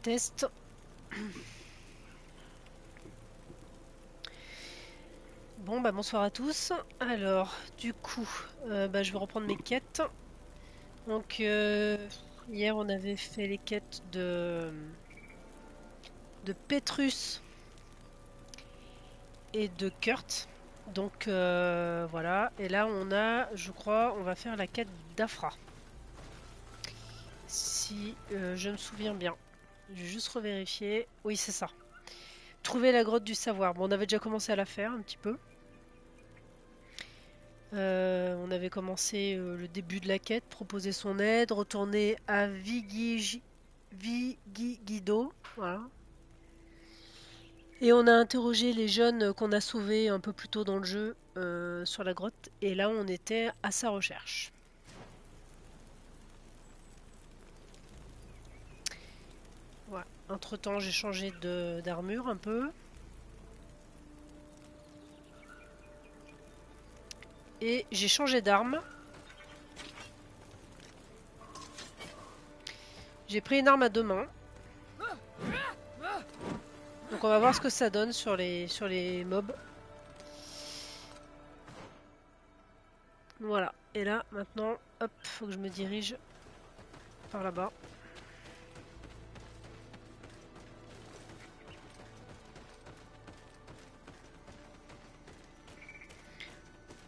Test. Bon, bah bonsoir à tous. Alors, du coup, je vais reprendre mes quêtes. Donc, hier on avait fait les quêtes de Petrus et de Kurt. Donc, voilà. Et là, on a, je crois, on va faire la quête d'Afra. Si je me souviens bien. Je vais juste revérifier. Oui, c'est ça. Trouver la grotte du savoir. Bon, on avait déjà commencé à la faire un petit peu. On avait commencé le début de la quête, proposer son aide, retourner à Vigigido, voilà. Et on a interrogé les jeunes qu'on a sauvés un peu plus tôt dans le jeu sur la grotte, et là on était à sa recherche. Voilà. Entre-temps j'ai changé d'armure un peu. Et j'ai changé d'arme. J'ai pris une arme à deux mains. Donc on va voir ce que ça donne sur les mobs. Voilà. Et là, maintenant, hop, faut que je me dirige par là-bas.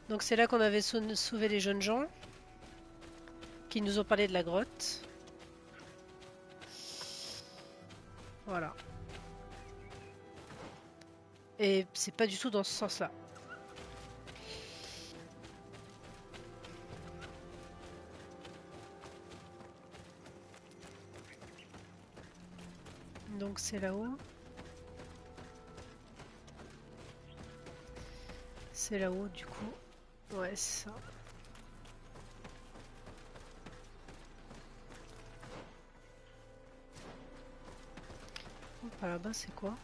Donc c'est là qu'on avait sauvé les jeunes gens qui nous ont parlé de la grotte. Voilà. Et c'est pas du tout dans ce sens-là. Donc c'est là-haut. C'est là-haut du coup. Ouais, c'est ça. Oh, par là-bas, c'est quoi?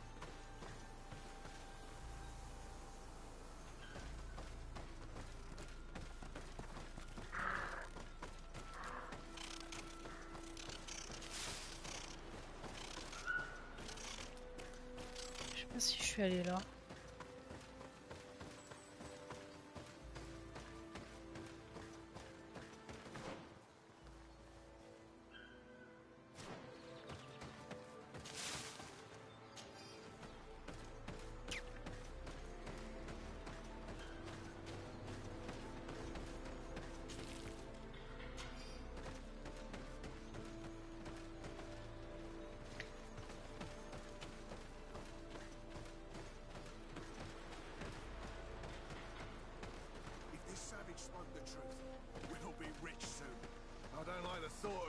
Je sais pas si je suis allée là.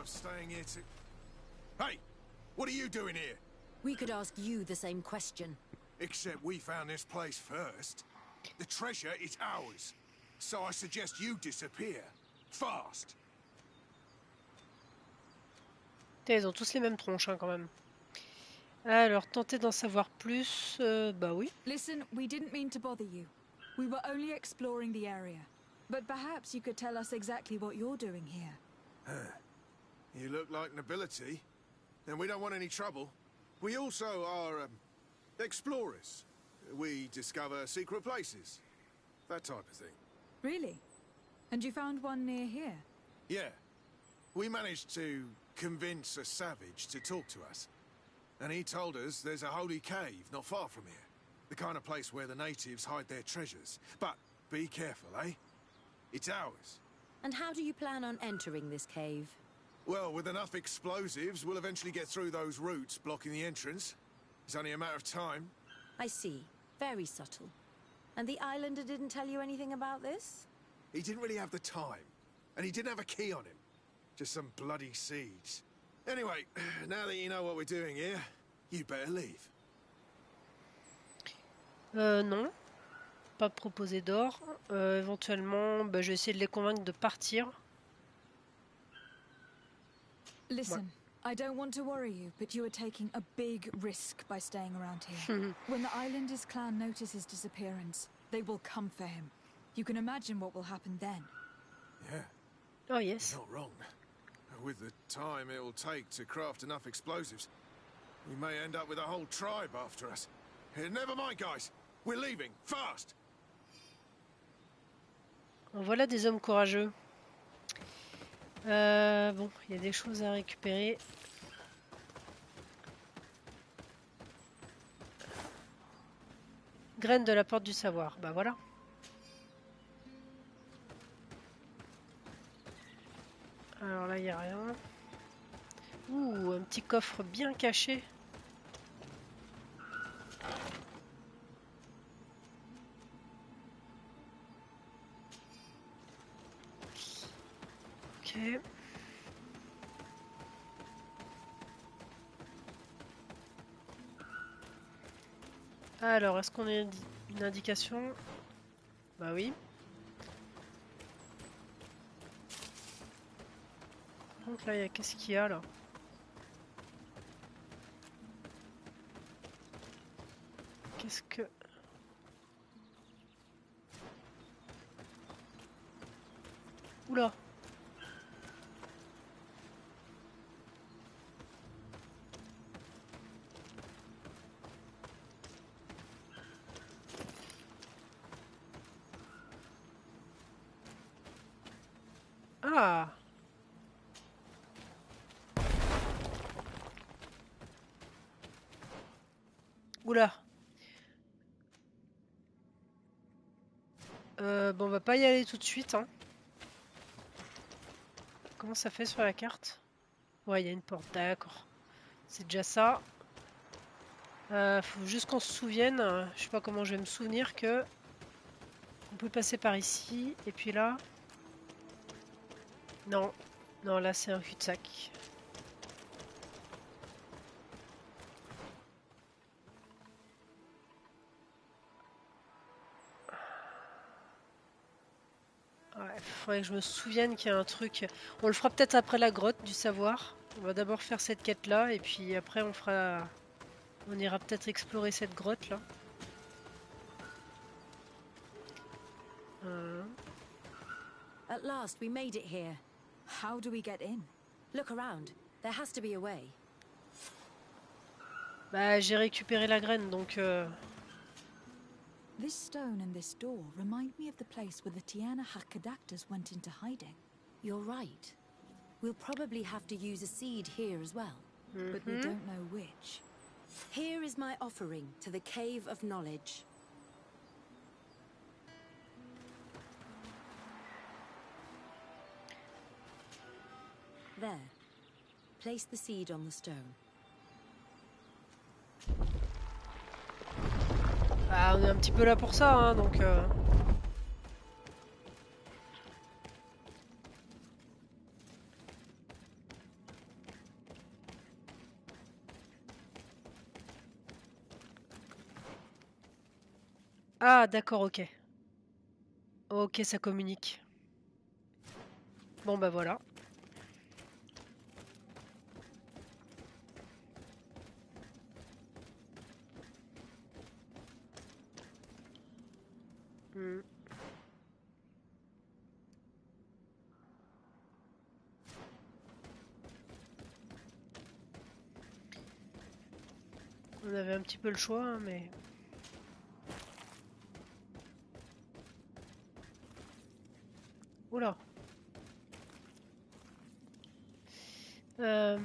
Staying here to... Hey! What are you doing here? We could ask you the same question. Except we found this place first. The treasure is ours. So I suggest you disappear. Fast. Ils ont tous les mêmes tronches hein, quand même. Alors, tenter d'en savoir plus, bah oui. Listen, we didn't mean to bother you. We were only exploring the area. But perhaps you could tell us exactly what you're doing here. You look like nobility. And we don't want any trouble. We also are, explorers. We discover secret places. That type of thing. Really? And you found one near here? Yeah. We managed to convince a savage to talk to us. And he told us there's a holy cave not far from here. The kind of place where the natives hide their treasures. But be careful, eh? It's ours. And how do you plan on entering this cave? Well, with enough explosives, we'll eventually get through those roots blocking the entrance. It's only a matter of time. I see. Very subtle. And the islander didn't tell you anything about this? He didn't really have the time. And he didn't have a key on him. Just some bloody seeds. Anyway, now that you know what we're doing here, you better leave. Non. Pas proposer d'or. Éventuellement, bah, je vais essayer de les convaincre de partir. Listen, I don't want to worry you, but you are taking a big risk by staying around here. When the Islanders clan notice his disappearance, they will come for him. You can imagine what will happen then. Yeah. Oh yes. Not wrong. With the time it will take to craft enough explosives. We may end up with a whole tribe after us. Never mind, guys. We're leaving, fast. Voilà des hommes courageux. Bon, il y a des choses à récupérer. Graine de la porte du savoir. Bah voilà. Alors là, il n'y a rien. Ouh, un petit coffre bien caché. Ok. Alors, est-ce qu'on a une indication? Bah oui. Donc là, qu'est-ce qu'il y a là? Qu'est-ce que... Oula! Ah! Oula! Bon, on va pas y aller tout de suite, hein. Comment ça fait sur la carte? Ouais, il y a une porte, d'accord. C'est déjà ça. Faut juste qu'on se souvienne, je sais pas comment je vais me souvenir que on peut passer par ici, et puis là... Non, non, là c'est un cul-de-sac. Ouais, faudrait que je me souvienne qu'il y a un truc. On le fera peut-être après la grotte du savoir. On va d'abord faire cette quête-là, et puis après on fera... On ira peut-être explorer cette grotte-là. At last, we made it here. How do we get in? Look around. There has to be a way. Bah, j'ai récupéré la graine, donc... This stone and this door remind me of the place where the Tiana Hakkadactors went into hiding. You're right. We'll probably have to use a seed here as well. But we don't know which. Here is my offering to the Cave of Knowledge. There. Place the seed on the stone. Ah, on est un petit peu là pour ça, hein, donc... Ah, d'accord, ok. Ok, ça communique. Bon, bah voilà. Hmm. On avait un petit peu le choix, hein, mais... Oula. Euh...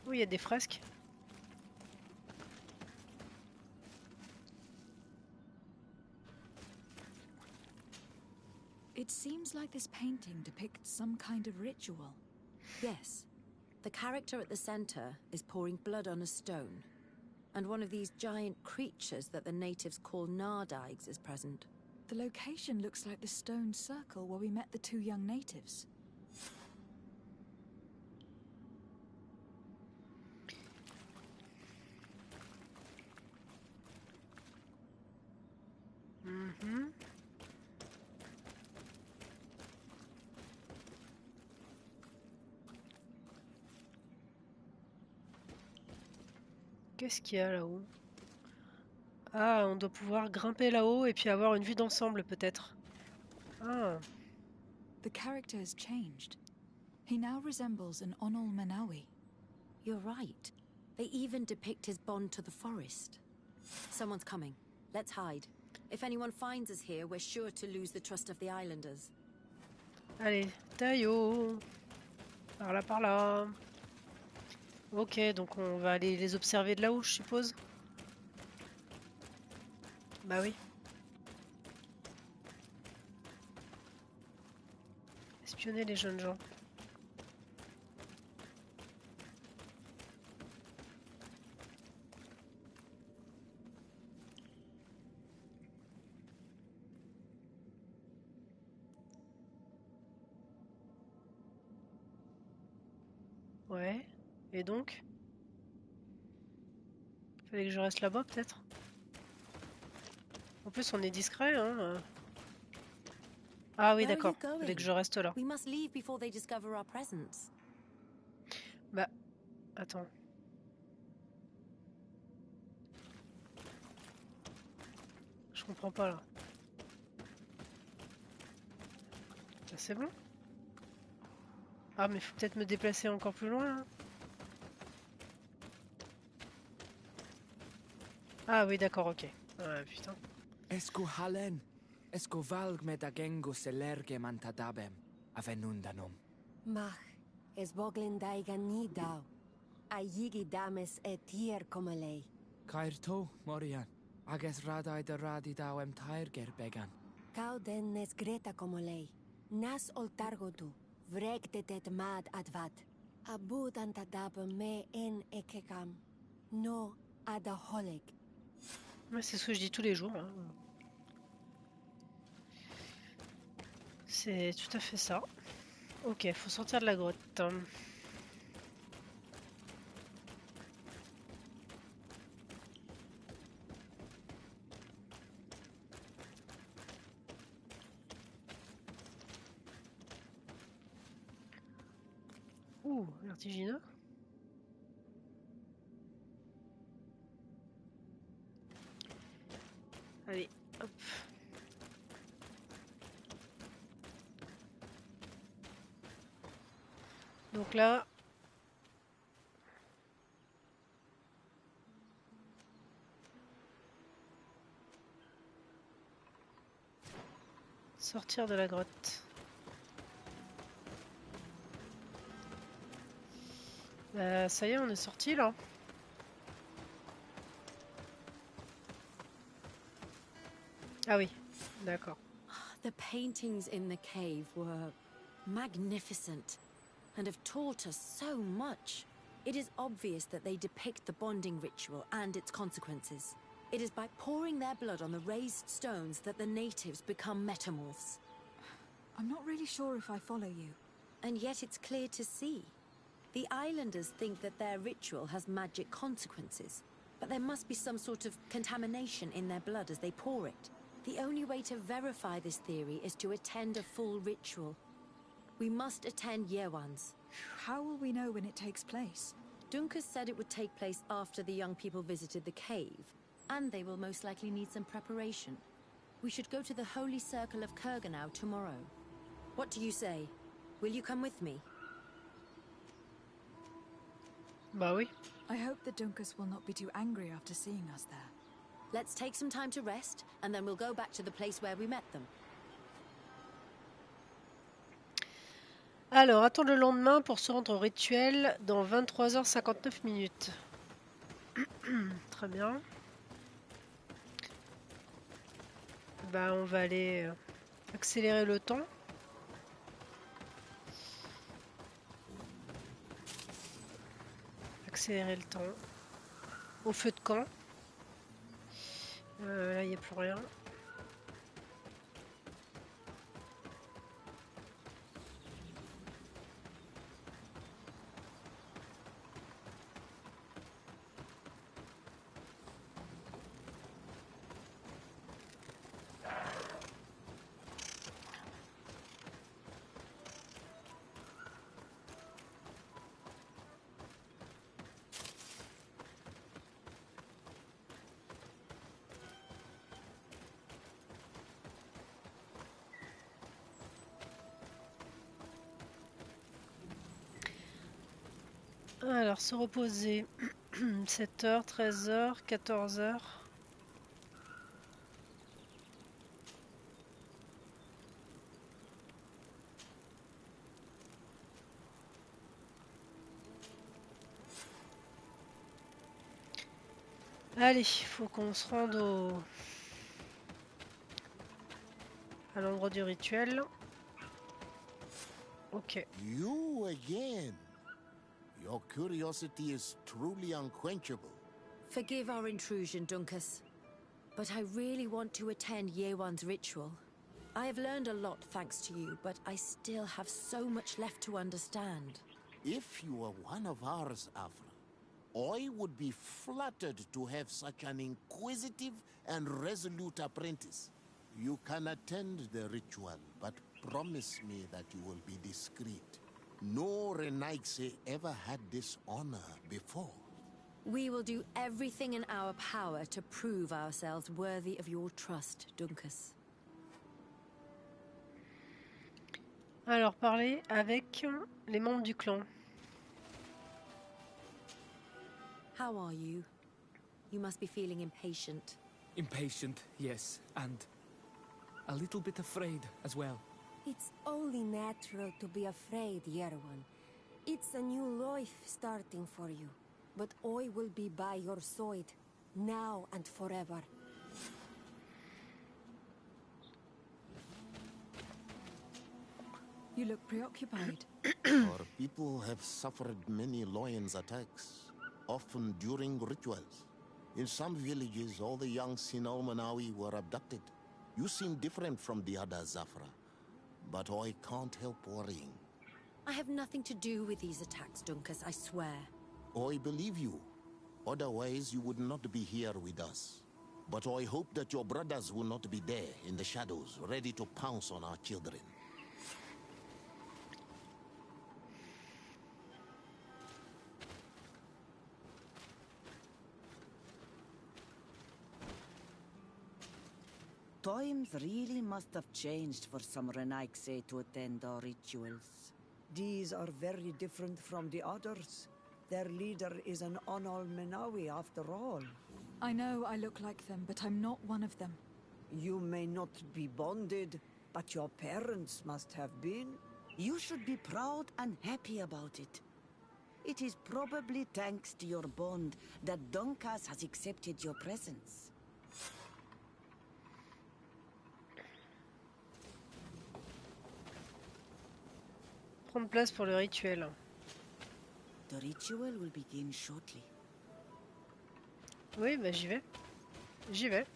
Oui, il y a des fresques. It seems like this painting depicts some kind of ritual. Yes. The character at the center is pouring blood on a stone. And one of these giant creatures that the natives call nardigs is present. The location looks like the stone circle where we met the two young natives. Mhm. Qu'est-ce qu'il y a là-haut? Ah, on doit pouvoir grimper là-haut et puis avoir une vue d'ensemble peut-être. Ah, The character has changed. He now resembles an Onol Manawi. You're right. They even depict his bond to the forest. Someone's coming. Let's hide. If anyone finds us here, we're sure to lose the trust of the islanders. allez, taillot. Par là, par là. Ok, donc on va aller les observer de là-haut, je suppose. Bah oui. Espionner les jeunes gens. Ouais. Et donc? Fallait que je reste là-bas peut-être. En plus on est discret, hein. Ah oui, Where are you d'accord. Fallait que going? je reste là. We must leave before they discover our presence. Bah, attends. Je comprends pas là. Bah, c'est bon? Ah, mais faut peut-être me déplacer encore plus loin là. Ah oui, d'accord, ok. Ah putain. Esco halen, esco valg med agengo selerge mantadabem, avenundanum. Mach, es boglin daigan ni dau. A yigi dames e tier como lei. Cair to, Morian, ages radai de radi dawem tair gerbegan. Cau den nes greta como lei. Nas oltargo du, vreg de det mad advat. Abud antadab me en ekekam. No adaholeg. Ouais, c'est ce que je dis tous les jours. C'est tout à fait ça. Ok, faut sortir de la grotte. Ouh, vertigineux. Allez, hop. Donc là... Sortir de la grotte. Ça y est, on est sorti là. Ah oui, d'accord. The paintings in the cave were magnificent and have taught us so much. It is obvious that they depict the bonding ritual and its consequences. It is by pouring their blood on the raised stones that the natives become metamorphs. I'm not really sure if I follow you. And yet it's clear to see. The islanders think that their ritual has magic consequences, but there must be some sort of contamination in their blood as they pour it. The only way to verify this theory is to attend a full ritual. We must attend Yewan's. How will we know when it takes place? Duncan said it would take place after the young people visited the cave, and they will most likely need some preparation. We should go to the Holy Circle of Kurganau tomorrow. What do you say? Will you come with me? Bah oui. I hope that Dunkus will not be too angry after seeing us there. Let's take some time to rest, and then we'll go back to the place where we met them. Alors, attends le lendemain pour se rendre au rituel dans 23h59 minutes. Très bien. Bah, on va aller accélérer le temps. Accélérer le temps. Au feu de camp. Là, il n'y a plus rien. Alors, se reposer. 7h, 13h, 14h. Allez, faut qu'on se rende à l'endroit du rituel. Ok. You again. Your curiosity is truly unquenchable. Forgive our intrusion, Dunkus. But I really want to attend Yewan's ritual. I have learned a lot thanks to you, but I still have so much left to understand. If you were one of ours, Afra, I would be flattered to have such an inquisitive and resolute apprentice. You can attend the ritual, but promise me that you will be discreet. No Renaigse ever had this honor before. We will do everything in our power to prove ourselves worthy of your trust, Dunkus. Alors, parler avec les membres du clan. How are you? You must be feeling impatient. Impatient, yes, and a little bit afraid as well. It's only natural to be afraid, Yerwan. It's a new life starting for you. But I will be by your side, now and forever. You look preoccupied. Our people have suffered many lions attacks, often during rituals. In some villages, all the young Sinalmanawi were abducted. You seem different from the other Zafra, but I can't help worrying. I have nothing to do with these attacks, Dunkus, I swear. I believe you. Otherwise, you would not be here with us. But I hope that your brothers will not be there in the shadows, ready to pounce on our children. Times really must have changed for some Renaigse to attend our rituals. These are very different from the others. Their leader is an Onol Menawi after all. I know I look like them, but I'm not one of them. You may not be bonded, but your parents must have been. You should be proud and happy about it. It is probably thanks to your bond that Donkas has accepted your presence. Prendre place pour le rituel. The ritual will begin shortly. Oui, bah j'y vais. J'y vais.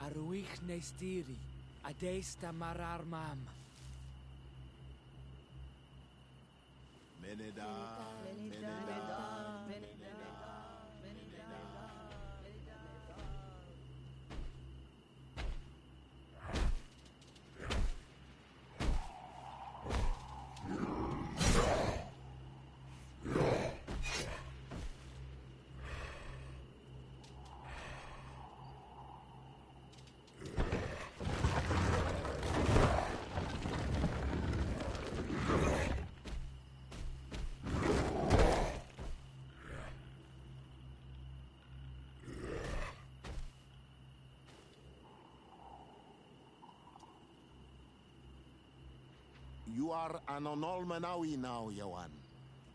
Aruich nestiri, adesta marar mam. Meneda, Meneda. You are an Onolmanawi now, Yawan.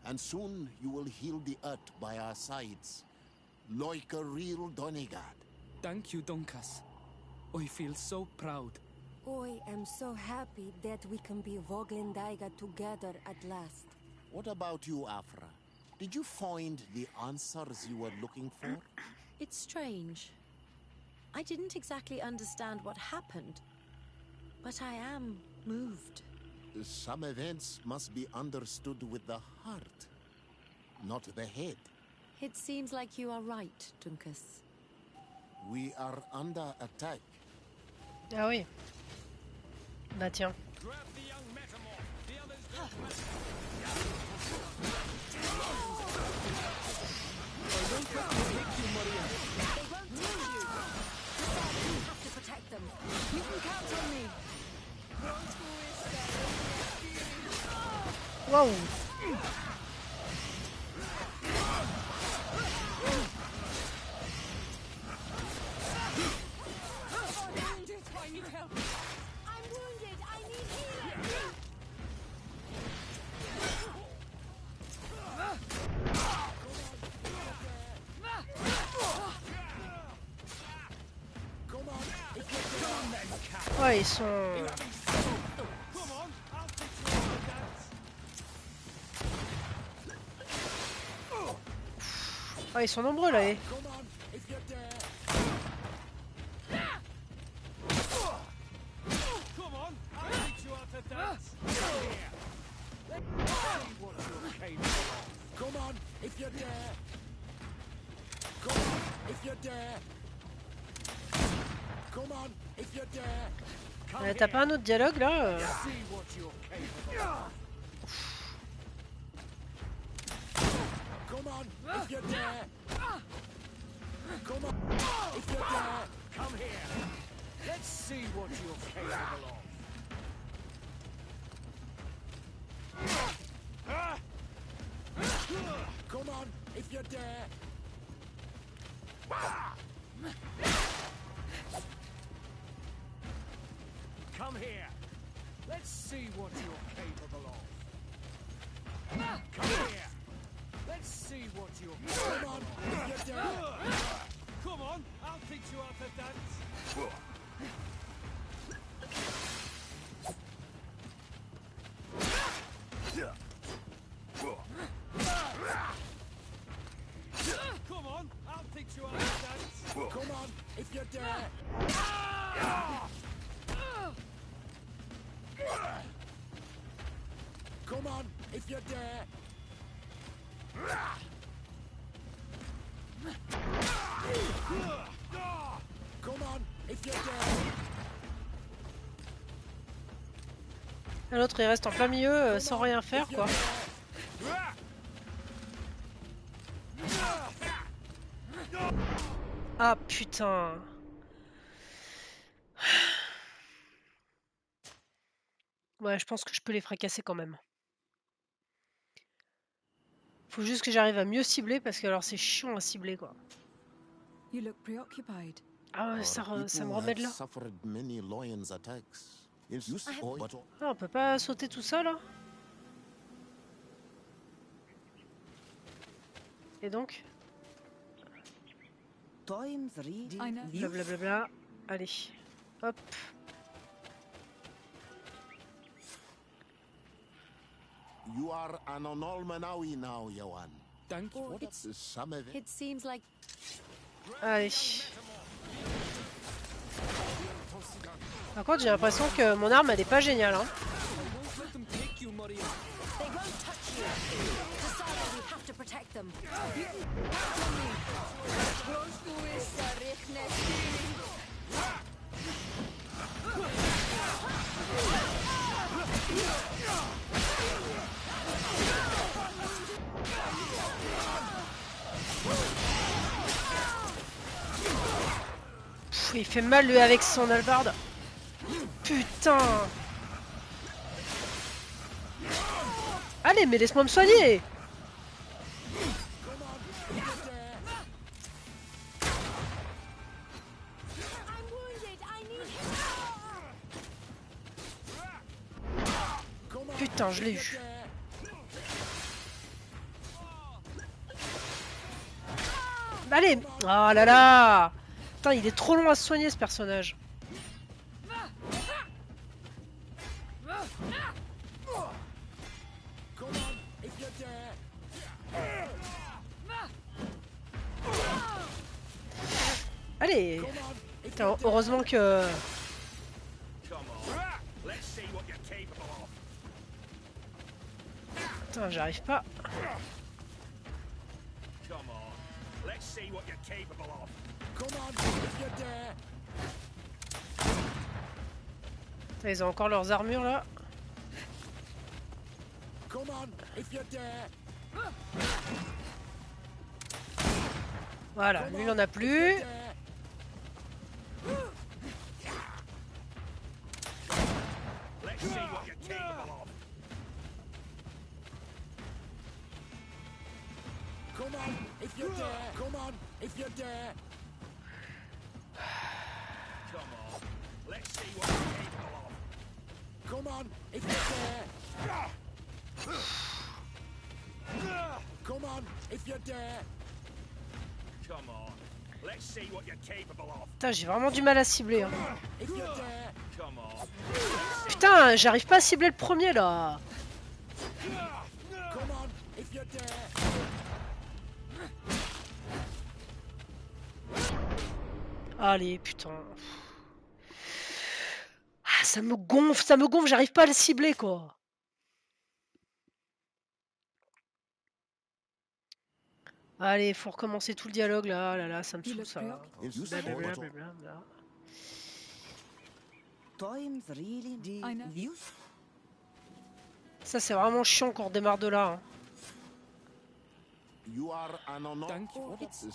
And soon you will heal the earth by our sides. Like a real Donegad. Thank you, Donkas. I feel so proud. I am so happy that we can be Voglendaiga together at last. What about you, Afra? Did you find the answers you were looking for? It's strange. I didn't exactly understand what happened, but I am moved. Some events must be understood with the heart, not the head. It seems like you are right, Dunkus. We are under attack. Ah oui. Bah tiens. Waouh. Ouais, ils sont... Ah, ils sont nombreux là, eh. T'as pas un autre dialogue là Come here. Let's see what you're capable of. Come here. Let's see what you're capable of. Come on, if you're down. Come on, I'll teach you how to dance. Come on, I'll teach you how to dance. Come on, if you're dare. Come on, if you're dare. Come on, if you're dare. L'autre il reste en plein milieu sans rien faire quoi. Ah putain. Ouais, je pense que je peux les fracasser quand même. Faut juste que j'arrive à mieux cibler parce que alors c'est chiant à cibler quoi. You look preoccupied. Ah ouais, ça me remet de là. Ah, on peut pas sauter tout ça là? Et donc? Blablabla. Allez. Hop. You are an Onolmanawi now, Yawan. Thank you. What is some of it? It seems like... Allez. Par contre, j'ai l'impression que mon arme elle est pas géniale hein. Pff, il fait mal lui avec son hallebarde. Putain. Allez, mais laisse-moi me soigner. Putain, je l'ai eu. Allez. Oh là là. Putain, il est trop long à se soigner ce personnage. Allez. Putain, heureusement que... Putain, j'arrive pas. Let's see what you're capable of. Come on, if you dare. Putain, ils ont encore leurs armures là. Come on, if you dare. Voilà, lui il en a plus. Let's see what you're capable of. Come on, if you dare. Come on, if you dare. Come on. Let's see what you're capable of. Come on, if you dare. Come on, if you dare. Come on. Let's see what you're capable of. Putain, j'ai vraiment du mal à cibler. Hein. If you dare. Come on. Putain, j'arrive pas à cibler le premier là. Come on, if you dare. Allez, putain. Ah, ça me gonfle, j'arrive pas à le cibler quoi. Allez, faut recommencer tout le dialogue là, là, ça me saoule ça. Blablabla, blablabla. Times really I know. you. Ça c'est vraiment chiant qu'on redémarre de là. Hein. You are an honor. Thank you. It's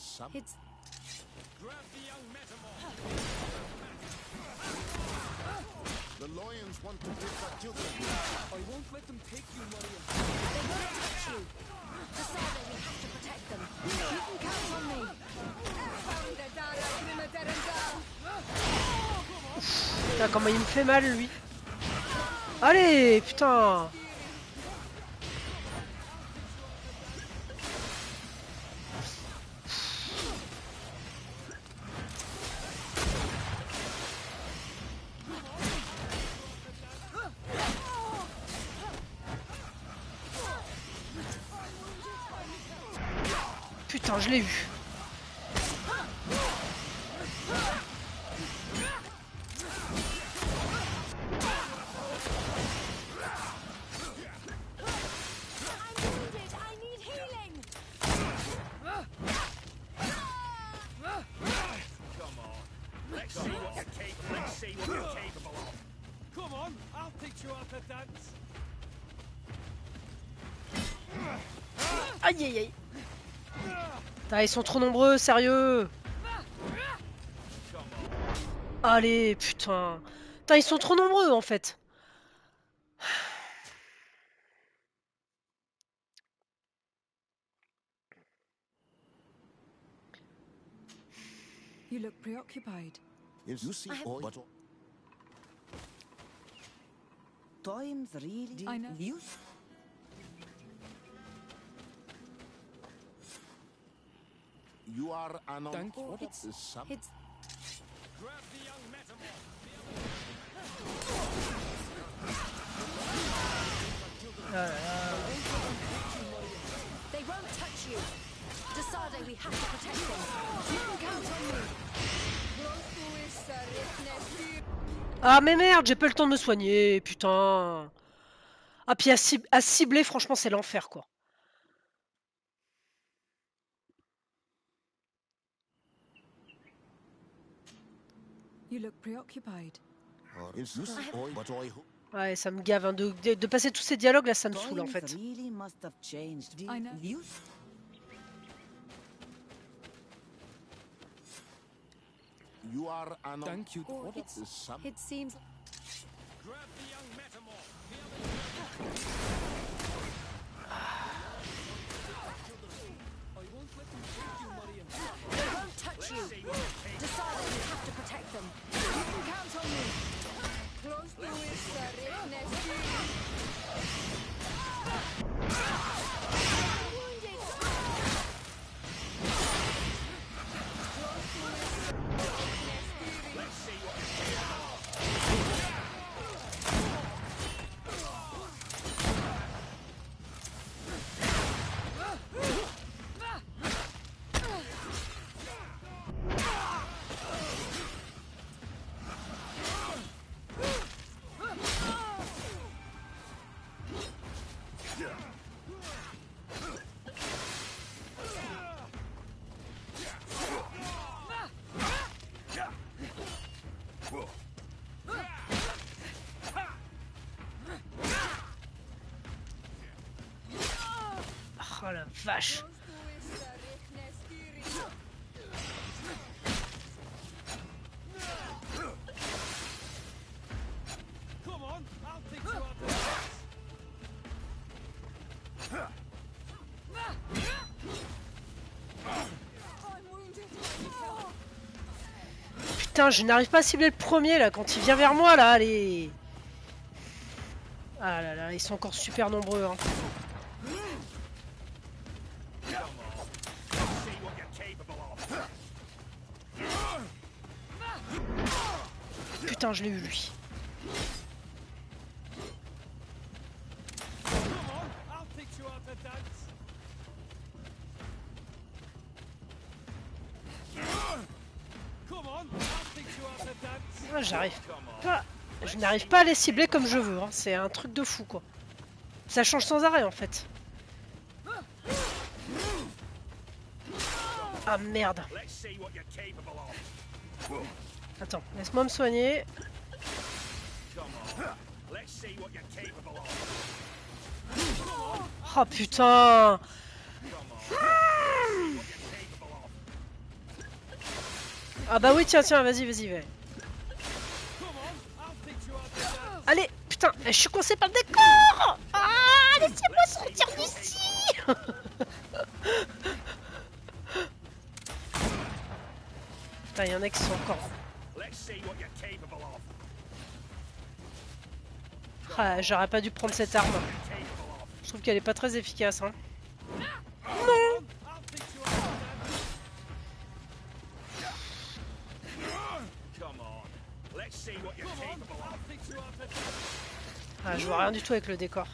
Grab the young metamorph. The lions want to take our children. I won't let them take you, Maria. They won't touch you. The Sardet will have to protect them. You can count on me. Putain, comment il me fait mal lui. Allez, putain. Putain, je l'ai eu. Come on, I'll teach you how to dance. Aïe aïe aïe. Putain, ils sont trop nombreux, sérieux. Allez, putain. Putain, ils sont trop nombreux en fait. You look preoccupied. Yes, you see, but Times really I know. you. you are an honor. Thank you. It's Grab the young metamorph. They won't touch you. The Sardet, we have to protect them. You can count on me. Ah mais merde, j'ai pas le temps de me soigner, putain. Ah puis à cibler, franchement, c'est l'enfer quoi. You look preoccupied. Yes, you see, but I hope. Ouais, ça me gave hein, de passer tous ces dialogues là, ça me saoule en Times fait. really must have changed. I know. You. You are an honor. Thank you. It seems Grab the young metamorph. I won't let them take you, Maria. they won't touch you. The Sardet, we have to protect them. You can count on me. Oh la vache. Putain, je n'arrive pas à cibler le premier là quand il vient vers moi là, allez. Ah là là, ils sont encore super nombreux hein. Putain, je l'ai eu lui. Ah, j'arrive pas. Je n'arrive pas à les cibler comme je veux. Hein. C'est un truc de fou quoi. Ça change sans arrêt en fait. Ah merde. Attends, laisse-moi me soigner. Oh putain. Ah bah oui, tiens, vas-y, vas-y. Allez, putain, je suis coincé par le décor. Ah, laissez-moi sortir d'ici. Putain, il y en a qui sont encore... Ah, j'aurais pas dû prendre cette arme. Je trouve qu'elle est pas très efficace. Hein. Non. Ah, je vois rien du tout avec le décor.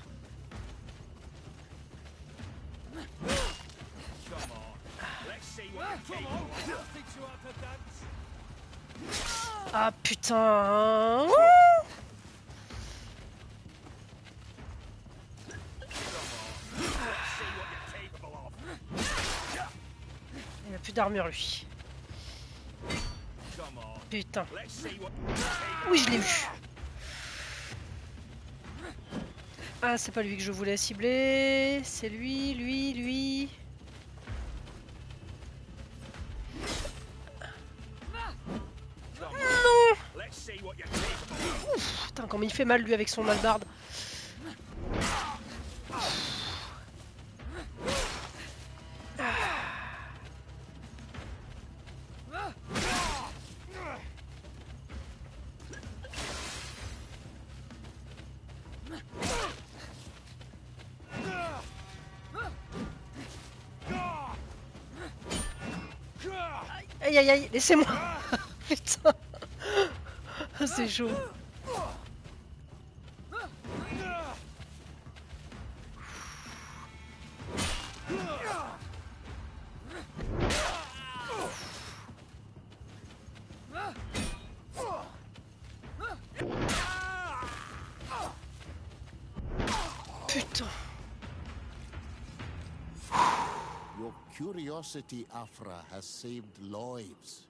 Ah putain. Il a plus d'armure lui. Putain. Oui, je l'ai eu. Ah, c'est pas lui que je voulais cibler. C'est lui. Non. Ouf, putain, comme il fait mal lui avec son hallebarde. Aïe, laissez-moi. Putain. C'est chaud. Putain. Your curiosity, Afra, has saved lives.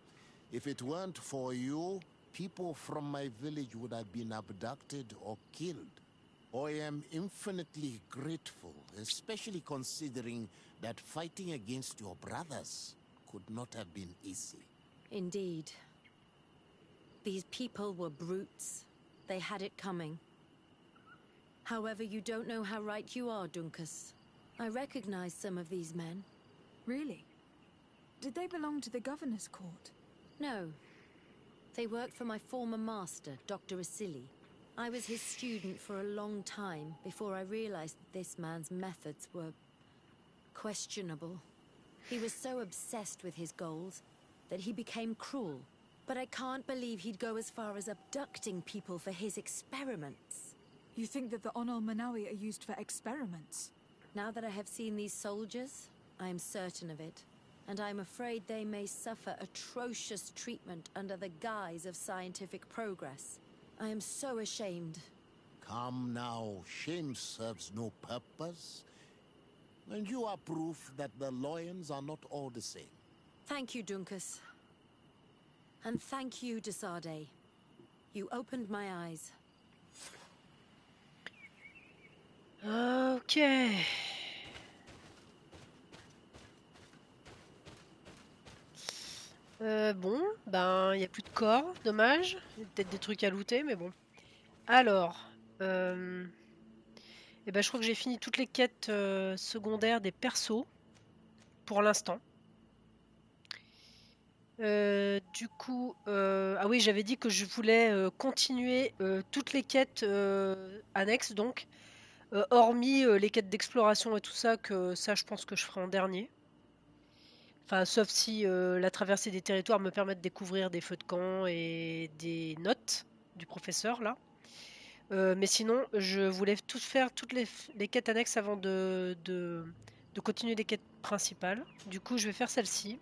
If it weren't for you, people from my village would have been abducted or killed. I am infinitely grateful, especially considering that fighting against your brothers could not have been easy. Indeed. These people were brutes. They had it coming. However, you don't know how right you are, Dunkus. I recognize some of these men. Really? Did they belong to the governor's court? No. They worked for my former master, Dr. Asili. I was his student for a long time before I realized that this man's methods were questionable. He was so obsessed with his goals that he became cruel. But I can't believe he'd go as far as abducting people for his experiments. You think that the Onol Manawi are used for experiments? Now that I have seen these soldiers, I am certain of it. And I'm afraid they may suffer atrocious treatment under the guise of scientific progress. I am so ashamed. Come now, shame serves no purpose. And you are proof that the lions are not all the same. Thank you, Dunkus. And thank you, de Sardet. You opened my eyes. Ok. Bon, ben, il n'y a plus de corps, dommage. Il y a peut-être des trucs à looter, mais bon. Alors, eh ben, je crois que j'ai fini toutes les quêtes secondaires des persos, pour l'instant. Du coup, ah oui, j'avais dit que je voulais continuer toutes les quêtes annexes, donc, hormis les quêtes d'exploration et tout ça, que ça, je pense que je ferai en dernier. Enfin, sauf si la traversée des territoires me permet de découvrir des feux de camp et des notes du professeur, là. Mais sinon, je voulais tous faire toutes les quêtes annexes avant de continuer les quêtes principales. Du coup, je vais faire celle-ci.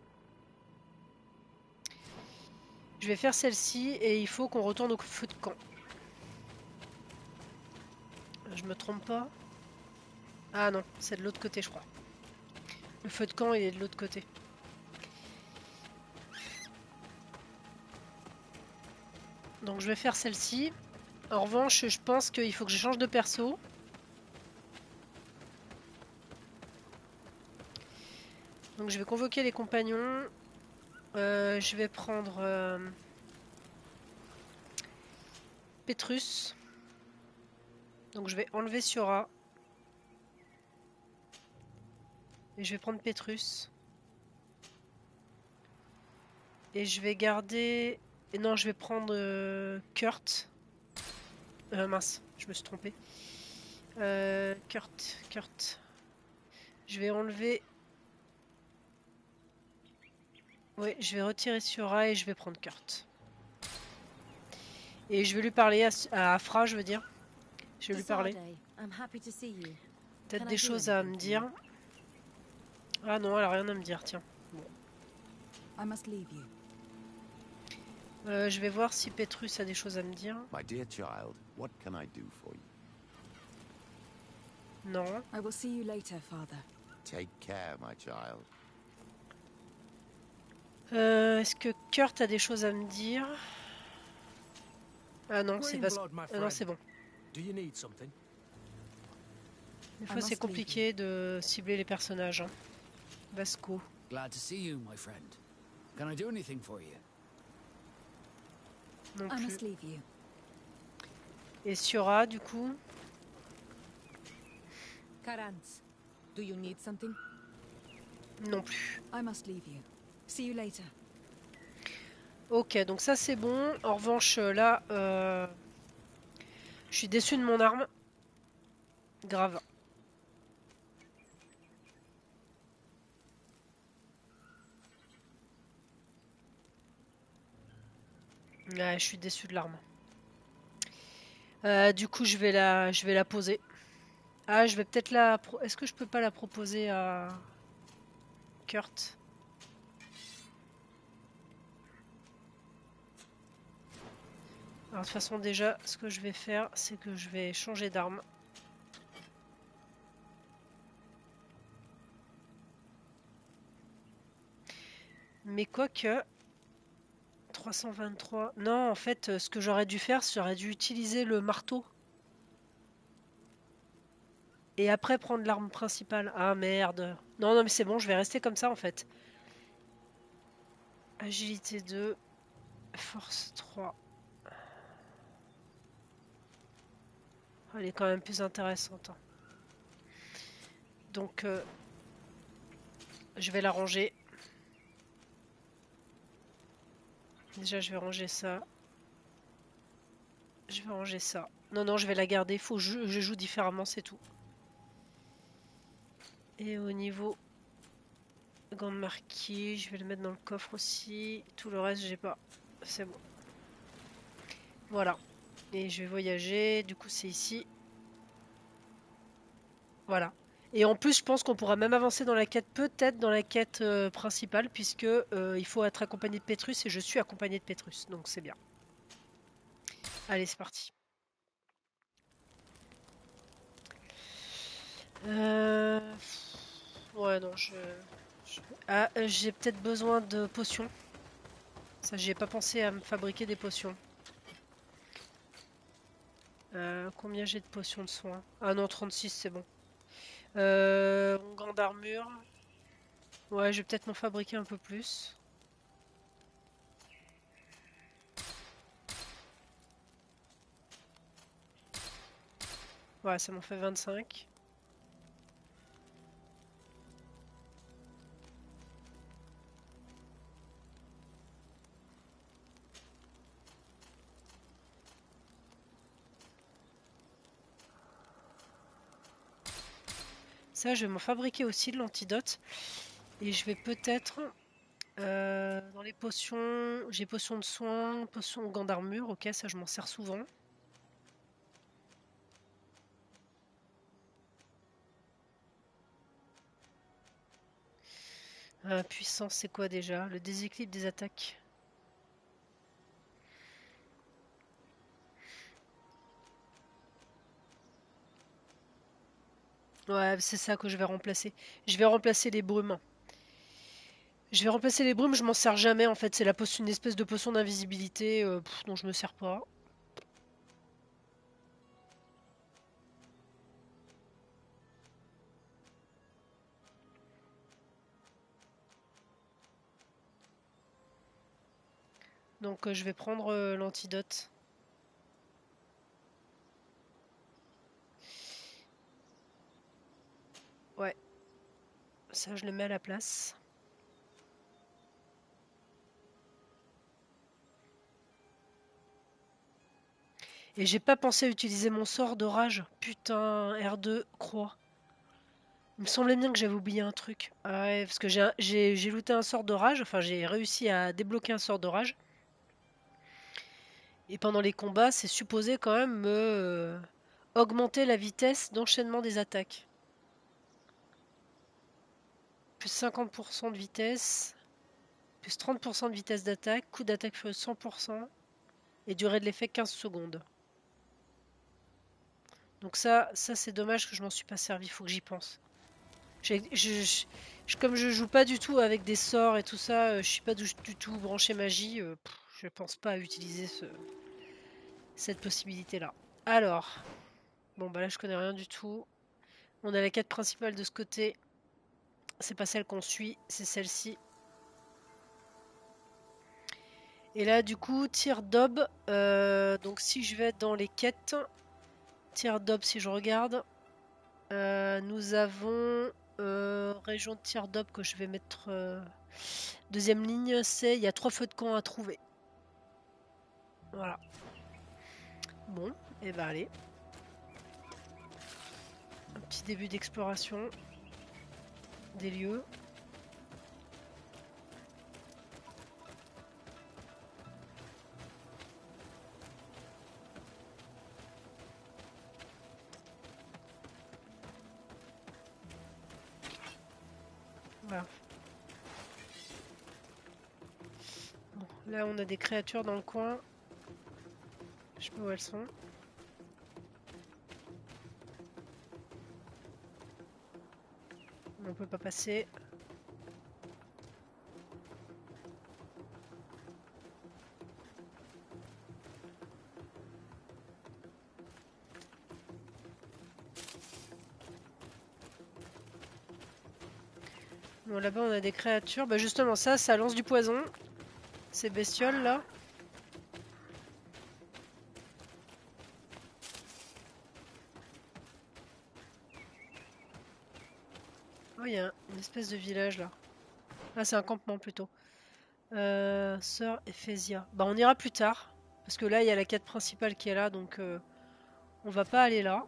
Je vais faire celle-ci et il faut qu'on retourne au feu de camp. Je me trompe pas? Ah non, c'est de l'autre côté, je crois. Le feu de camp, il est de l'autre côté. Donc je vais faire celle-ci. En revanche, je pense qu'il faut que je change de perso. Donc je vais convoquer les compagnons. Je vais prendre Pétrus. Donc je vais enlever Siora. Et je vais prendre Pétrus. Et je vais garder... Et non, je vais prendre Kurt. Mince, je me suis trompée. Kurt. Je vais enlever... Oui, je vais retirer Siora et je vais prendre Kurt. Et je vais lui parler à Afra, je veux dire. Je vais lui parler. Peut-être des choses à me dire. Ah non, elle a rien à me dire, tiens. Bon. Je vais voir si Pétrus a des choses à me dire. My dear child, what can I do for you? Non. I will see you later, father. Take care, my child. Est-ce que Kurt a des choses à me dire? Ah non, c'est pas... Ah non, c'est bon. Do you need something? Des fois, c'est compliqué de cibler les personnages. Hein. Vasco. Glad to see you, my friend. Can I do anything for you? Non I must plus. leave you. Et Siora, du coup? Karans, do you need something? Non plus. I must leave you. See you later. Ok, donc ça c'est bon. En revanche, là, je suis déçu de mon arme. Grave. Ouais, je suis déçu de l'arme. Du coup, je vais la poser. Ah, je vais peut-être la... Est-ce que je peux pas la proposer à Kurt? Alors, de toute façon, déjà, ce que je vais faire, c'est que je vais changer d'arme. Mais quoique... 323... Non, en fait, ce que j'aurais dû faire, j'aurais dû utiliser le marteau. Et après prendre l'arme principale. Ah merde. Non, non, mais c'est bon, je vais rester comme ça, en fait. Agilité 2. Force 3. Elle est quand même plus intéressante. Hein. Donc, je vais la ranger. Déjà, je vais ranger ça. Je vais ranger ça. Non, non, je vais la garder. Faut que je joue différemment, c'est tout. Et au niveau gant de marquis, je vais le mettre dans le coffre aussi. Tout le reste, j'ai pas. C'est bon. Voilà. Et je vais voyager. Du coup, c'est ici. Voilà. Et en plus, je pense qu'on pourra même avancer dans la quête, peut-être dans la quête principale, puisque il faut être accompagné de Pétrus et je suis accompagné de Pétrus, donc c'est bien. Allez, c'est parti. Ouais, non, Ah, j'ai peut-être besoin de potions. Ça, j'y ai pas pensé à me fabriquer des potions. Combien j'ai de potions de soins? Ah non, 36, c'est bon. Gant d'armure. Ouais, je vais peut-être m'en fabriquer un peu plus. Ouais, ça m'en fait 25. Ça, je vais m'en fabriquer aussi de l'antidote. Et je vais peut-être... dans les potions... J'ai potion de soins, potion de gants d'armure. Ok, ça, je m'en sers souvent. Puissance, c'est quoi déjà? Le déséquilibre des attaques. Ouais, c'est ça que je vais remplacer. Je vais remplacer les brumes. Je vais remplacer les brumes, je m'en sers jamais en fait. C'est une espèce de potion d'invisibilité dont je me sers pas. Donc je vais prendre l'antidote. Ouais. Ça, je le mets à la place. Et j'ai pas pensé à utiliser mon sort de rage. Putain, R2, croix. Il me semblait bien que j'avais oublié un truc. Ah ouais, parce que j'ai looté un sort de rage. Enfin, j'ai réussi à débloquer un sort de rage. Et pendant les combats, c'est supposé quand même me augmenter la vitesse d'enchaînement des attaques. Plus 50% de vitesse. Plus 30% de vitesse d'attaque. Coup d'attaque furieuse 100%. Et durée de l'effet 15 secondes. Donc ça c'est dommage que je m'en suis pas servi. Faut que j'y pense. Comme je joue pas du tout avec des sorts et tout ça, je suis pas du tout branché magie, je pense pas à utiliser cette possibilité-là. Alors, bon bah là je connais rien du tout. On a la quête principale de ce côté. C'est pas celle qu'on suit, c'est celle-ci. Et là du coup, tir d'aube. Donc si je vais dans les quêtes, tir d'aube si je regarde, nous avons région de tir d'aube que je vais mettre deuxième ligne, c'est il y a 3 feux de camp à trouver. Voilà. Bon, et ben allez. Un petit début d'exploration des lieux. Voilà. Bon, là on a des créatures dans le coin. Je sais pas où elles sont. On peut pas passer. Bon, là-bas on a des créatures. Bah justement ça lance du poison. Ces bestioles là. Oh, il y a une espèce de village là. Ah, c'est un campement plutôt. Sœur Ephésia. Bah on ira plus tard. Parce que là il y a la quête principale qui est là, donc on va pas aller là.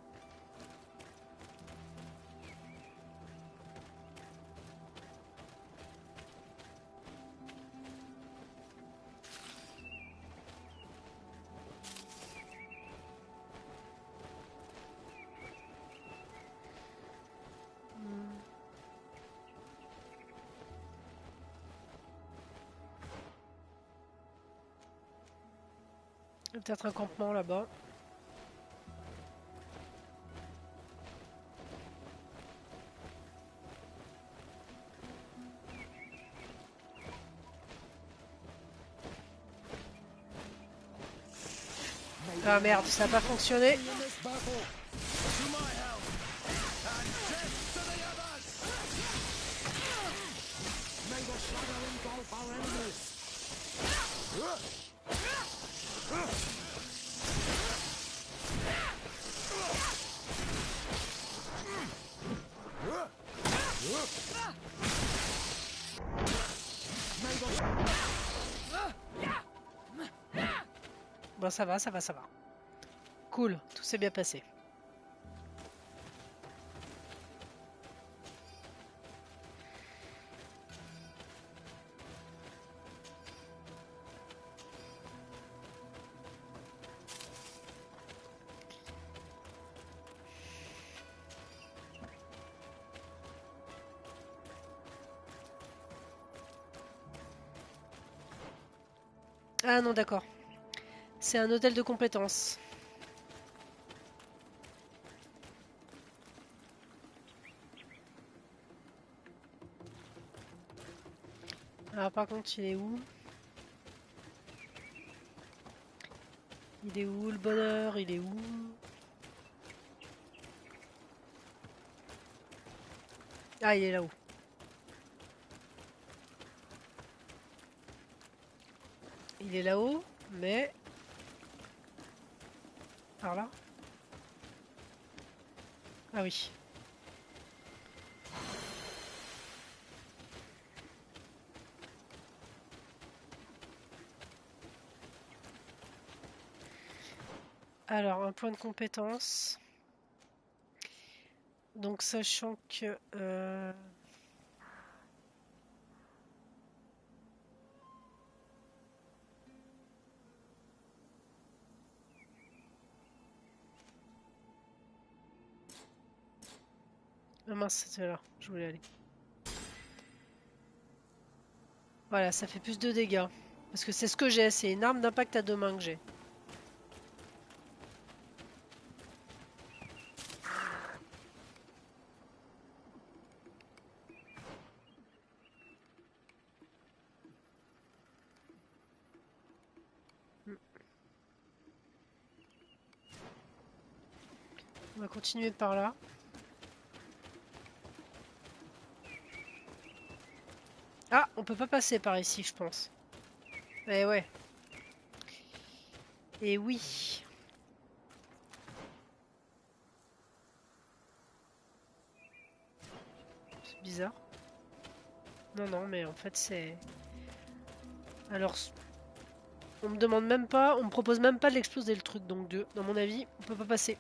Peut-être un campement là-bas. Ah merde, ça n'a pas fonctionné. Bon, ça va, ça va, ça va. Cool, tout s'est bien passé. Ah non, d'accord. C'est un hôtel de compétences. Alors par contre, il est où? Il est où le bonheur? Il est où? Ah, il est là-haut. Il est là-haut, mais... Par là? Ah oui. Alors, un point de compétence. Donc, sachant que... Ah mince, c'était là. Je voulais aller. Voilà, ça fait plus de dégâts. Parce que c'est ce que j'ai. C'est une arme d'impact à deux mains que j'ai. On va continuer par là. Ah, on peut pas passer par ici, je pense. Eh ouais. Et oui. C'est bizarre. Non, non, mais en fait, c'est... Alors, on me demande même pas, on me propose même pas de l'exploser le truc, donc dans mon avis, on peut pas passer.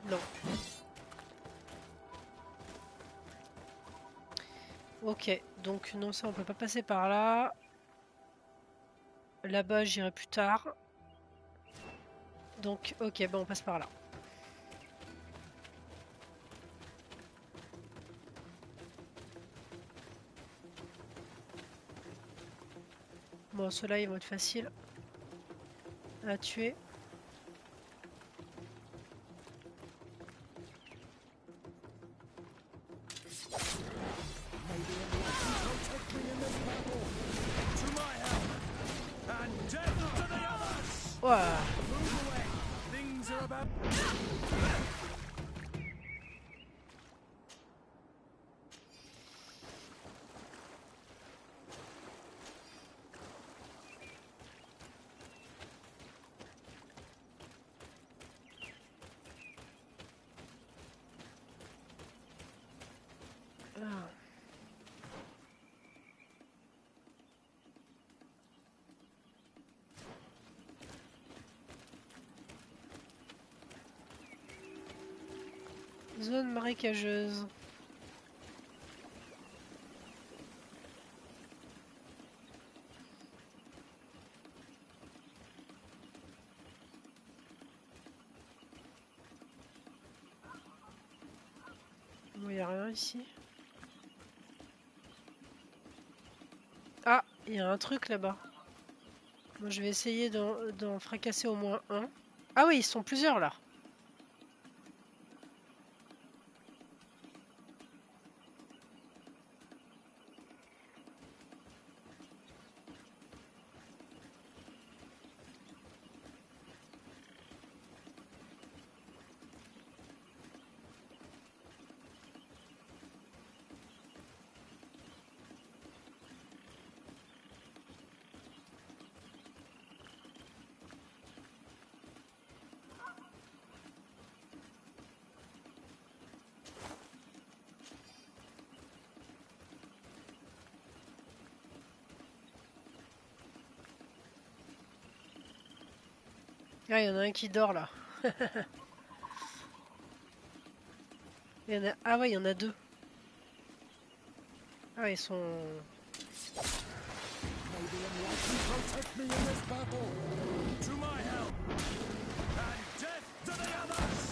Non. Ok, donc non, ça on peut pas passer par là. Là-bas, j'irai plus tard. Donc, ok, bon, on passe par là. Bon, ceux-là, ils vont être faciles à tuer. Ouah. Ah. Zone marécageuse. Bon, il n'y a rien ici. Ah, il y a un truc là-bas. Moi, je vais essayer d'en fracasser au moins un. Ah oui, ils sont plusieurs là. Ah, il y en a un qui dort là. Il y en a... Ah ouais, il y en a deux. Ah, ils sont... To my help! And death to the others!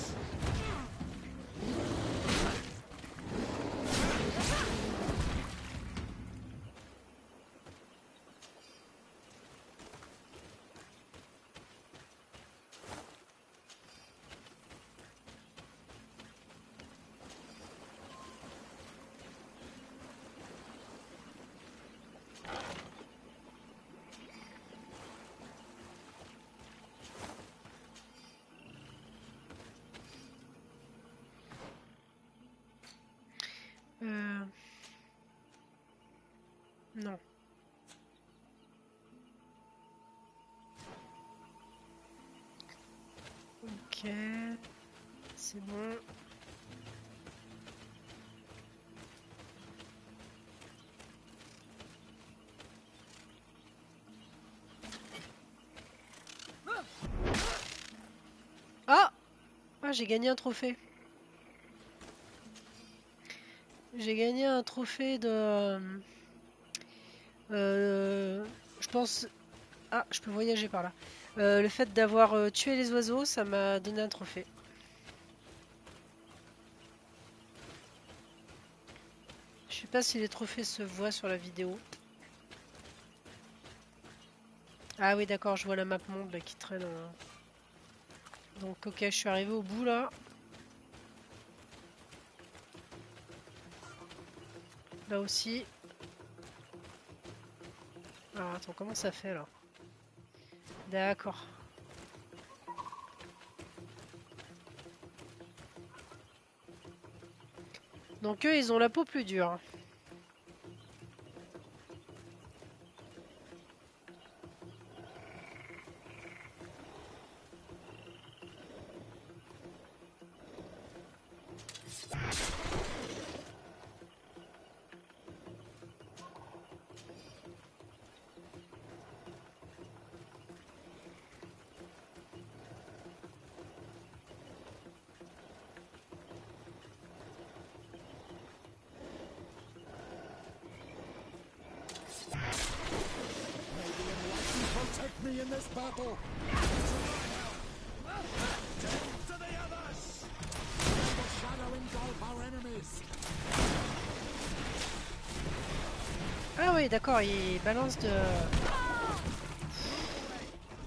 Non. Ok. C'est bon. Ah! Ah, j'ai gagné un trophée. J'ai gagné un trophée de... je pense... Ah, je peux voyager par là. Le fait d'avoir tué les oiseaux, ça m'a donné un trophée. Je sais pas si les trophées se voient sur la vidéo. Ah oui, d'accord, je vois la map monde là, qui traîne. Donc ok, je suis arrivé au bout là. Là aussi. Alors attends, comment ça fait là? D'accord. Donc eux, ils ont la peau plus dure. Protect me in this battle! Death to the others! Let the shadow engulf our enemies! Ah oui, d'accord, ils balancent de...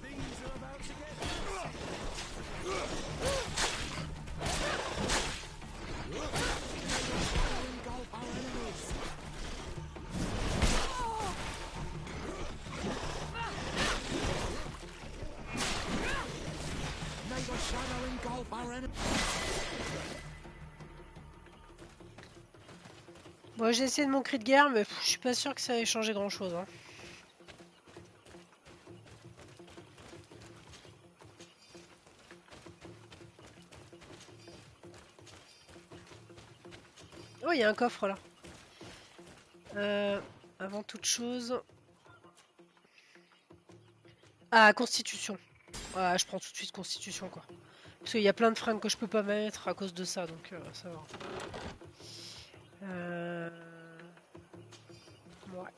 Things are about to get... engulf our enemies! May the shadow engulf our enemies! Bon, j'ai essayé de mon cri de guerre, mais je suis pas sûr que ça ait changé grand chose. Hein. Oh, il y a un coffre là. Avant toute chose... Ah, Constitution. Ah, je prends tout de suite Constitution, quoi. Parce qu'il y a plein de fringues que je peux pas mettre à cause de ça, donc ça va. Ouais.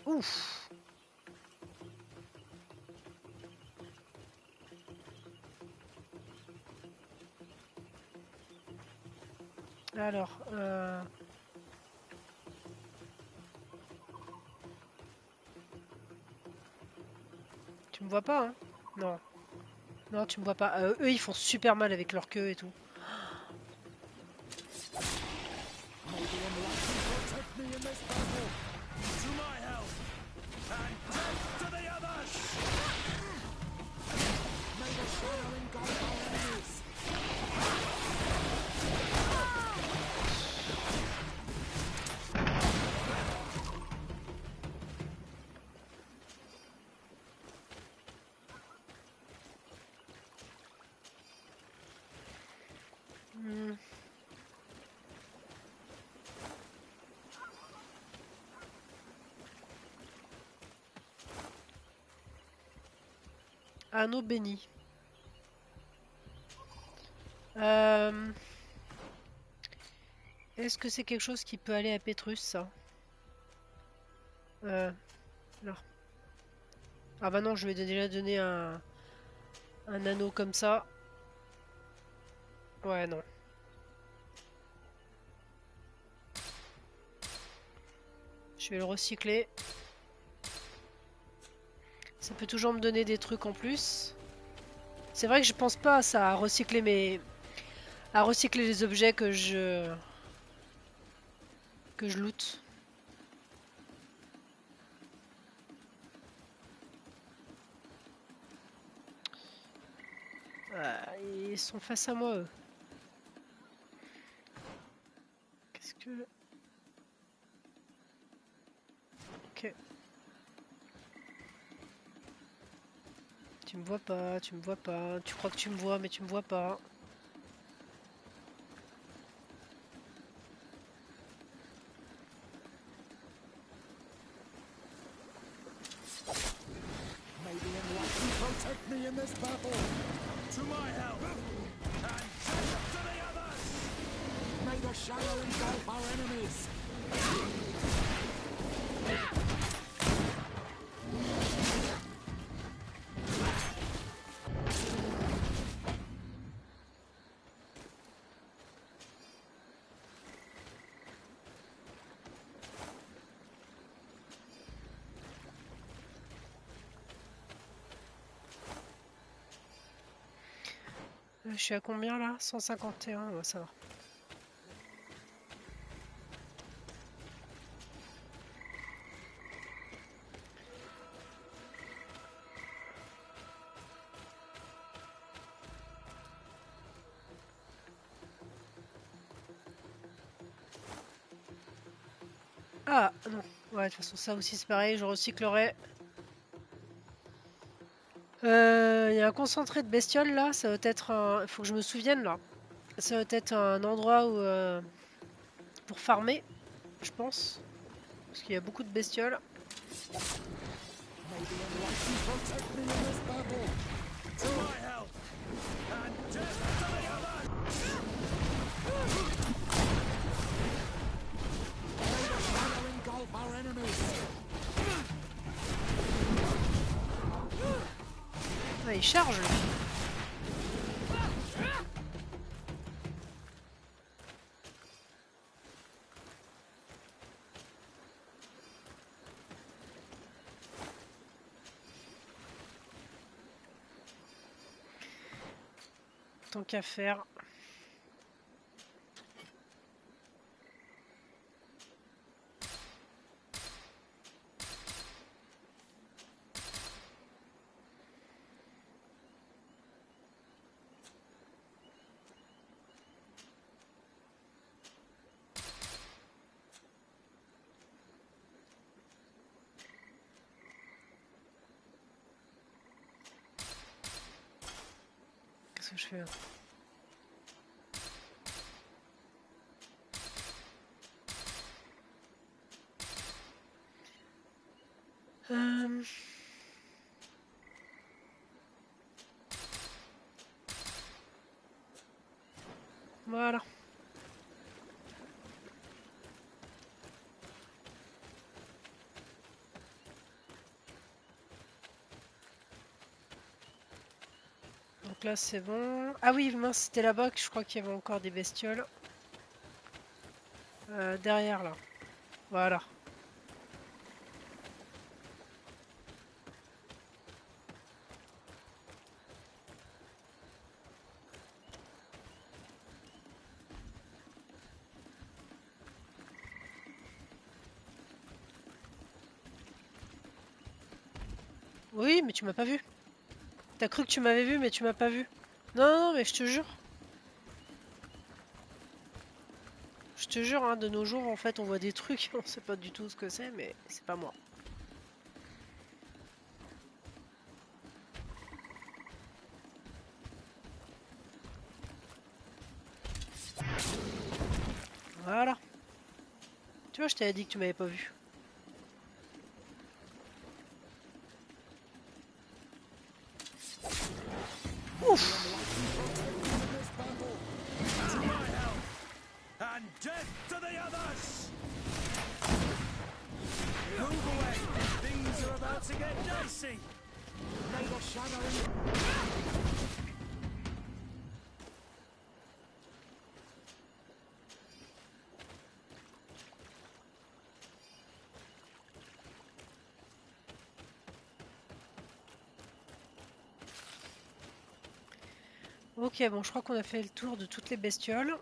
Ouf. Alors, tu me vois pas, hein? Non. Non, tu me vois pas. Eux, ils font super mal avec leur queue et tout. To my help! And death to the others! May the shadow engulf our enemies! Anneau béni. Est-ce que c'est quelque chose qui peut aller à Pétrus, ça? Là. Ah bah non, je lui ai déjà donné un anneau comme ça. Ouais, non. Je vais le recycler. Ça peut toujours me donner des trucs en plus. C'est vrai que je pense pas à ça, à recycler les objets que je loot. Ah, ils sont face à moi, eux. Qu'est-ce que... Ok. Tu me vois pas, tu me vois pas. Tu crois que tu me vois, mais tu me vois pas. Protect me in this battle. To my help. And death to the others. May the shadow engulf our enemies. Je suis à combien là? 151, ouais, ça va. Ah non, ouais, de toute façon ça aussi c'est pareil, je recyclerai. Il y a un concentré de bestioles là, ça doit être un... Il faut que je me souvienne là. Ça doit être un endroit où, pour farmer, je pense. Parce qu'il y a beaucoup de bestioles. Ah, il charge lui. Tant qu'à faire. Qu'est-ce que je fais là? Voilà. Donc là c'est bon. Ah oui, mince, c'était là-bas que je crois qu'il y avait encore des bestioles. Derrière là. Voilà. Oui, mais tu m'as pas vu. T'as cru que tu m'avais vu, mais tu m'as pas vu. Non, non, mais je te jure. Je te jure, hein, de nos jours, en fait, on voit des trucs, on sait pas du tout ce que c'est, mais c'est pas moi. Voilà. Tu vois, je t'avais dit que tu m'avais pas vu. about to get dicey. May the shadow. Ok, bon, je crois qu'on a fait le tour de toutes les bestioles.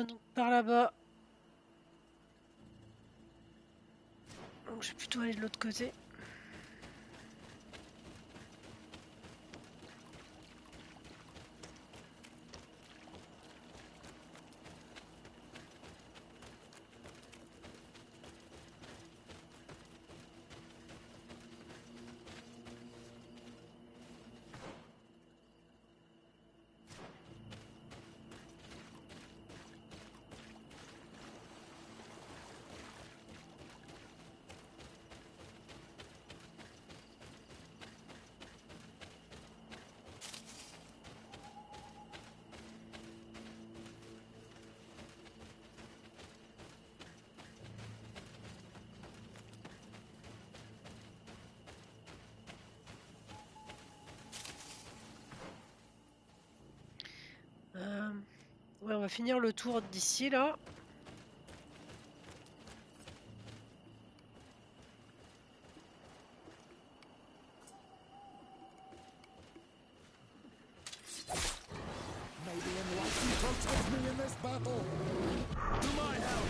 Donc par là-bas. Donc je vais plutôt aller de l'autre côté. Ouais, on va finir le tour d'ici là. Maybe enlightened protect me in this battle. To my help,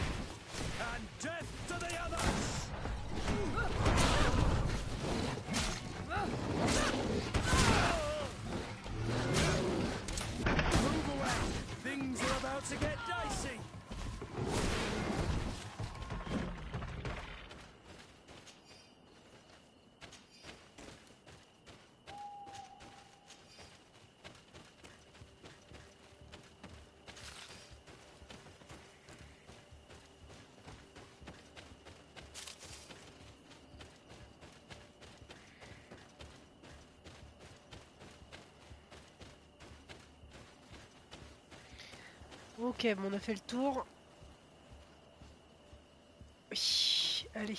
and death to the others! Move away! Things are about to get dicey! Ok, bon, on a fait le tour. Oui, allez.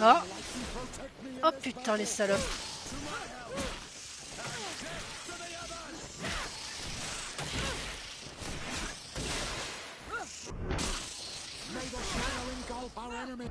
Ah. Oh putain les salopes. May the shadow engulf our enemy.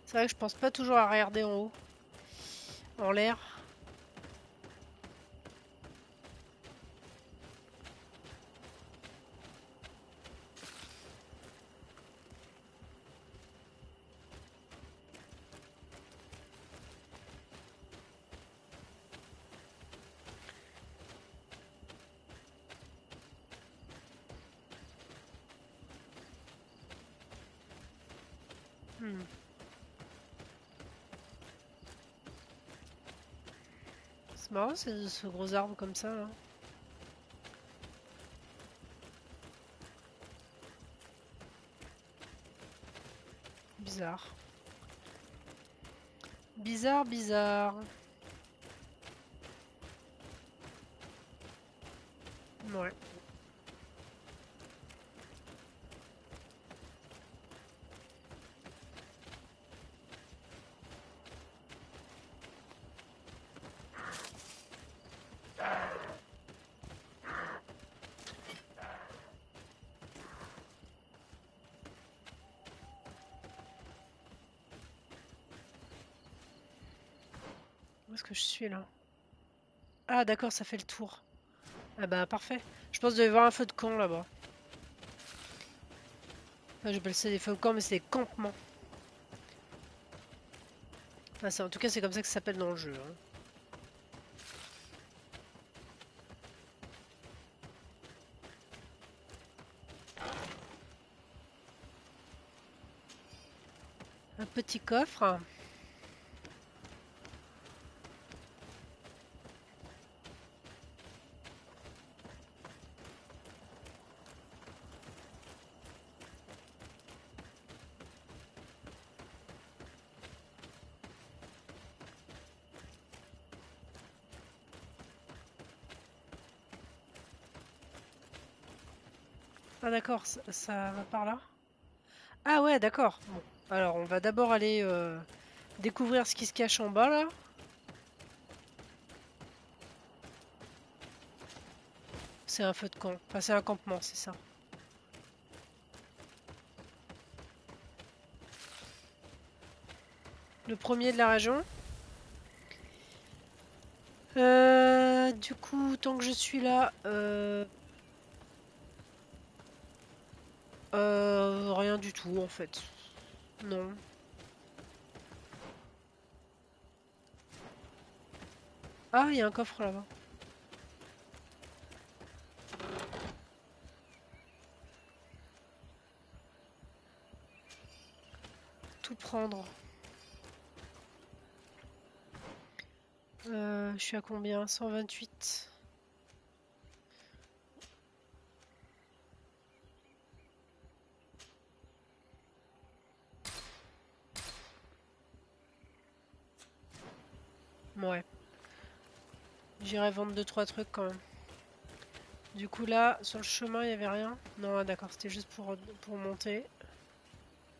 C'est vrai que je pense pas toujours à regarder en haut, en l'air. C'est marrant ce gros arbre comme ça là. Bizarre. Bizarre, bizarre. Ouais. est-ce que je suis là? Ah d'accord, ça fait le tour. Ah bah parfait. Je pense qu'il doit y avoir un feu de camp là-bas. Enfin, j'appelle ça des feux de camp, mais c'est des campements. Enfin, en tout cas, c'est comme ça que ça s'appelle dans le jeu. Hein. Un petit coffre. Ah d'accord, ça va par là? Ah ouais, d'accord. Bon. Alors, on va d'abord aller découvrir ce qui se cache en bas, là. C'est un feu de camp. Enfin, c'est un campement, c'est ça. Le premier de la région. Du coup, tant que je suis là... rien du tout, en fait. Non. Ah, il y a un coffre là-bas. Tout prendre. Je suis à combien? 128. Ouais. J'irai vendre 2-3 trucs quand même. Du coup là, sur le chemin, il n'y avait rien? Non, ah, d'accord, c'était juste pour monter.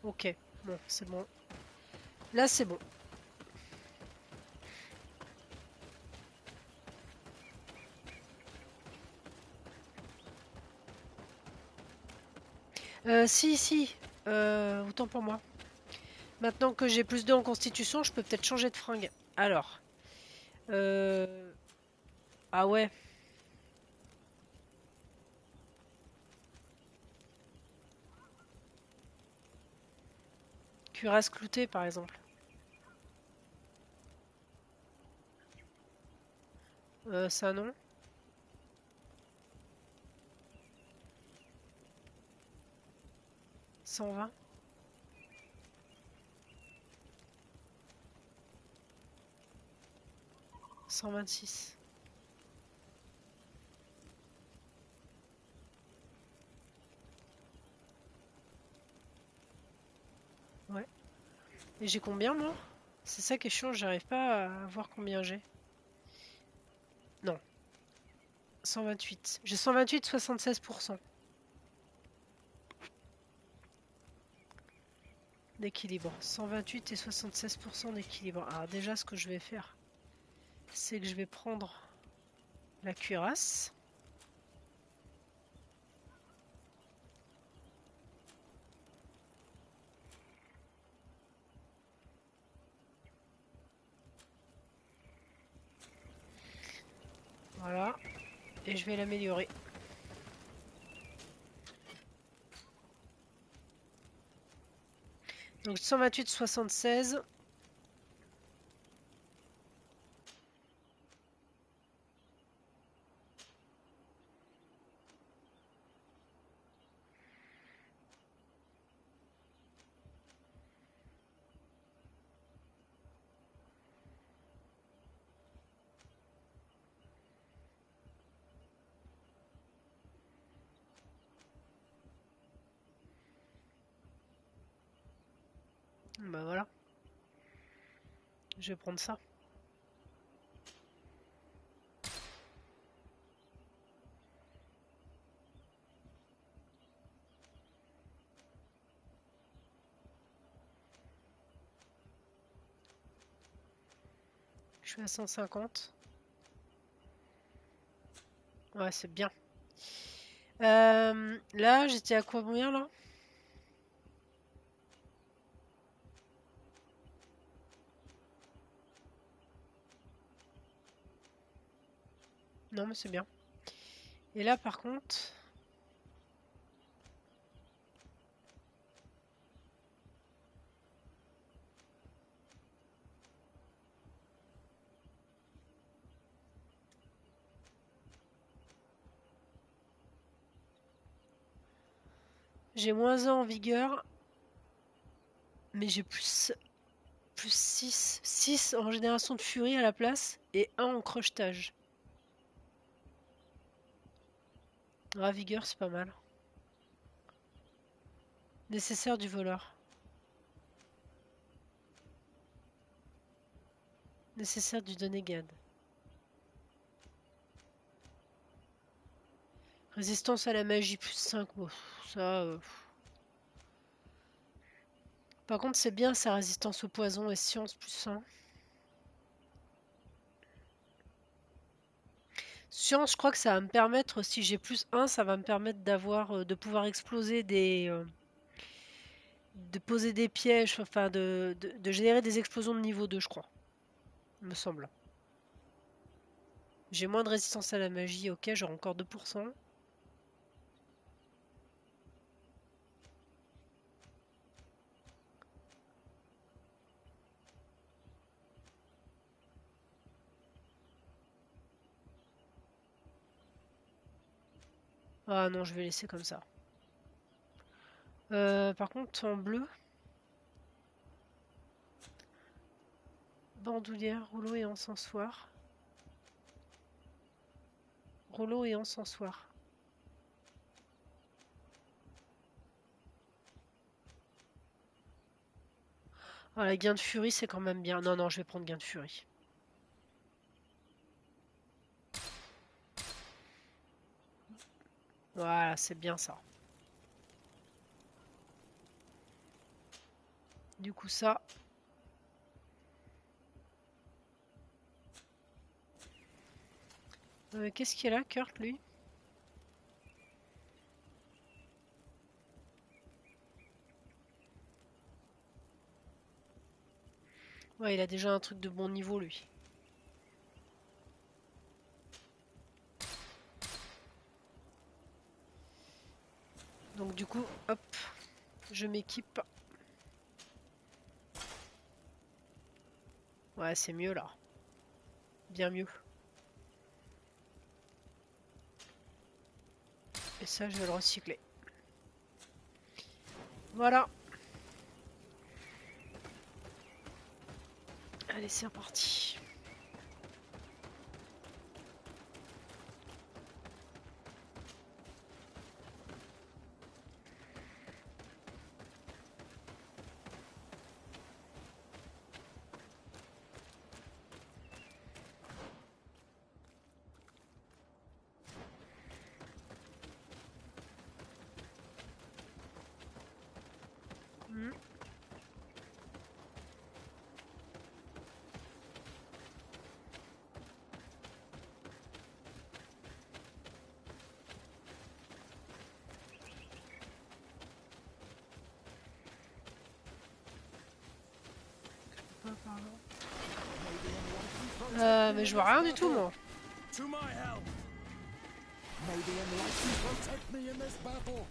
Ok, bon, c'est bon. Là, c'est bon. Si. Autant pour moi. Maintenant que j'ai plus 2 en constitution, je peux peut-être changer de fringue. Alors. Ah ouais. Cuirasse cloutée, par exemple. Ça non. 120. 126. Ouais. Et j'ai combien, moi? C'est ça qui est chiant, j'arrive pas à voir combien j'ai. Non. 128. J'ai 128, 76% d'équilibre. 128 et 76% d'équilibre. Alors déjà, ce que je vais faire, c'est que je vais prendre la cuirasse. Voilà. Et je vais l'améliorer. Donc 128, 76. Bah voilà. Je vais prendre ça. Je suis à 150. Ouais, c'est bien. Là, j'étais à combien là? Non, mais c'est bien. Et là, par contre... J'ai moins 1 en vigueur, mais j'ai plus 6. 6 en génération de furie à la place et 1 en crochetage. Ah, vigueur, c'est pas mal. Nécessaire du voleur. Nécessaire du donégade. Résistance à la magie, plus 5. Bon, ça... Par contre, c'est bien sa résistance au poison et science, plus 1. Science, je crois que ça va me permettre, si j'ai plus 1, ça va me permettre d'avoir, de pouvoir exploser des... de poser des pièges, enfin de générer des explosions de niveau 2, je crois. Me semble. J'ai moins de résistance à la magie, ok, j'aurai encore 2%. Ah non, je vais laisser comme ça. Par contre, en bleu... Bandoulière, rouleau et encensoir. Rouleau et encensoir. Ah, la gain de furie, c'est quand même bien. Non, non, je vais prendre gain de furie. Voilà, c'est bien ça. Du coup, ça... qu'est-ce qu'il y a là, Kurt, lui? Ouais, il a déjà un truc de bon niveau, lui. Donc du coup, hop, je m'équipe. Ouais, c'est mieux là. Bien mieux. Et ça, je vais le recycler. Voilà. Allez, c'est reparti. Mais je vois rien du tout, moi. To my help. May the enlightened protect me in this battle.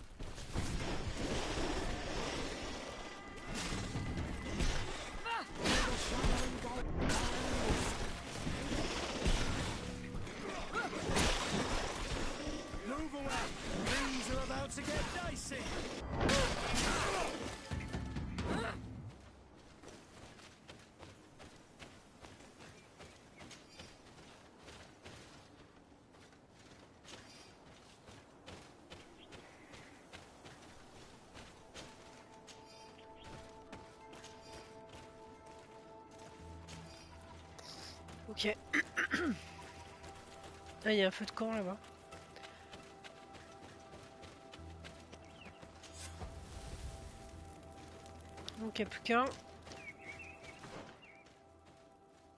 Move away. Things are about to get dicey. Ok. Ah, il y a un feu de camp là-bas. Donc il n'y a plus qu'un.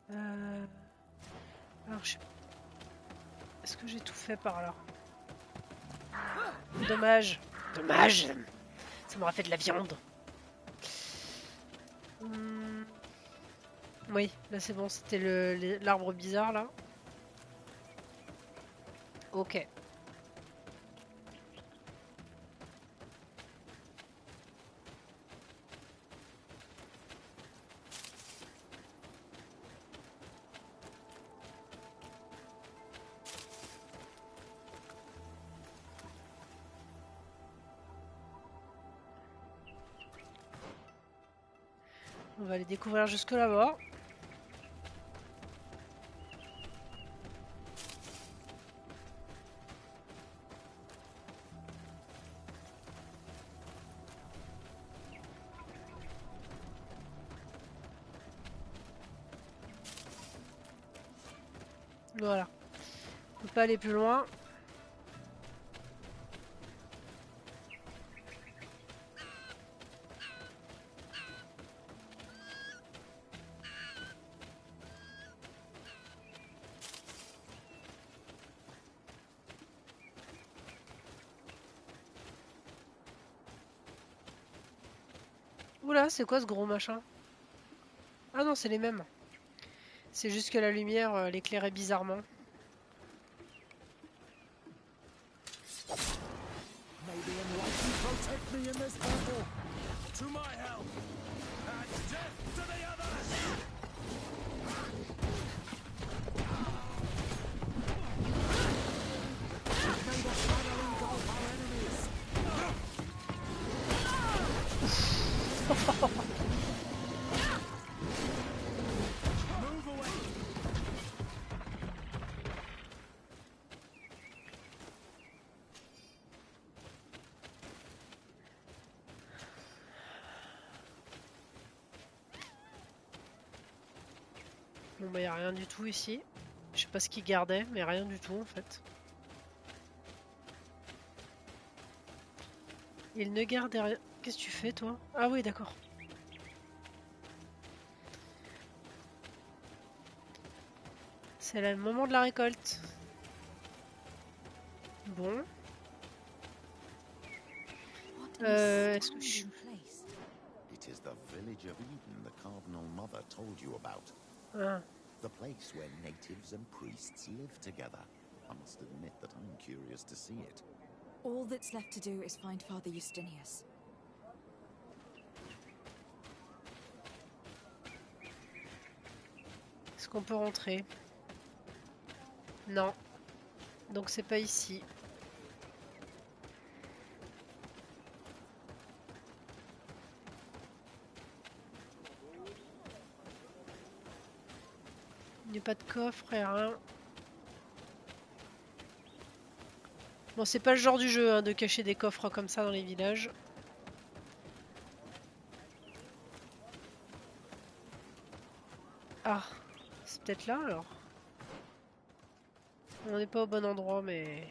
Alors je sais pas. Est-ce que j'ai tout fait par là? Dommage. Dommage. Ça m'aurait fait de la viande. Oui, là c'est bon, c'était l'arbre bizarre là. Ok. On va aller découvrir jusque là-bas. Voilà. On peut pas aller plus loin. Oula, c'est quoi ce gros machin? Ah non, c'est les mêmes. C'est juste que la lumière l'éclairait bizarrement. Maybe enlighten protect me in this battle. To my help, and death to the others! May the shadow engulf our enemies! Move away! Bon bah y a rien du tout ici. Je sais pas ce qu'il gardait, mais rien du tout en fait. Il ne gardait rien. Qu'est-ce que tu fais toi? Ah oui d'accord. C'est le moment de la récolte. Bon. Est-ce que je... It is the village of Eden the Cardinal Mother told you about. Ah. The place where natives and priests live together. I must admit that I'm curious to see it. All that's left to do is find Father Justinius. Est-ce qu'on peut rentrer? Non. Donc c'est pas ici. Il n'y a pas de coffre et rien. Bon, c'est pas le genre du jeu hein, de cacher des coffres comme ça dans les villages. Ah, c'est peut-être là alors. On n'est pas au bon endroit, mais...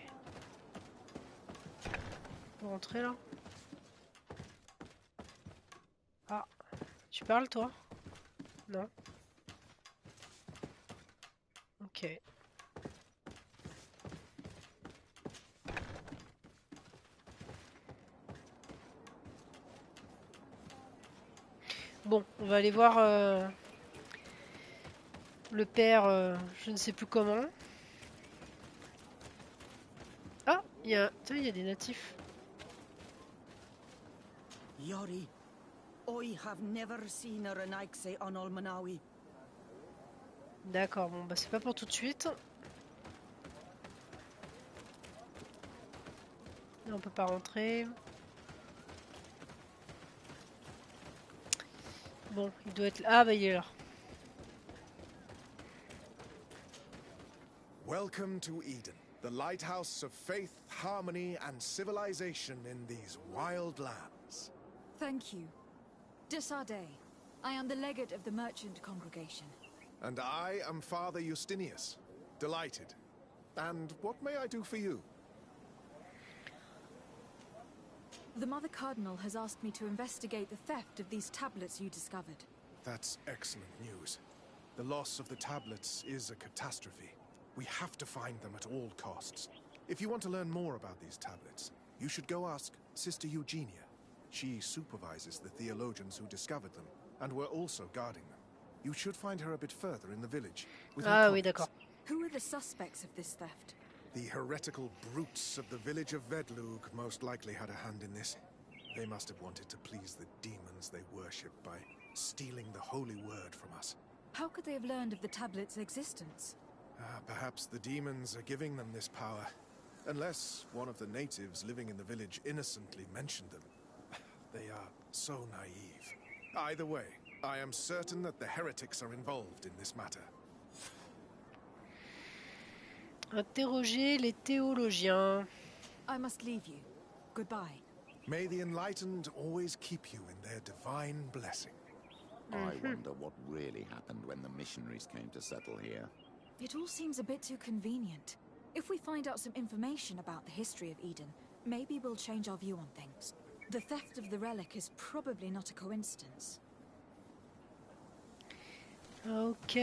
On peut rentrer là? Ah, tu parles toi? Non? Ok. Bon, on va aller voir le père, je ne sais plus comment. Ah, il y a des natifs. Yori, I have never seen a Renaikse on Olmanawi. D'accord, bon bah c'est pas pour tout de suite. Là, on peut pas rentrer. Bon, il doit être là. Ah bah il est là. Welcome to Eden, the lighthouse of faith, harmony, and civilization in these wild lands. Thank you. De Sardet. I am the legate of the merchant congregation. And I am Father Justinius. Delighted. And what may I do for you? The Mother Cardinal has asked me to investigate the theft of these tablets you discovered. That's excellent news. The loss of the tablets is a catastrophe. We have to find them at all costs. If you want to learn more about these tablets, you should go ask Sister Eugenia. She supervises the theologians who discovered them, and were also guarding them. You should find her a bit further in the village. With her Ah oui, colleagues. d'accord. Who are the suspects of this theft? The heretical brutes of the village of Vedlug most likely had a hand in this. They must have wanted to please the demons they worship by stealing the holy word from us. How could they have learned of the tablet's existence? Perhaps the demons are giving them this power. Unless one of the natives living in the village innocently mentioned them. They are so naive. Either way, I am certain that the heretics are involved in this matter. Interroger les théologiens. I must leave you. Goodbye. May the enlightened always keep you in their divine blessing. I wonder what really happened when the missionaries came to settle here. It all seems a bit too convenient. If we find out some information about the history of Eden, maybe we'll change our view on things. The theft of the relic is probably not a coincidence. Ok.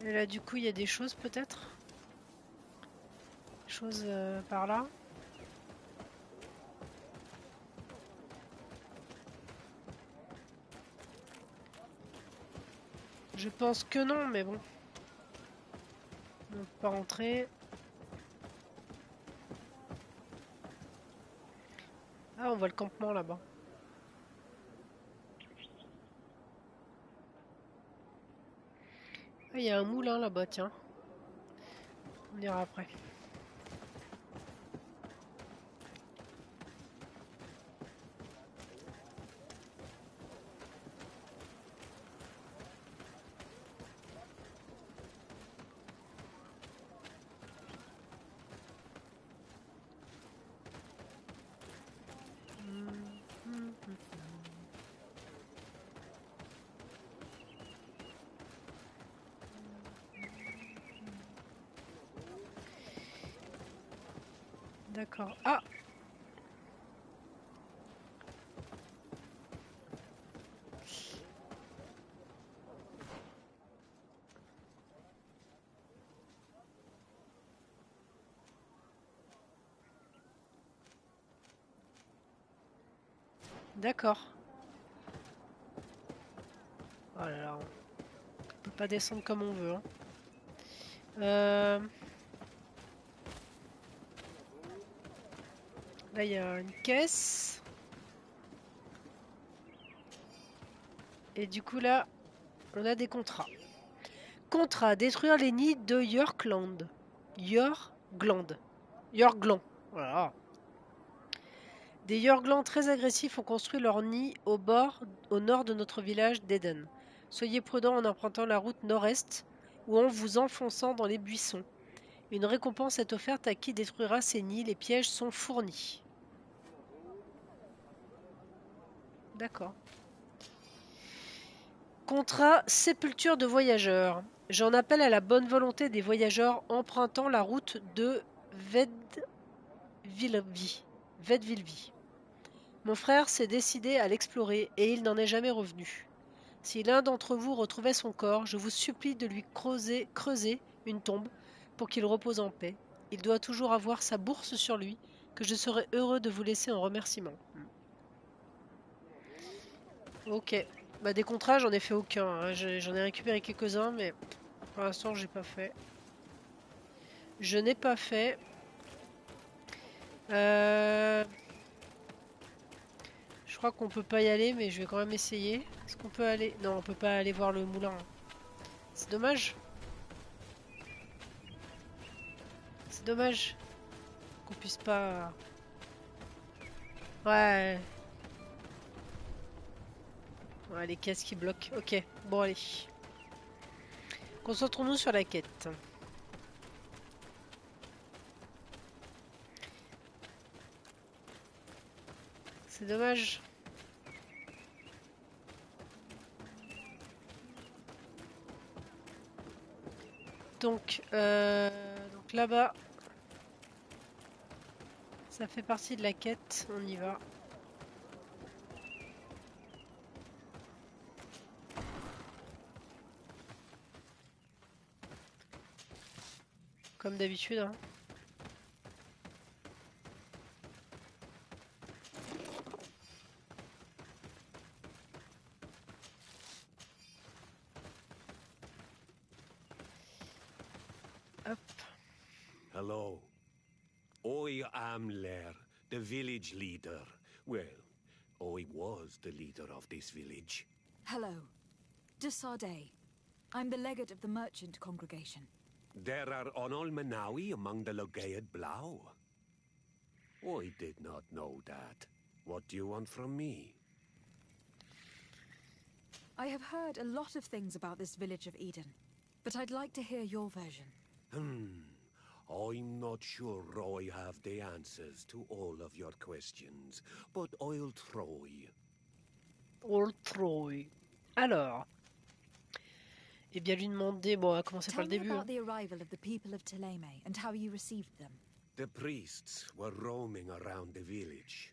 Et là, du coup, il y a des choses peut-être. Choses par là. Je pense que non, mais bon. On ne peut pas rentrer. Ah, on voit le campement là-bas. Ah, il y a un moulin là-bas, tiens. On ira après. D'accord. Ah! D'accord. Oh là là. On peut pas descendre comme on veut. Hein. Là, il y a une caisse. Et du coup, là, on a des contrats. Contrat, détruire les nids de Yorkland. Yorkland. Voilà. Des Yorklands très agressifs ont construit leur nid au nord de notre village d'Eden. Soyez prudents en empruntant la route nord-est ou en vous enfonçant dans les buissons. Une récompense est offerte à qui détruira ces nids. Les pièges sont fournis. D'accord. Contrat sépulture de voyageurs. J'en appelle à la bonne volonté des voyageurs empruntant la route de Vedvilvi. Mon frère s'est décidé à l'explorer et il n'en est jamais revenu. Si l'un d'entre vous retrouvait son corps, je vous supplie de lui creuser une tombe pour qu'il repose en paix. Il doit toujours avoir sa bourse sur lui, que je serai heureux de vous laisser en remerciement. Ok. Bah, des contrats, j'en ai fait aucun. Hein. J'en ai récupéré quelques-uns, mais pour l'instant, j'ai pas fait. Je n'ai pas fait. Je crois qu'on peut pas y aller, mais je vais quand même essayer. Est-ce qu'on peut aller? Non, on peut pas aller voir le moulin. C'est dommage. C'est dommage qu'on puisse pas... Ouais. Ouais, les caisses qui bloquent. Ok, bon allez. Concentrons-nous sur la quête. C'est dommage. Donc là-bas, ça fait partie de la quête. On y va. Comme d'habitude. Hein. Hop. Hello. I am Lair, the village leader. Well, I was the leader of this village. Hello. De Sardet. I'm the legate of the merchant congregation. There are Onolmenawi among the Logead Blau. I did not know that. What do you want from me? I have heard a lot of things about this village of Eden, but I'd like to hear your version. I'm not sure I have the answers to all of your questions, but I'll try. Alors, eh bien lui demander, bon, on va commencer par Tell le me début. about the arrival of the people of Thélème and how you received them. The priests were roaming around the village.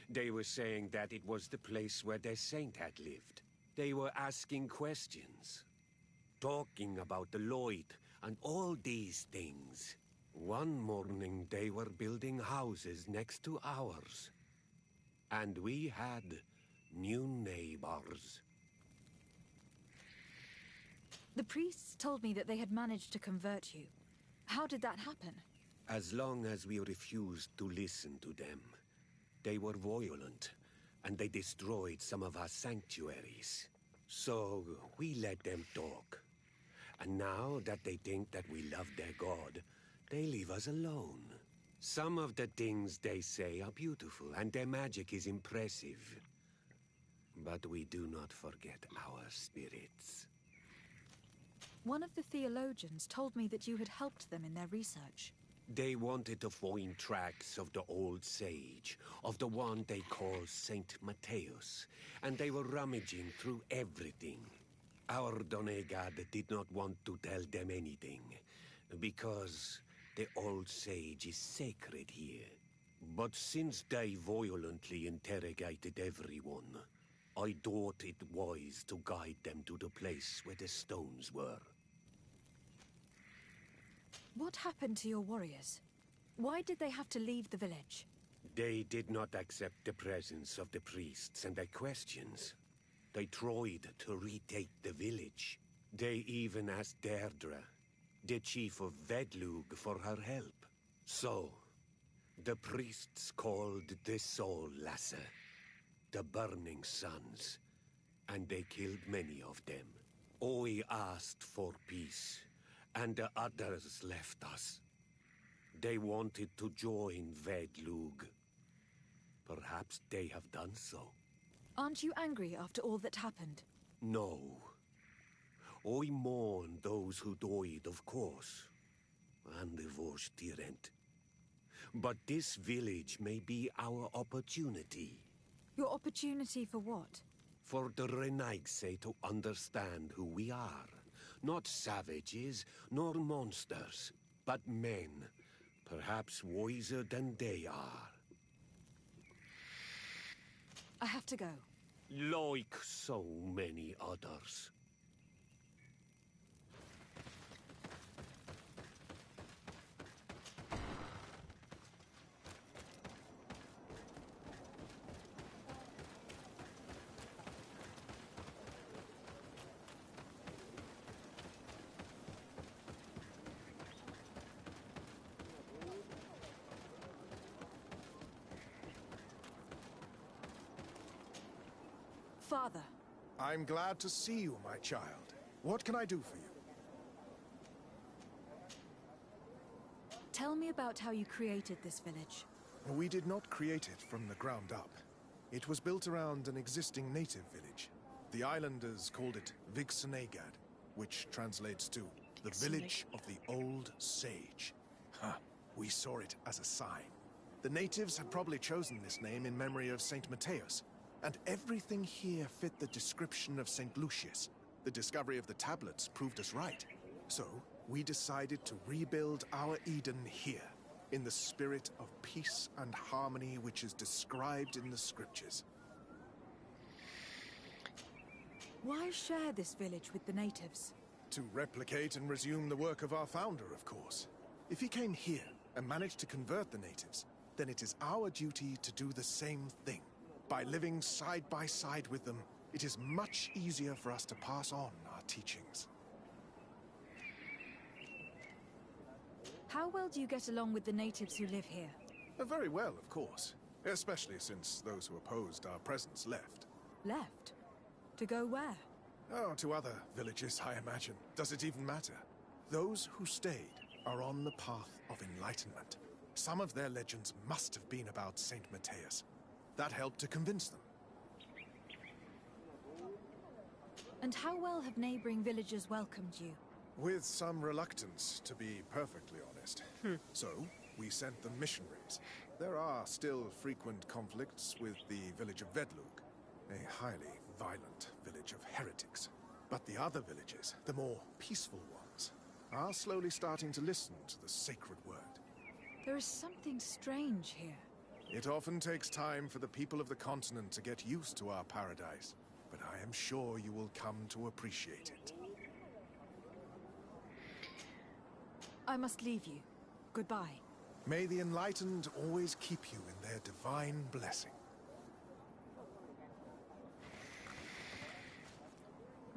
They were saying that it was the place where their saint had lived. They were asking questions, talking about the Lloyd and all these things. One morning they were building houses next to ours. And we had new neighbors. The priests told me that they had managed to convert you. How did that happen? As long as we refused to listen to them. They were violent, and they destroyed some of our sanctuaries. So we let them talk. And now that they think that we love their god, they leave us alone. Some of the things they say are beautiful, and their magic is impressive. But we do not forget our spirits. One of the theologians told me that you had helped them in their research. They wanted to find tracks of the old sage, of the one they call Saint Matthäus, and they were rummaging through everything. Our Donegad did not want to tell them anything, because the old sage is sacred here. But since they violently interrogated everyone, I thought it wise to guide them to the place where the stones were. What happened to your warriors? Why did they have to leave the village? They did not accept the presence of the priests and their questions. They tried to retake the village. They even asked Deirdre, the chief of Vedlug, for her help. So, the priests called the Soul Lasser, the Burning Suns, and they killed many of them. I asked for peace, and the others left us. They wanted to join Vedlug. Perhaps they have done so. Aren't you angry after all that happened? No. I mourn those who died, of course. And the Vorstyrent. But this village may be our opportunity. Your opportunity for what? For the Renaigse to understand who we are. Not savages, nor monsters, but men. Perhaps wiser than they are. I have to go. Like so many others. Father. I'm glad to see you, my child. What can I do for you? Tell me about how you created this village. We did not create it from the ground up. It was built around an existing native village. The islanders called it Vixenagad, which translates to the village of the old sage. We saw it as a sign. The natives had probably chosen this name in memory of Saint Matthäus, and everything here fit the description of St. Lucius. The discovery of the tablets proved us right. So, we decided to rebuild our Eden here, in the spirit of peace and harmony which is described in the scriptures. Why share this village with the natives? To replicate and resume the work of our founder, of course. If he came here and managed to convert the natives, then it is our duty to do the same thing. By living side by side with them, it is much easier for us to pass on our teachings. How well do you get along with the natives who live here? Very well, of course. Especially since those who opposed our presence left. Left? To go where? Oh, to other villages, I imagine. Does it even matter? Those who stayed are on the path of enlightenment. Some of their legends must have been about Saint Matthias. That helped to convince them. And how well have neighboring villagers welcomed you? With some reluctance, to be perfectly honest. So, we sent them missionaries. There are still frequent conflicts with the village of Vedlug, a highly violent village of heretics. But the other villages, the more peaceful ones, are slowly starting to listen to the sacred word. There is something strange here. It often takes time for the people of the continent to get used to our paradise, but I am sure you will come to appreciate it. I must leave you. Goodbye. May the enlightened always keep you in their divine blessing.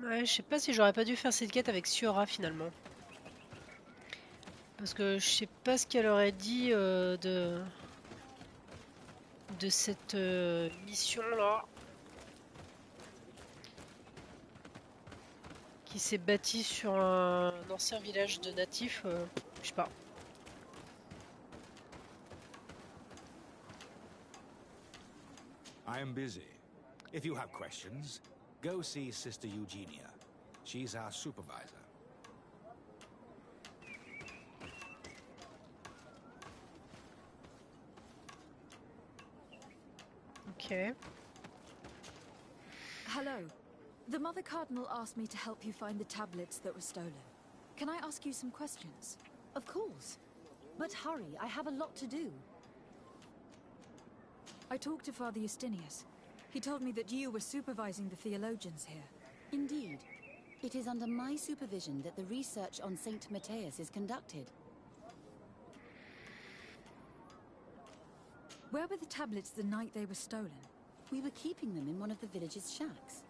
Ouais, je sais pas si j'aurais pas dû faire cette quête avec Siora finalement. Parce que je sais pas ce qu'elle aurait dit de cette mission là. Qui s'est bâtie sur un ancien village de natifs, je sais pas. I am busy. If you have questions, go see Sister Eugenia. She's our supervisor. Okay. Hello. The Mother Cardinal asked me to help you find the tablets that were stolen. Can I ask you some questions? Of course. But hurry, I have a lot to do. I talked to Father Justinius. He told me that you were supervising the theologians here. Indeed. It is under my supervision that the research on Saint Matthias is conducted. Where were the tablets the night they were stolen? We were keeping them in one of the village's shacks.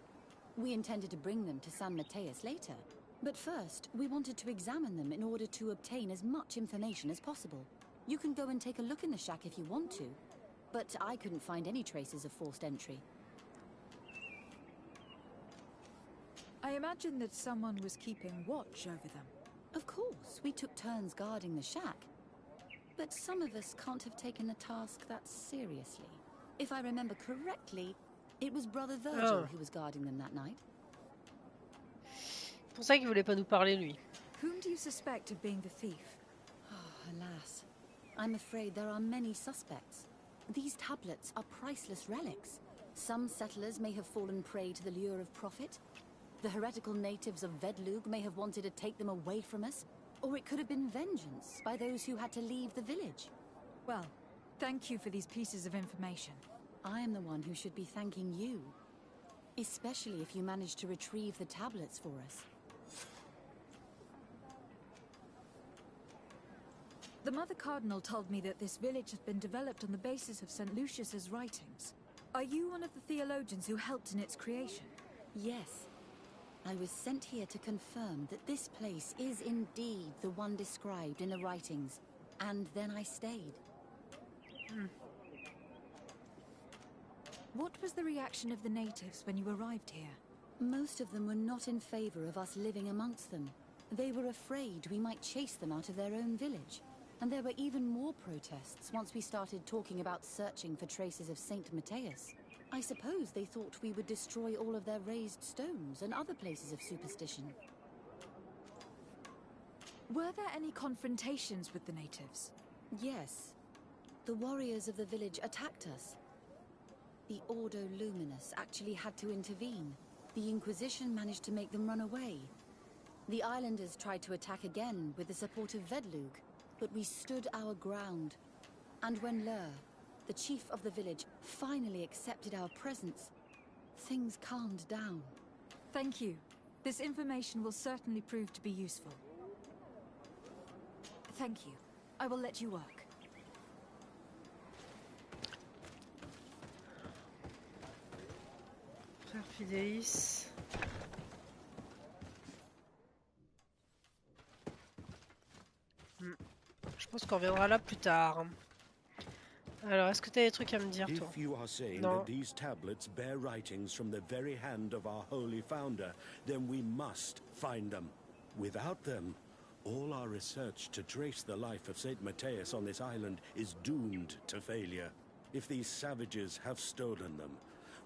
We intended to bring them to San Matthias later. But first, we wanted to examine them in order to obtain as much information as possible. You can go and take a look in the shack if you want to, but I couldn't find any traces of forced entry. I imagine that someone was keeping watch over them. Of course, we took turns guarding the shack. But some of us can't have taken the task that seriously. If I remember correctly, it was Brother Virgil who was guarding them that night. C'est pour ça qu'il voulait pas nous parler, lui. Whom do you suspect of being the thief? Oh, alas. I'm afraid there are many suspects. These tablets are priceless relics. Some settlers may have fallen prey to the lure of profit. The heretical natives of Vedlug may have wanted to take them away from us. Or it could have been vengeance by those who had to leave the village. Well, thank you for these pieces of information. I am the one who should be thanking you. Especially if you managed to retrieve the tablets for us. The Mother Cardinal told me that this village has been developed on the basis of St. Lucius's writings. Are you one of the theologians who helped in its creation? Yes. I was sent here to confirm that this place is indeed the one described in the writings. And then I stayed. What was the reaction of the natives when you arrived here? Most of them were not in favor of us living amongst them. They were afraid we might chase them out of their own village. And there were even more protests once we started talking about searching for traces of Saint Matthias. I suppose they thought we would destroy all of their raised stones and other places of superstition. Were there any confrontations with the natives? Yes. The warriors of the village attacked us. The Ordo Luminous actually had to intervene. The Inquisition managed to make them run away. The islanders tried to attack again with the support of Vedlug, but we stood our ground. And when Lur, the chief of the village, finally accepted our presence, things calmed down. Thank you. This information will certainly prove to be useful. Thank you. I will let you work. Frère Fidélis. pense qu'on reviendra là plus tard. Alors, est-ce que tu as des trucs à me dire, toi? If you are saying Non. that these tablets bear writings from the very hand of our holy founder, then we must find them. Without them, all our research to trace the life of Saint Matthias on this island is doomed to failure. If these savages have stolen them,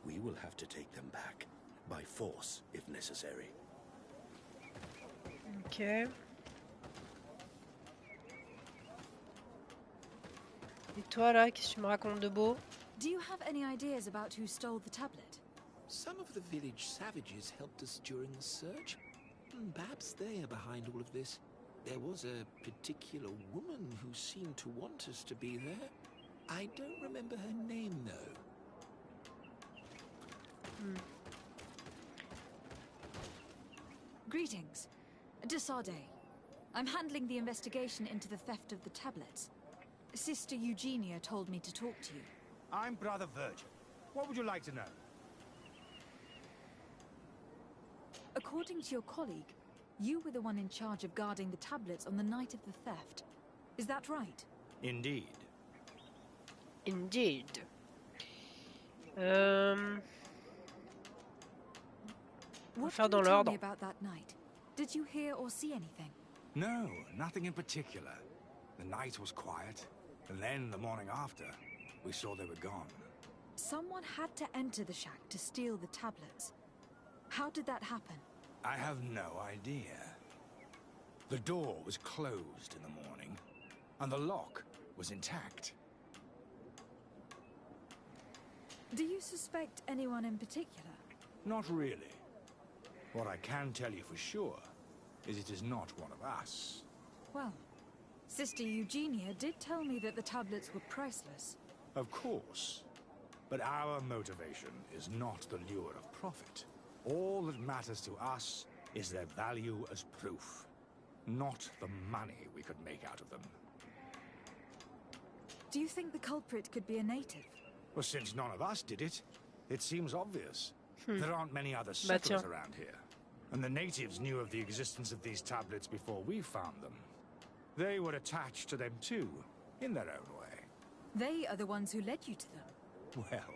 we will have to take them back, by force if necessary. Ok. Et toi là, qu'est-ce que tu me racontes de beau? Do you have any ideas about who stole the tablet? Some of the village savages helped us during the search. Perhaps they are behind all of this. There was a particular woman who seemed to want us to be there. I don't remember her name, though. Greetings. De Sardet. I'm handling the investigation into the theft of the tablets. Sister Eugenia told me to talk to you. I'm Brother Virgil. What would you like to know? According to your colleague, you were the one in charge of guarding the tablets on the night of the theft. Is that right? Indeed. Indeed. What faire can dans you tell l'ordre. me about that night? Did you hear or see anything? No, nothing in particular. The night was quiet, and then the morning after, we saw they were gone. Someone had to enter the shack to steal the tablets. How did that happen? I have no idea. The door was closed in the morning, and the lock was intact. Do you suspect anyone in particular? Not really. What I can tell you for sure is it is not one of us. Well, Sister Eugenia did tell me that the tablets were priceless. Of course. But our motivation is not the lure of profit. All that matters to us is their value as proof, not the money we could make out of them. Do you think the culprit could be a native? Well, since none of us did it, it seems obvious. There aren't many other settlers around here. And the natives knew of the existence of these tablets before we found them. They were attached to them too, in their own way. They are the ones who led you to them. Well,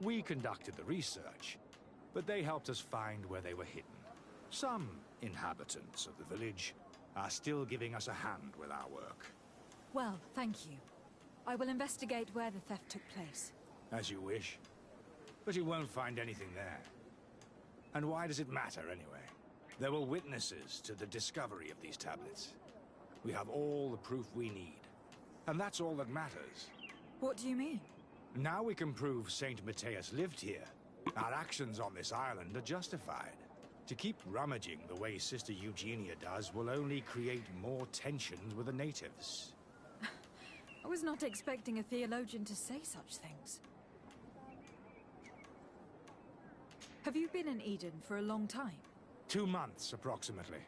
we conducted the research, but they helped us find where they were hidden. Some inhabitants of the village are still giving us a hand with our work. Well, thank you. I will investigate where the theft took place. As you wish. But you won't find anything there. And why does it matter, anyway? There were witnesses to the discovery of these tablets. We have all the proof we need. And that's all that matters. What do you mean? Now we can prove Saint Matthias lived here. Our actions on this island are justified. To keep rummaging the way Sister Eugenia does will only create more tensions with the natives. I was not expecting a theologian to say such things. Have you been in Eden for a long time? 2 months, approximately.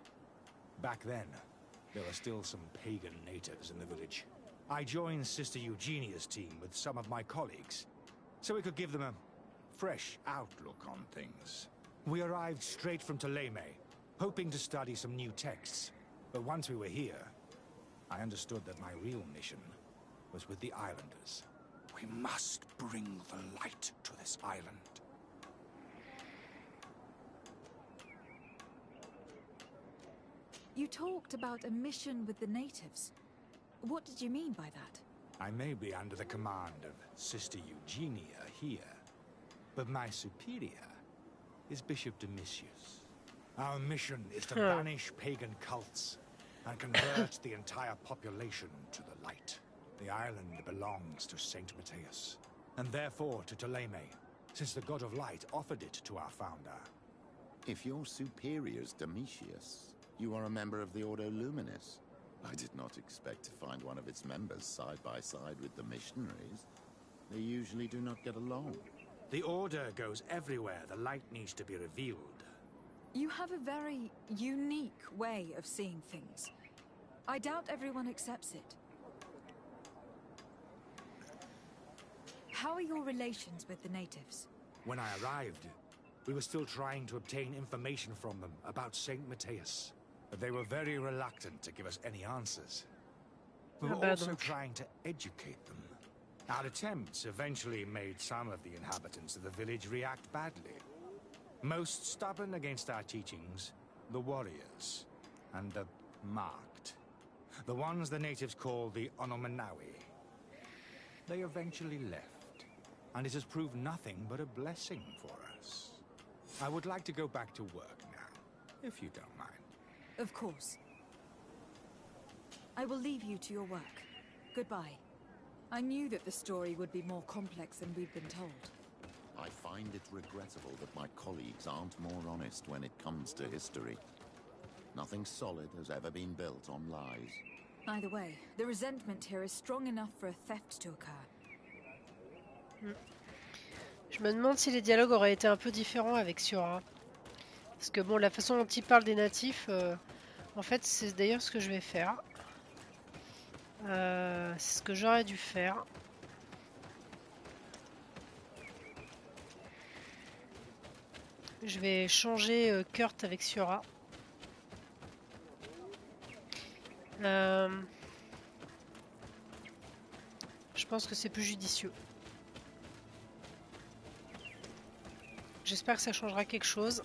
Back then, there were still some pagan natives in the village. I joined Sister Eugenia's team with some of my colleagues, so we could give them a fresh outlook on things. We arrived straight from Ptolemy, hoping to study some new texts. But once we were here, I understood that my real mission was with the islanders. We must bring the light to this island. You talked about a mission with the natives. What did you mean by that? I may be under the command of Sister Eugenia here, but my superior is Bishop Domitius. Our mission is to banish pagan cults and convert the entire population to the light. The island belongs to Saint Matthias, and therefore to Ptolemy, since the god of light offered it to our founder. If your superior's Domitius, you are a member of the Ordo Luminis. I did not expect to find one of its members side by side with the missionaries. They usually do not get along. The Order goes everywhere the light needs to be revealed. You have a very unique way of seeing things. I doubt everyone accepts it. How are your relations with the natives? When I arrived, we were still trying to obtain information from them about Saint Matthias. But they were very reluctant to give us any answers. We Ah were bah also donc. trying to educate them. Our attempts eventually made some of the inhabitants of the village react badly. Most stubborn against our teachings, the warriors, and the marked. The ones the natives call the Onomanawi. They eventually left, and it has proved nothing but a blessing for us. I would like to go back to work now, if you don't mind. Of course. I will leave you to your work. Goodbye. I knew that the story would be more complex than we'd been told. I find it regrettable that my colleagues aren't more honest when it comes to history. Nothing solid has ever been built on lies. Either way, the resentment here is strong enough for a theft to occur. Je me demande si les dialogues auraient été un peu différents avec Sura. Parce que bon, la façon dont il parle des natifs, en fait, c'est d'ailleurs ce que je vais faire. C'est ce que j'aurais dû faire. Je vais changer Kurt avec Sura. Je pense que c'est plus judicieux. J'espère que ça changera quelque chose.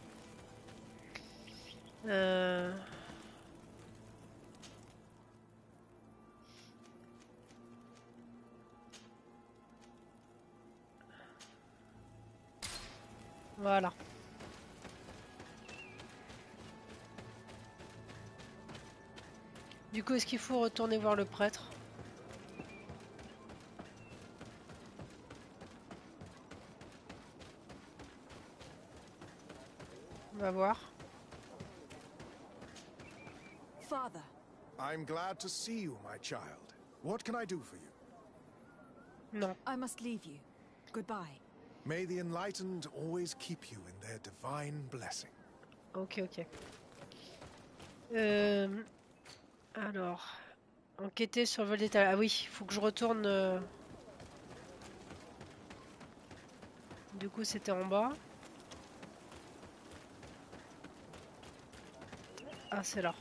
Voilà. Du coup, est-ce qu'il faut retourner voir le prêtre? On va voir. Father. I'm glad to see you, my child. What can I do for you? Non. I must leave you. Goodbye. May the enlightened always keep you in their divine blessing. Ok, ok. Alors, enquêter sur le vol d'état. Ah oui, il faut que je retourne. Du coup, c'était en bas. Ah, c'est là.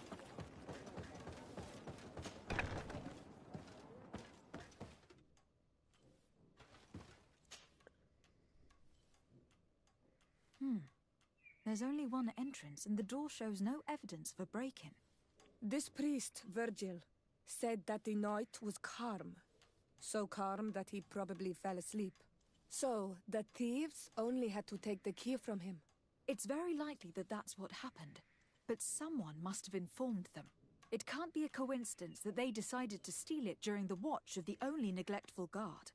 There's only one entrance, and the door shows no evidence of a break-in. This priest, Virgil, said that the night was calm. So calm that he probably fell asleep. So, the thieves only had to take the key from him. It's very likely that that's what happened. But someone must have informed them. It can't be a coincidence that they decided to steal it during the watch of the only neglectful guard.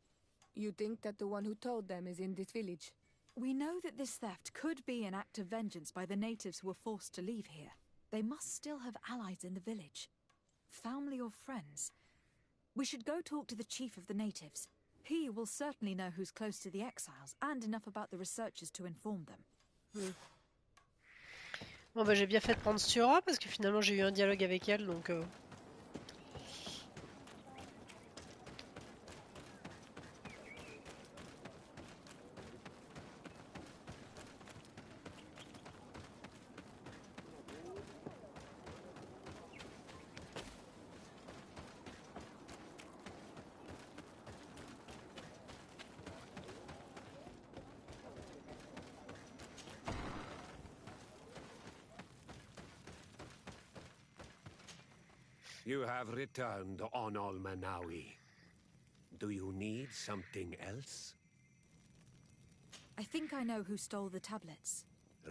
You think that the one who told them is in this village? We know that this theft could be an act of vengeance by the natives who were forced to leave here. They must still have allies in the village. Family or friends. We should go talk to the chief of the natives. He will certainly know who's close to the exiles, and enough about the researchers to inform them. Bon bah j'ai bien fait de prendre Sura, parce que finalement j'ai eu un dialogue avec elle, donc... You have returned on Manawi. Do you need something else? I think I know who stole the tablets.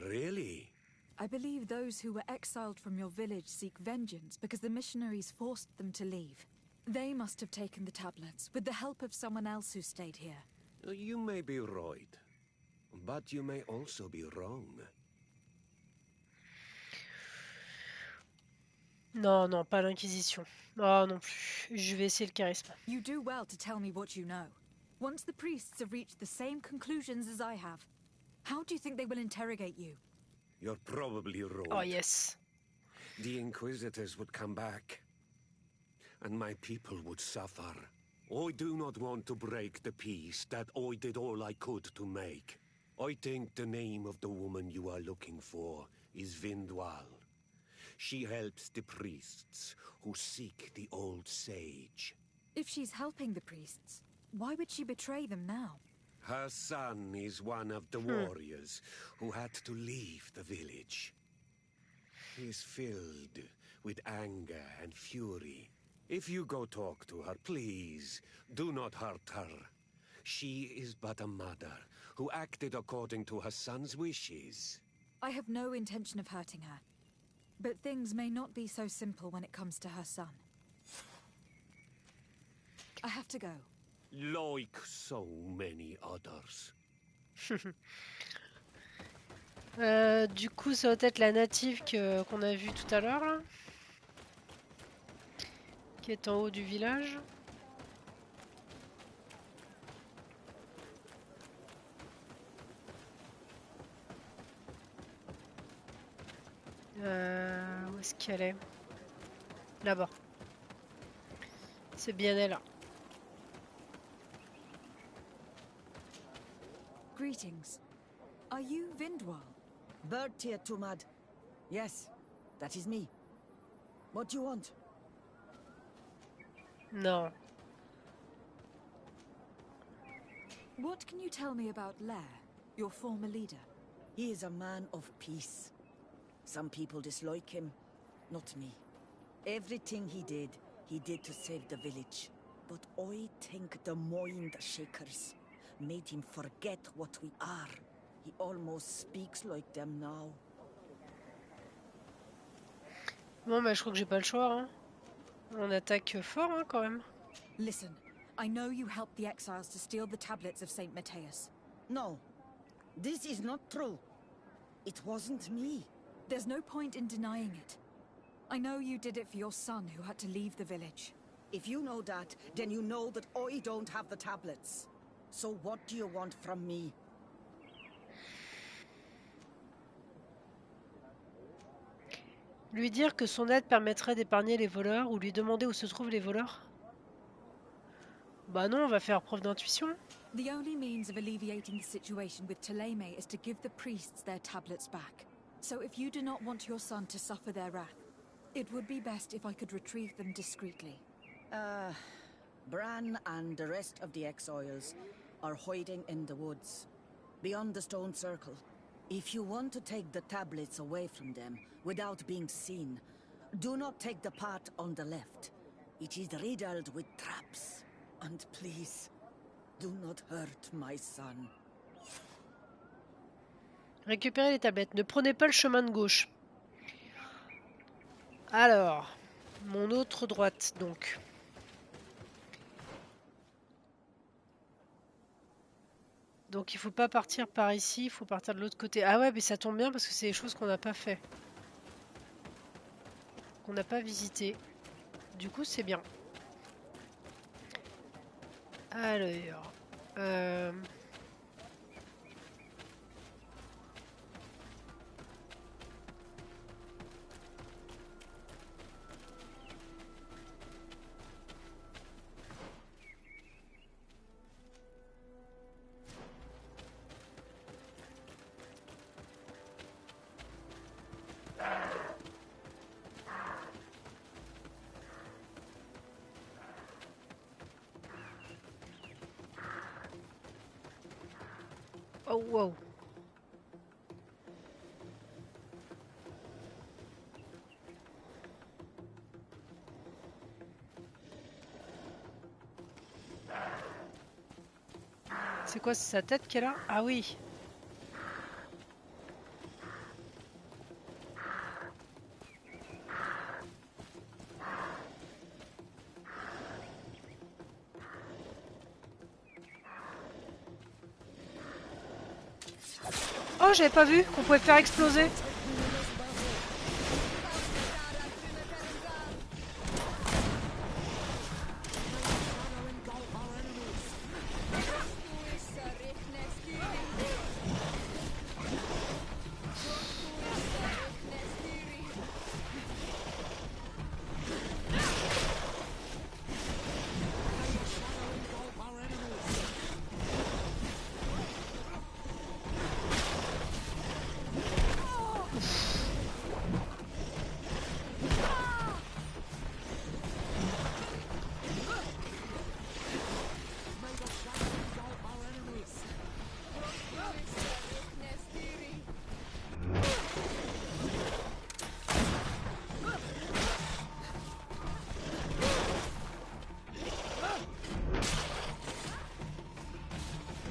Really? I believe those who were exiled from your village seek vengeance because the missionaries forced them to leave. They must have taken the tablets, with the help of someone else who stayed here. You may be right, but you may also be wrong. Non, non, pas l'Inquisition. Oh non plus. Je vais essayer le charisme. You do well to tell me what you know. Once the priests have reached the same conclusions as I have, how do you think they will interrogate you? You're probably right. Oh yes. The Inquisitors would come back, and my people would suffer. I do not want to break the peace that I did all I could to make. I think the name of the woman you are looking for is Vindwal. She helps the priests who seek the old sage. If she's helping the priests, why would she betray them now? Her son is one of the warriors who had to leave the village. He's filled with anger and fury. If you go talk to her, please, do not hurt her. She is but a mother who acted according to her son's wishes. I have no intention of hurting her. But things may not be so simple when it comes to her son. I have to go. Like so many others. Du coup, ça doit être la native qu'on a vue tout à l'heure, là. Qui est en haut du village. Où est-ce qu'elle est? Là-bas. C'est bien elle. Greetings. Are you Vindwal? Bird Teer Tumad. Yes, that is me. What do you want? Non. What can you tell me about Lair, your former leader? He is a man of peace. Some people dislike him, not me. Everything he did to save the village. But I think the mind shakers made him forget what we are. He almost speaks like them now. Bon, bah, je crois que j'ai pas le choix, hein. On attaque fort, hein, quand même. Listen, I know you helped the exiles to steal the tablets of Saint Matthias. No, this is not true. It wasn't me. There's no point in denying it. I know you did it for your son who had to leave the village. If you know that, then you know that I don't have the tablets. So what do you want from me? Lui dire que son aide permettrait d'épargner les voleurs ou lui demander où se trouvent les voleurs? Bah non, on va faire preuve d'intuition. The only means of alleviating the situation with Ptolemy is to give the priests their tablets back. So if you do not want your son to suffer their wrath, it would be best if I could retrieve them discreetly. Bran and the rest of the exiles are hiding in the woods, beyond the stone circle. If you want to take the tablets away from them without being seen, do not take the path on the left. It is riddled with traps. And please, do not hurt my son. Récupérez les tablettes. Ne prenez pas le chemin de gauche. Alors, mon autre droite, donc. Donc il faut pas partir par ici, il faut partir de l'autre côté. Ah ouais, mais ça tombe bien parce que c'est des choses qu'on n'a pas fait. Qu'on n'a pas visité. Du coup, c'est bien. Alors... Oh wow. C'est quoi, c'est sa tête qu'elle a? Ah oui. Oh, j'avais pas vu qu'on pouvait faire exploser.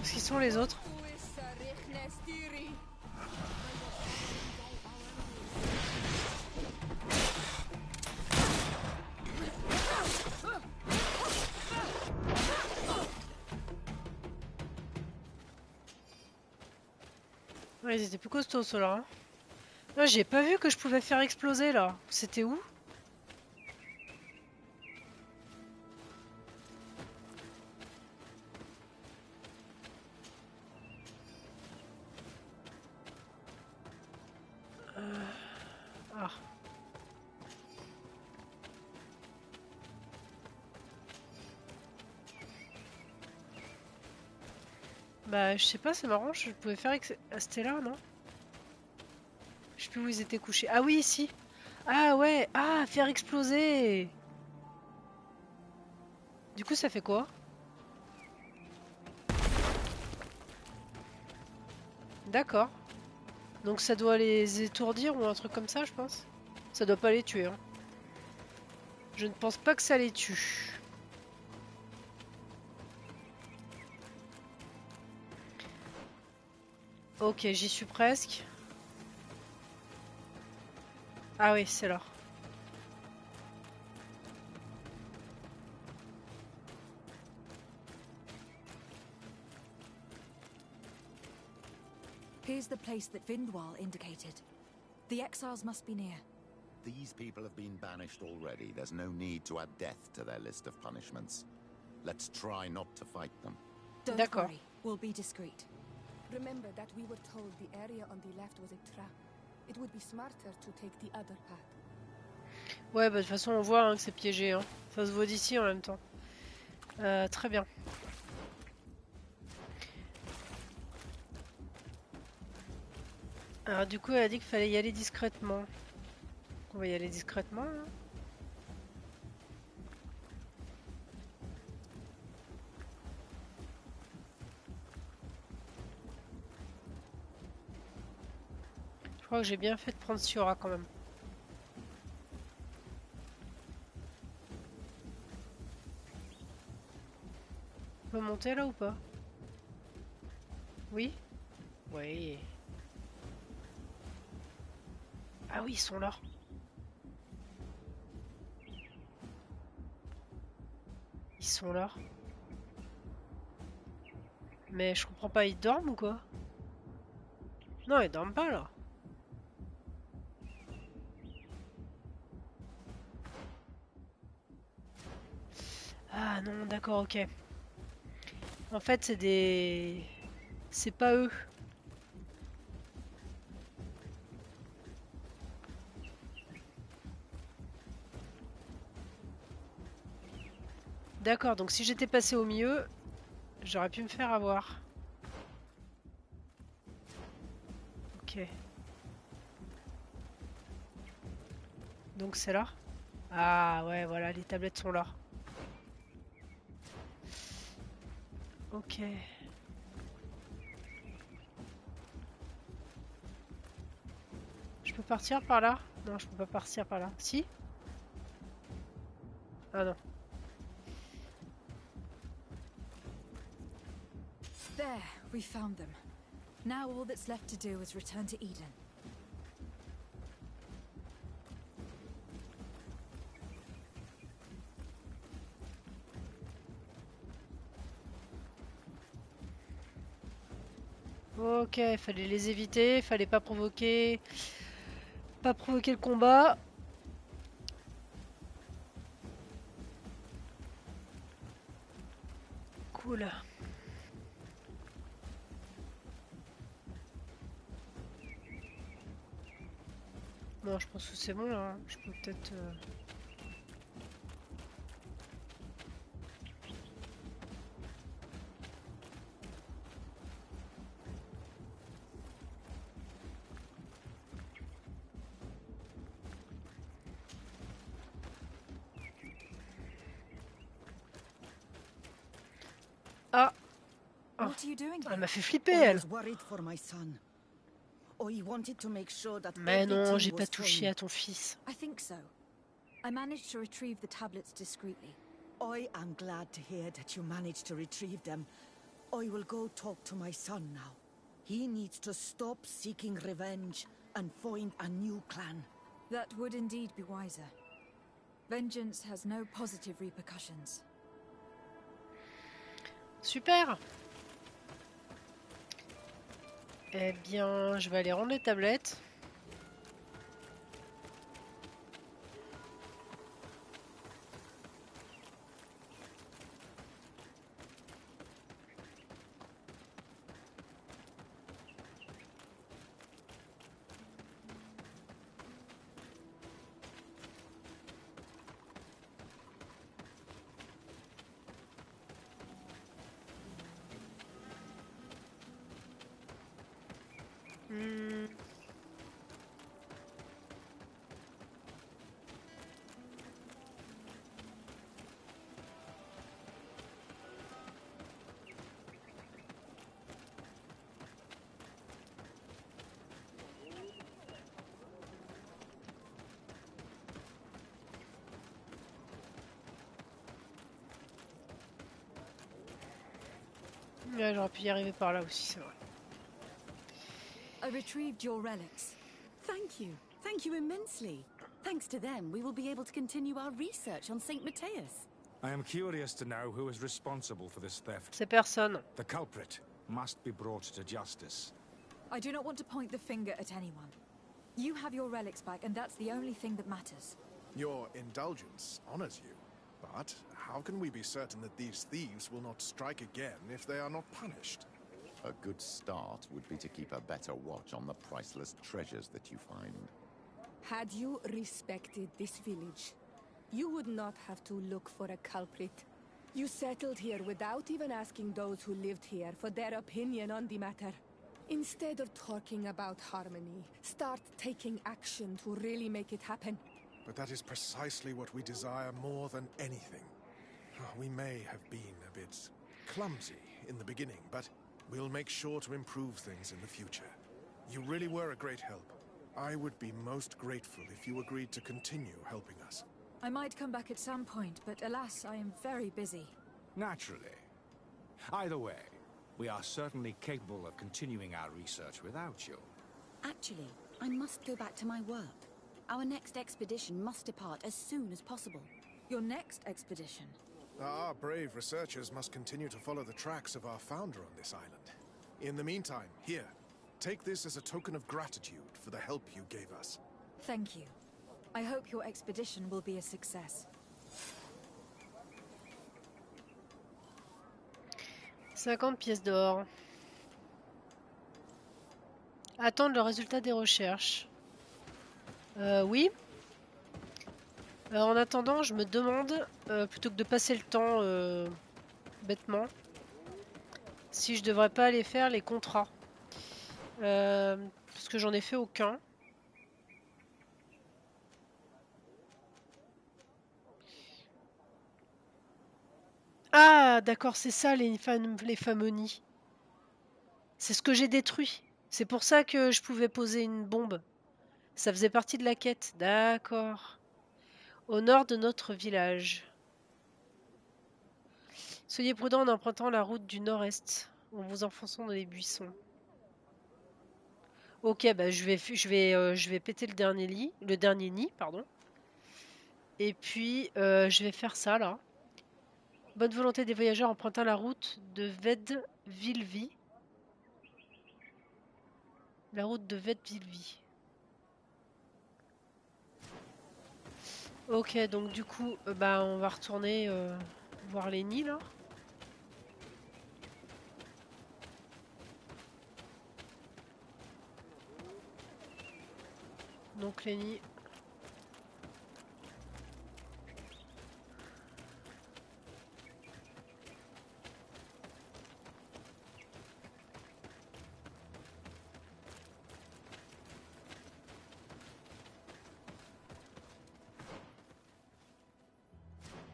Qu'est-ce qu'ils sont les autres? Ouais, ils étaient plus costauds ceux-là. Hein. Là, j'ai pas vu que je pouvais faire exploser là. C'était où? Ah. Bah, je sais pas, c'est marrant, je pouvais faire... Ah, c'était là, non? Je sais plus où ils étaient couchés. Ah oui, ici. Ah ouais, ah, faire exploser. Du coup, ça fait quoi? D'accord. Donc ça doit les étourdir ou un truc comme ça, je pense. Ça doit pas les tuer. Hein. Je ne pense pas que ça les tue. Ok, j'y suis presque. Ah oui, c'est là. Here's the place that Vindwal indicated. The exiles must be near. These people have been banished already. There's no need to add death to their list of punishments. Let's try not to fight them. Don't worry, we'll be discreet. Remember that we were told the area on the left was a trap. It would be smarter to take the other path. Ouais, bah de toute façon on voit hein, que c'est piégé. Hein. Ça se voit d'ici en même temps. Très bien. Alors du coup elle a dit qu'il fallait y aller discrètement. On va y aller discrètement. Hein. Je crois que j'ai bien fait de prendre Siora quand même. On peut monter là ou pas? Oui? Oui. Ah oui, ils sont là. Ils sont là. Mais je comprends pas, ils dorment ou quoi? Non, ils dorment pas là. Ah non, d'accord, ok. En fait, c'est des... C'est pas eux. D'accord, donc si j'étais passé au milieu, j'aurais pu me faire avoir. Ok. Donc c'est là? Ah ouais, voilà, les tablettes sont là. Ok. Je peux partir par là? Non, je peux pas partir par là. Si? Ah non. There, we found them. Now all that's left to do is return to Eden. Ok, fallait les éviter, fallait pas provoquer le combat. Cool. Bon, je pense que c'est bon là. Hein. Je peux peut-être... Ah! Oh. Elle m'a fait flipper, elle! Mais non, j'ai pas touché à ton fils. I think so. I managed to retrieve the tablets discreetly. I am glad to hear that you managed to retrieve them. I will go talk to my son now. He needs to stop seeking revenge and find a new clan. That would indeed be wiser. Vengeance has no positive repercussions. Super. Eh bien, je vais aller rendre les tablettes. Ouais, j'aurais pu y arriver par là aussi, c'est vrai. I retrieved your relics. Thank you. Thank you immensely. Thanks to them, we will be able to continue our research on Saint Matthias. I am curious to know who is responsible for this theft. C'est personne. The culprit must be brought to justice. I do not want to point the finger at anyone. You have your relics back, and that's the only thing that matters. Your indulgence honors you. But how can we be certain that these thieves will not strike again if they are not punished? A good start would be to keep a better watch on the priceless treasures that you find. Had you respected this village, you would not have to look for a culprit. You settled here without even asking those who lived here for their opinion on the matter. Instead of talking about harmony, start taking action to really make it happen. But that is precisely what we desire more than anything. We may have been a bit clumsy in the beginning, but we'll make sure to improve things in the future. You really were a great help. I would be most grateful if you agreed to continue helping us. I might come back at some point, but alas, I am very busy. Naturally. Either way, we are certainly capable of continuing our research without you. Actually, I must go back to my work. Our next expedition must depart as soon as possible. Your next expedition? Our brave researchers must continue to follow the tracks of our founder on this island. In the meantime, here, take this as a token of gratitude for the help you gave us. Thank you. I hope your expedition will be a success. 50 pièces d'or. Attendre le résultat des recherches. Oui. En attendant, je me demande, plutôt que de passer le temps bêtement, si je devrais pas aller faire les contrats. Parce que j'en ai fait aucun. Ah, d'accord, c'est ça les fameux nids. C'est ce que j'ai détruit. C'est pour ça que je pouvais poser une bombe. Ça faisait partie de la quête. D'accord. Au nord de notre village. Soyez prudent en empruntant la route du nord-est, en vous enfonçant dans les buissons. Ok, bah je vais péter le dernier nid, pardon. Et puis je vais faire ça là. Bonne volonté des voyageurs empruntant la route de Vedvilvi. La route de Vedvilvi. Ok, donc du coup, bah on va retourner voir les nids là. Donc les nids.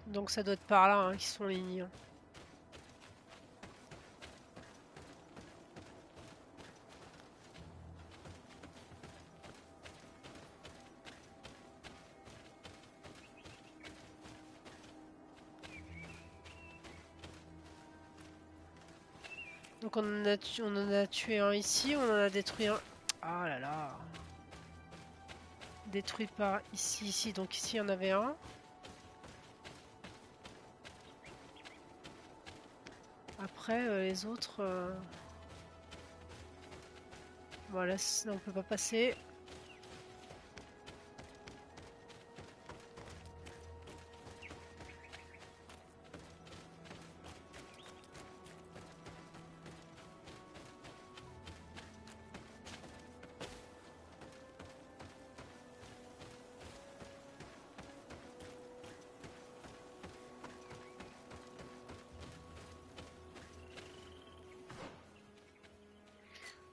Donc ça doit être par là hein, qui sont les nids. Hein. Donc on en a tué un ici, on en a détruit un... Ah là là. Détruit par ici. Donc ici il y en avait un. Après les autres... Voilà, on peut pas passer.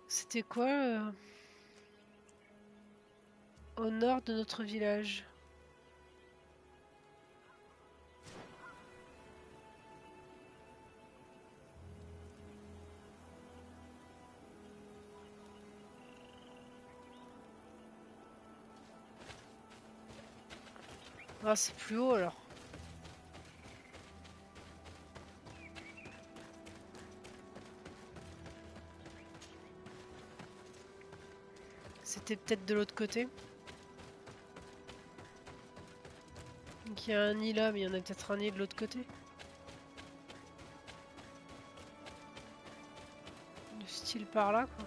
C'était quoi au nord de notre village? Ah, c'est plus haut alors. C'était peut-être de l'autre côté. Donc il y a un nid là, mais il y en a peut-être un nid de l'autre côté. Du style par là, quoi.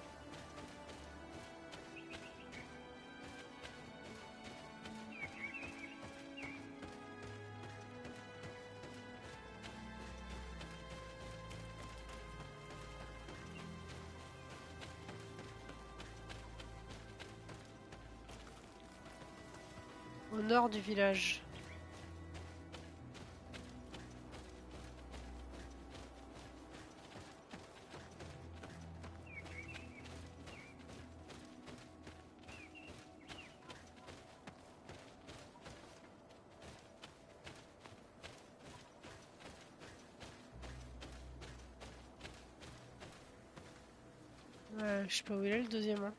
Au nord du village. Ouais, je sais pas où il est le deuxième. Hein.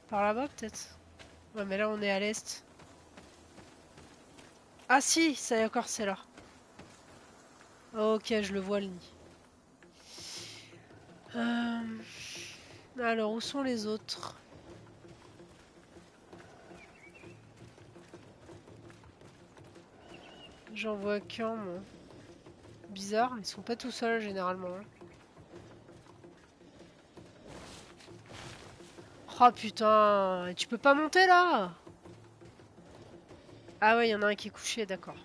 Par là-bas peut-être. Ouais, mais là on est à l'est. Ah si, ça y est encore, c'est là. Ok, je le vois le nid. Alors, où sont les autres? J'en vois qu'un, moi. Bizarre, ils sont pas tout seuls généralement. Hein. Oh putain, tu peux pas monter là? Ah ouais, il y en a un qui est couché, d'accord.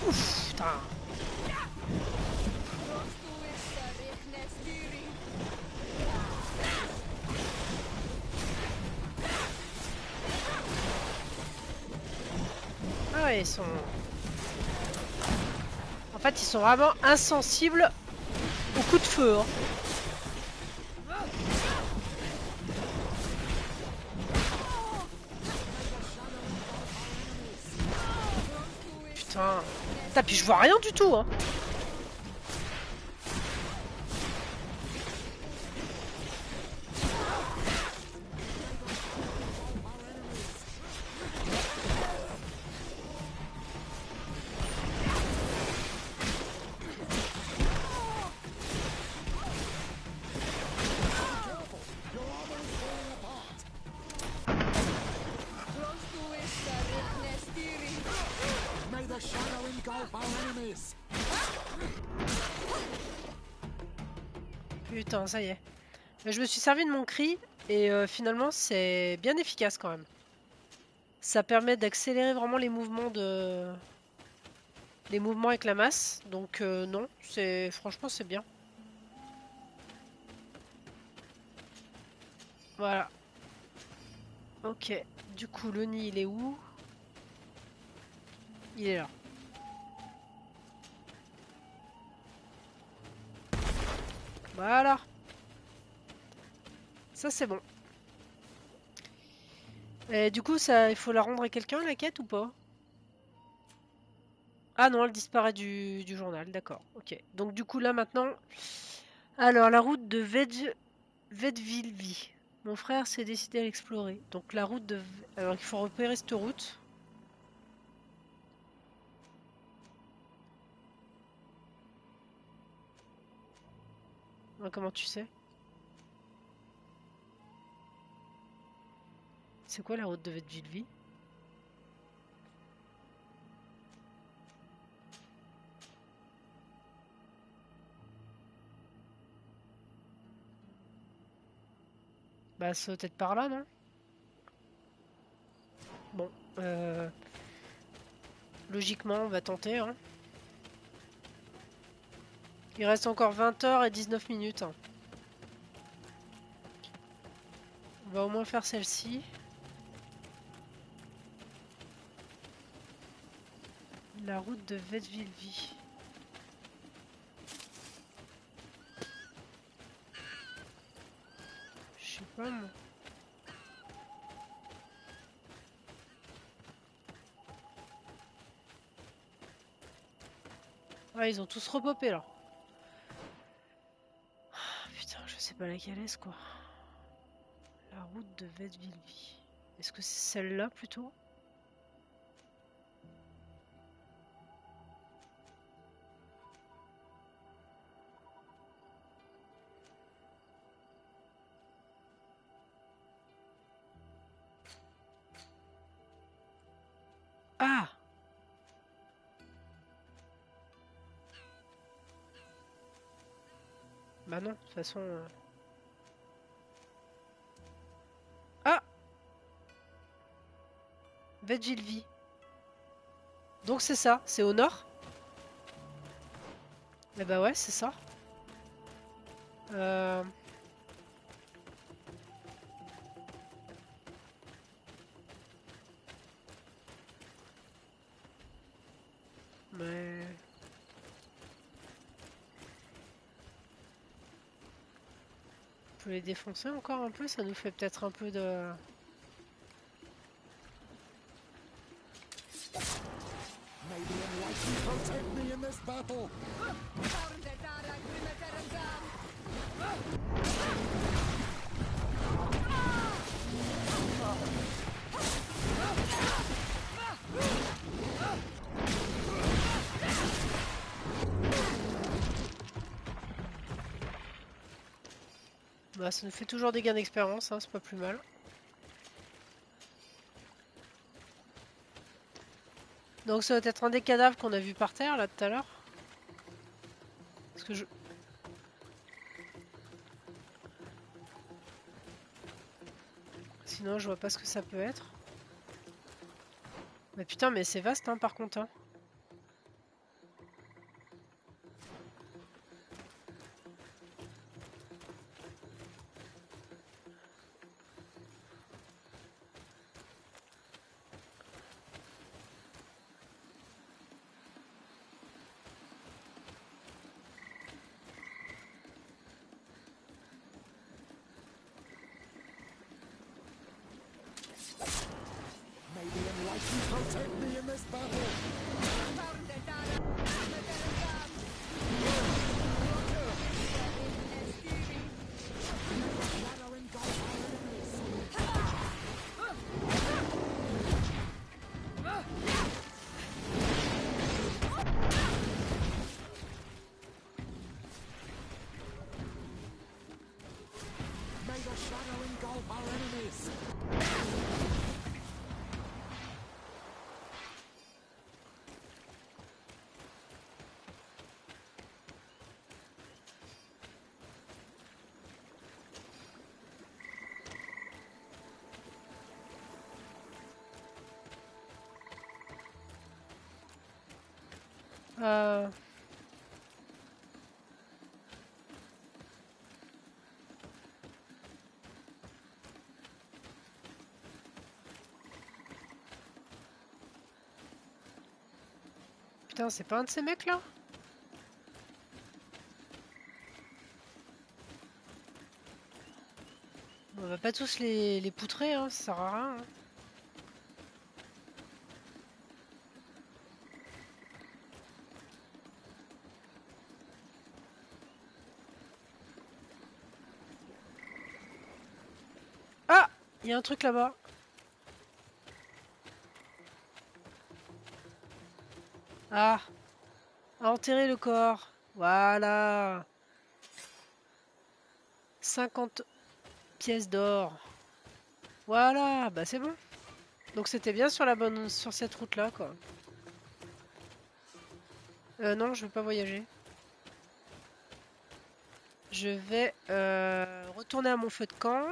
Ouf, putain. Ah ouais, ils sont... En fait, ils sont vraiment insensibles aux coups de feu. Hein. Putain. Putain, puis je vois rien du tout. Hein. Putain, ça y est. Je me suis servi de mon cri et finalement c'est bien efficace quand même. Ça permet d'accélérer vraiment les mouvements avec la masse. Donc non, franchement c'est bien. Voilà. Ok. Du coup le nid il est où? Il est là. Voilà. Ça c'est bon. Et du coup, ça, il faut la rendre à quelqu'un la quête ou pas? Ah non, elle disparaît du journal, d'accord. Ok. Donc du coup là maintenant... Alors la route de Vedvilvi. Mon frère s'est décidé à l'explorer. Donc la route de... Alors il faut repérer cette route. Ah, comment tu sais? C'est quoi la route de Vedvilvi? Bah c'est peut-être par là, non? Bon, logiquement on va tenter, hein. Il reste encore 20h et 19 minutes. Hein. On va au moins faire celle-ci. La route de Vedvilvi. Je sais pas moi. Ah, ils ont tous repopé là. Ah, putain, je sais pas laquelle est-ce quoi. La route de Vedvilvi. Est-ce que c'est celle-là plutôt? Ah! Bah non, de toute façon... Ah! Vedvilvi. Donc c'est ça, c'est au nord? Eh bah ouais, c'est ça. Euh... Mais... On peut les défoncer encore un peu, ça nous fait peut-être un peu de... Bah, ça nous fait toujours des gains d'expérience, hein, c'est pas plus mal. Donc ça doit être un des cadavres qu'on a vu par terre là tout à l'heure. Parce que je... Sinon je vois pas ce que ça peut être. Mais putain mais c'est vaste hein, par contre. Hein. Putain, c'est pas un de ces mecs là? On va pas tous les poutrer, hein, ça sert à rien. Hein. Il y a un truc là-bas. Ah, à enterrer le corps. Voilà. 50 pièces d'or. Voilà, bah c'est bon. Donc c'était bien sur la bonne, sur cette route-là, quoi. Non, je veux pas voyager. Je vais retourner à mon feu de camp.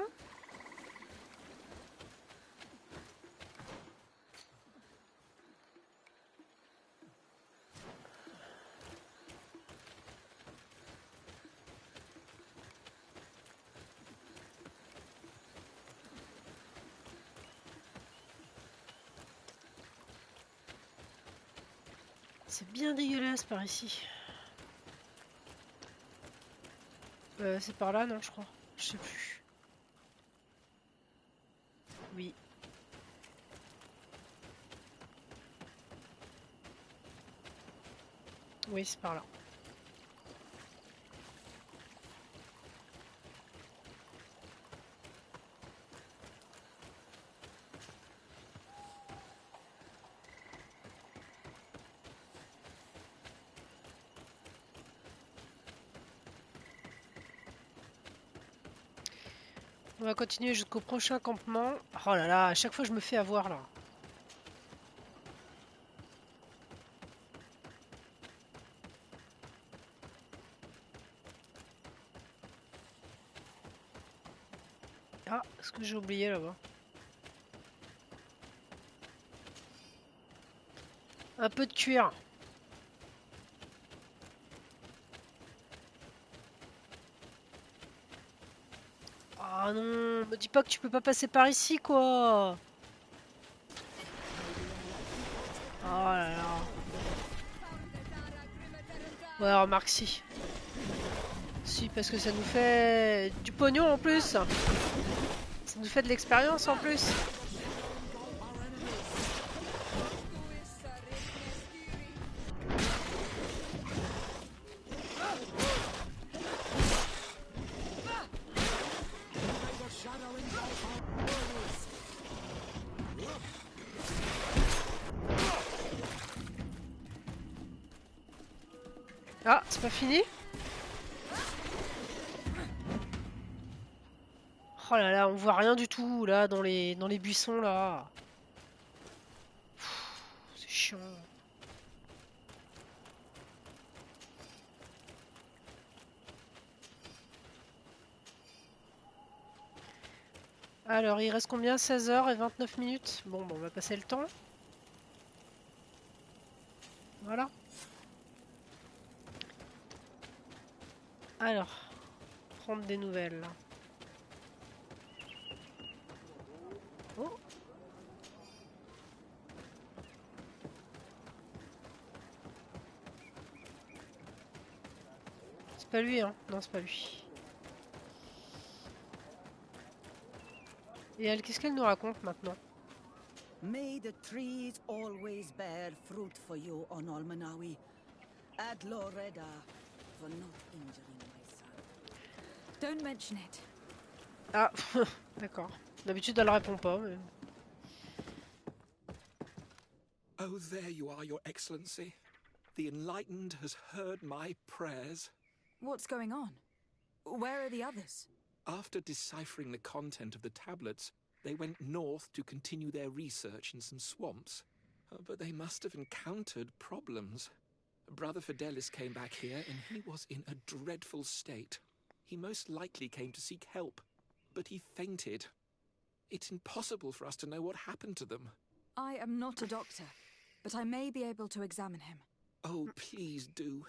C'est bien dégueulasse par ici. C'est par là, non, je crois. Je sais plus. Oui. Oui, c'est par là. On va continuer jusqu'au prochain campement. Oh là là, à chaque fois je me fais avoir là. Ah, est-ce que j'ai oublié là-bas? Un peu de cuir. Ah non, me dis pas que tu peux pas passer par ici quoi. Oh là là. Ouais, remarque si. Si, parce que ça nous fait du pognon en plus. Ça nous fait de l'expérience en plus. Ah, c'est pas fini? Oh là là, on voit rien du tout là dans les buissons là. C'est chiant. Alors, il reste combien? 16h29. Bon, on va passer le temps. Voilà. Alors, prendre des nouvelles. Oh. C'est pas lui, hein? Non, c'est pas lui. Et elle, qu'est-ce qu'elle nous raconte maintenant? May the trees always bear fruit for you on Almanawi. Ad Loreda for not injuring my son. Don't mention it. Ah, d'accord. D'habitude, elle répond pas, mais... Oh, there you are, Your Excellency. The Enlightened has heard my prayers. What's going on? Where are the others? After deciphering the content of the tablets, they went north to continue their research in some swamps. But they must have encountered problems. Brother Fidelis came back here and he was in a dreadful state. He most likely came to seek help, but he fainted. It's impossible for us to know what happened to them. I am not a doctor, but I may be able to examine him. Oh, please do.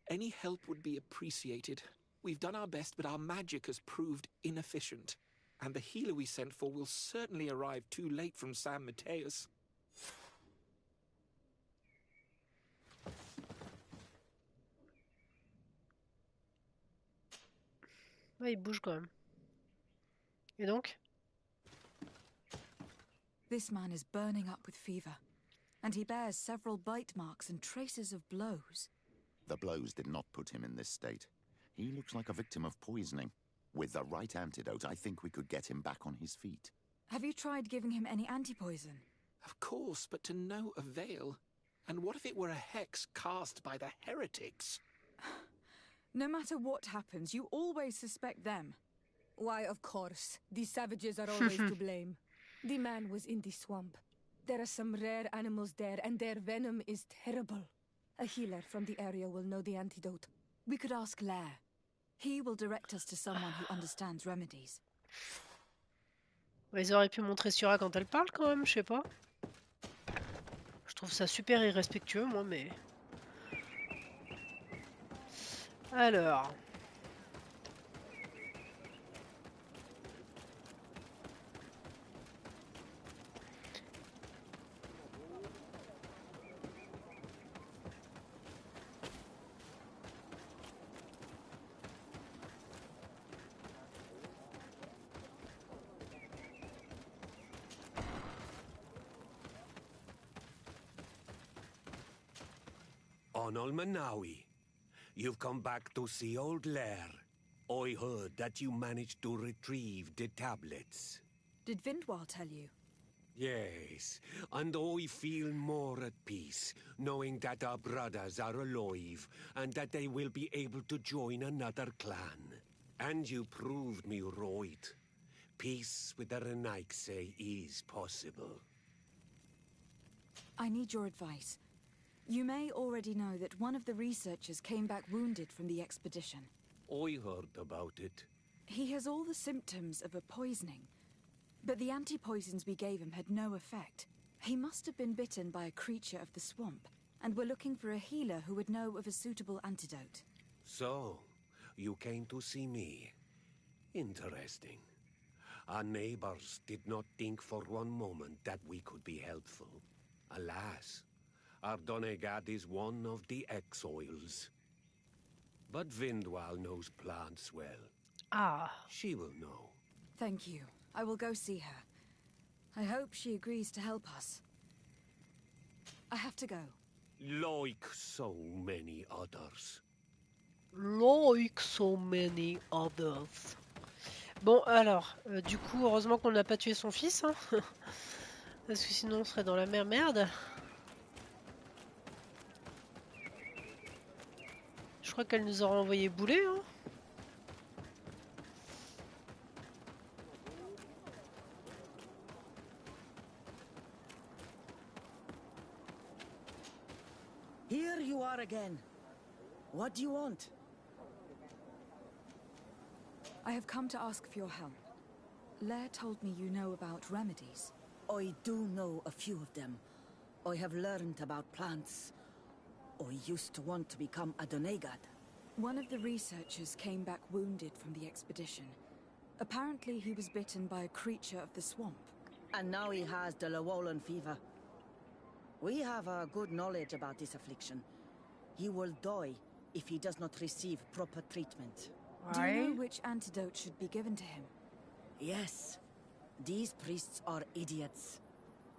Any help would be appreciated. We've done our best, but our magic has proved inefficient. And the healer we sent for will certainly arrive too late from San Mateus. Ouais, il bouge quand même. Et donc? This man is burning up with fever, and he bears several bite marks and traces of blows. The blows did not put him in this state. He looks like a victim of poisoning. With the right antidote, I think we could get him back on his feet. Have you tried giving him any anti-poison? Of course, but to no avail. And what if it were a hex cast by the heretics? No matter what happens, you always suspect them. Why, of course. The savages are always to blame. The man was in the swamp. There are some rare animals there, and their venom is terrible. A healer from the area will know the antidote. We could ask Lair. He will direct us to someone who understands remedies. Ils auraient pu montrer Sura quand elle parle quand même, je sais pas. Je trouve ça super irrespectueux, moi, mais... Alors... Manawi, you've come back to see old Lair. I heard that you managed to retrieve the tablets. Did Vindwal tell you? Yes, and I feel more at peace, knowing that our brothers are alive, and that they will be able to join another clan. And you proved me right. Peace with the Renaigse is possible. I need your advice. You may already know that one of the researchers came back wounded from the expedition. I heard about it. He has all the symptoms of a poisoning, but the anti-poisons we gave him had no effect. He must have been bitten by a creature of the swamp, and we're looking for a healer who would know of a suitable antidote. So, you came to see me. Interesting. Our neighbors did not think for one moment that we could be helpful. Alas, our Donegat is one of the exiles. But Vindwal knows plants well. Ah. She will know. Thank you. I will go see her. I hope she agrees to help us. I have to go. Like so many others. Like so many others. Bon, alors, du coup, heureusement qu'on n'a pas tué son fils, hein. Parce que sinon on serait dans la merde. Je crois qu'elle nous aura envoyé bouler, hein. Here you are again. What do you want? I have come to ask for your help. Lair told me you know about remedies. I do know a few of them. I have learned about plants. I used to want to become a Donegat. One of the researchers came back wounded from the expedition. Apparently he was bitten by a creature of the swamp. And now he has the Llewellyn fever. We have a good knowledge about this affliction. He will die if he does not receive proper treatment. Do you know which antidote should be given to him? Yes. These priests are idiots.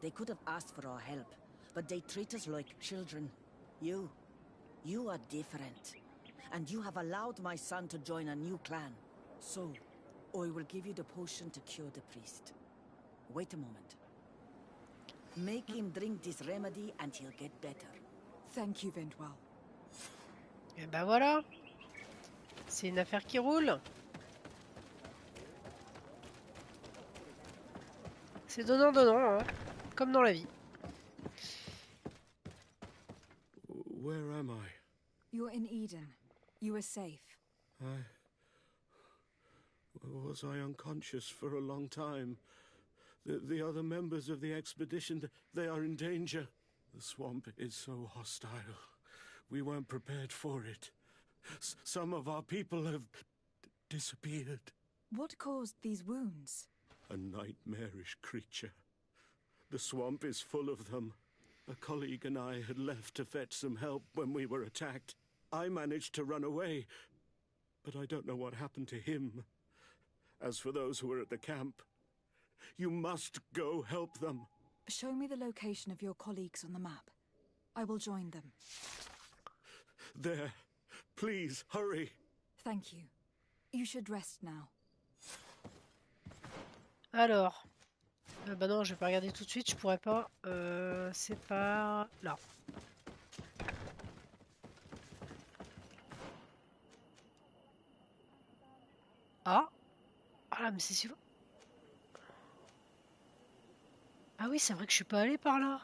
They could have asked for our help, but they treat us like children. You are different. And you have allowed my son to join a new clan. So, I will give you the potion to cure the priest. Wait a moment. Make him drink this remedy and he'll get better. Thank you, Vindwal. Et ben voilà. C'est une affaire qui roule. C'est donnant-donnant, hein, comme dans la vie. Where am I? You're in Eden. You are safe. Was I unconscious for a long time? The other members of the expedition, they are in danger. The swamp is so hostile. We weren't prepared for it. Some of our people have disappeared. What caused these wounds? A nightmarish creature. The swamp is full of them. A colleague and I had left to fetch some help when we were attacked. I managed to run away, but I don't know what happened to him. As for those who were at the camp, you must go help them. Show me the location of your colleagues on the map. I will join them. There. Please, hurry. Thank you. You should rest now. Alors, Bah non, je vais pas regarder tout de suite, je pourrais pas. C'est par là. Ah! Ah là, mais c'est si... Ah oui, c'est vrai que je suis pas allée par là.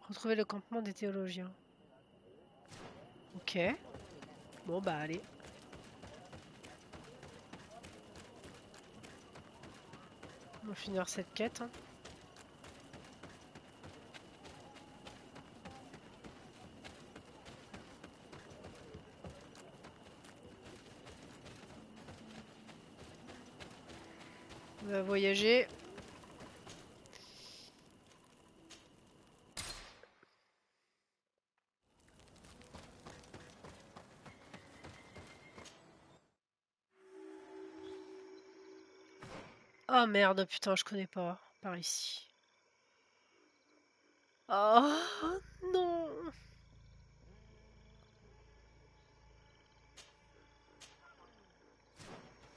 Retrouver le campement des théologiens. Ok. Bon bah allez. On va finir cette quête. Hein. On va voyager. Oh merde, putain, je connais pas. Par ici. Oh non.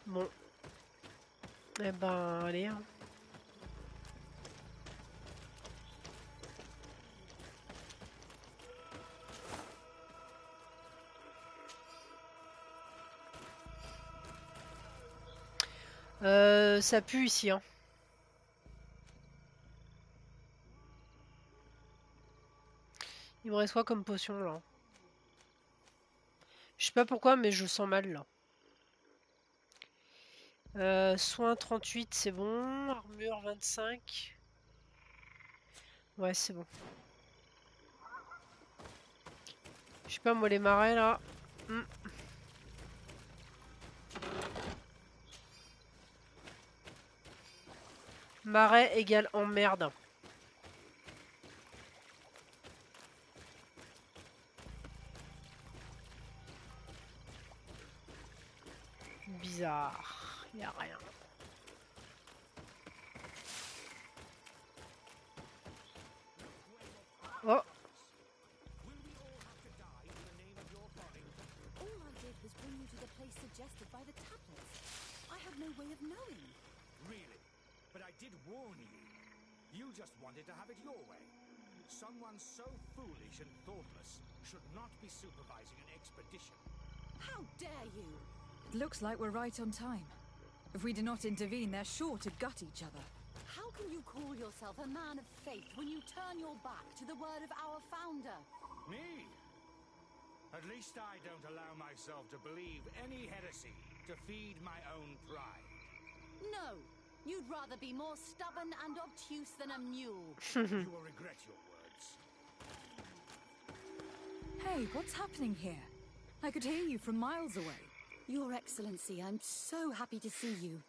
Bon. Eh ben, allez. Hein. Ça pue ici. Hein. Il me reste quoi comme potion là? Je sais pas pourquoi, mais je sens mal là. Soin 38, c'est bon. Armure 25. Ouais, c'est bon. Je sais pas, moi, les marais là. Marais égale emmerde. Bizarre. Y a rien. Oh. I had no way of knowing. Really? But I did warn you. You just wanted to have it your way. Someone so foolish and thoughtless should not be supervising an expedition. How dare you? It looks like we're right on time. If we do not intervene, they're sure to gut each other. How can you call yourself a man of faith when you turn your back to the word of our founder? Me? At least I don't allow myself to believe any heresy to feed my own pride. No, you'd rather be more stubborn and obtuse than a mule. You will regret your words. Hey, what's happening here? I could hear you from miles away. Your Excellency, I'm so happy to see you.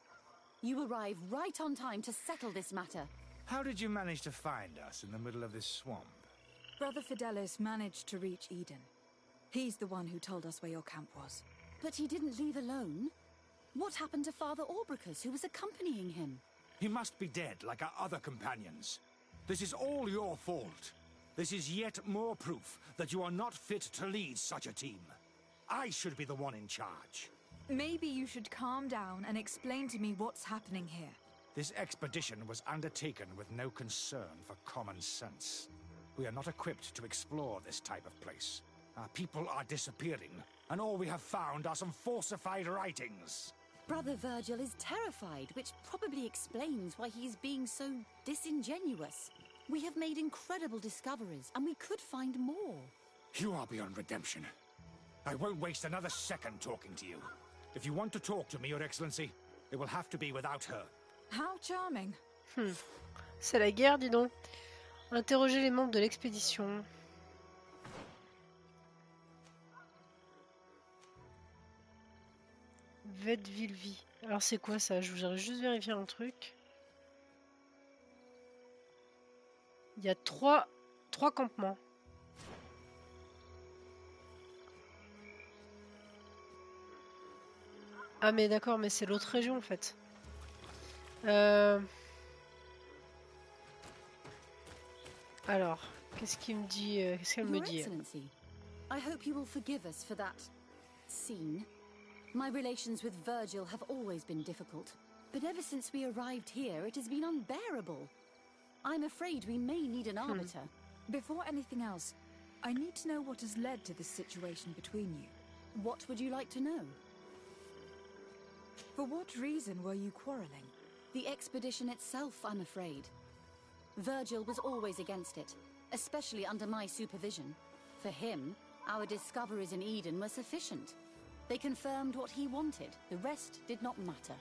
You arrive right on time to settle this matter. How did you manage to find us in the middle of this swamp? Brother Fidelis managed to reach Eden. He's the one who told us where your camp was. But he didn't leave alone. What happened to Father Orbricus, who was accompanying him? He must be dead, like our other companions. This is all your fault. This is yet more proof that you are not fit to lead such a team. I should be the one in charge. Maybe you should calm down and explain to me what's happening here. This expedition was undertaken with no concern for common sense. We are not equipped to explore this type of place. Our people are disappearing, and all we have found are some falsified writings. Brother Virgil is terrified, which probably explains why he's being so disingenuous. We have made incredible discoveries, and we could find more. You are beyond redemption. I won't waste another second talking to you. If you want to talk to me, Your Excellency, it will have to be without her. How charming. C'est la guerre, dis donc. Interroger les membres de l'expédition. Vedvilvi. Alors c'est quoi ça? Je voudrais juste vérifier un truc. Il y a trois campements. Ah mais d'accord, mais c'est l'autre région en fait. Alors, qu'est-ce qu'il me dit? Qu'est-ce qu'elle me dit? I hope you will forgive us for that scene. My relations with Virgil have always been difficult, but ever since we arrived here, it has been unbearable. I'm afraid we may need an arbiter. Before anything else, I need to know what has led to this situation between you. What would you like to know? For what reason were you quarreling? The expedition itself, I'm afraid. Virgil was always against it, especially under my supervision. For him, our discoveries in Eden were sufficient. They confirmed what he wanted. The rest did not matter.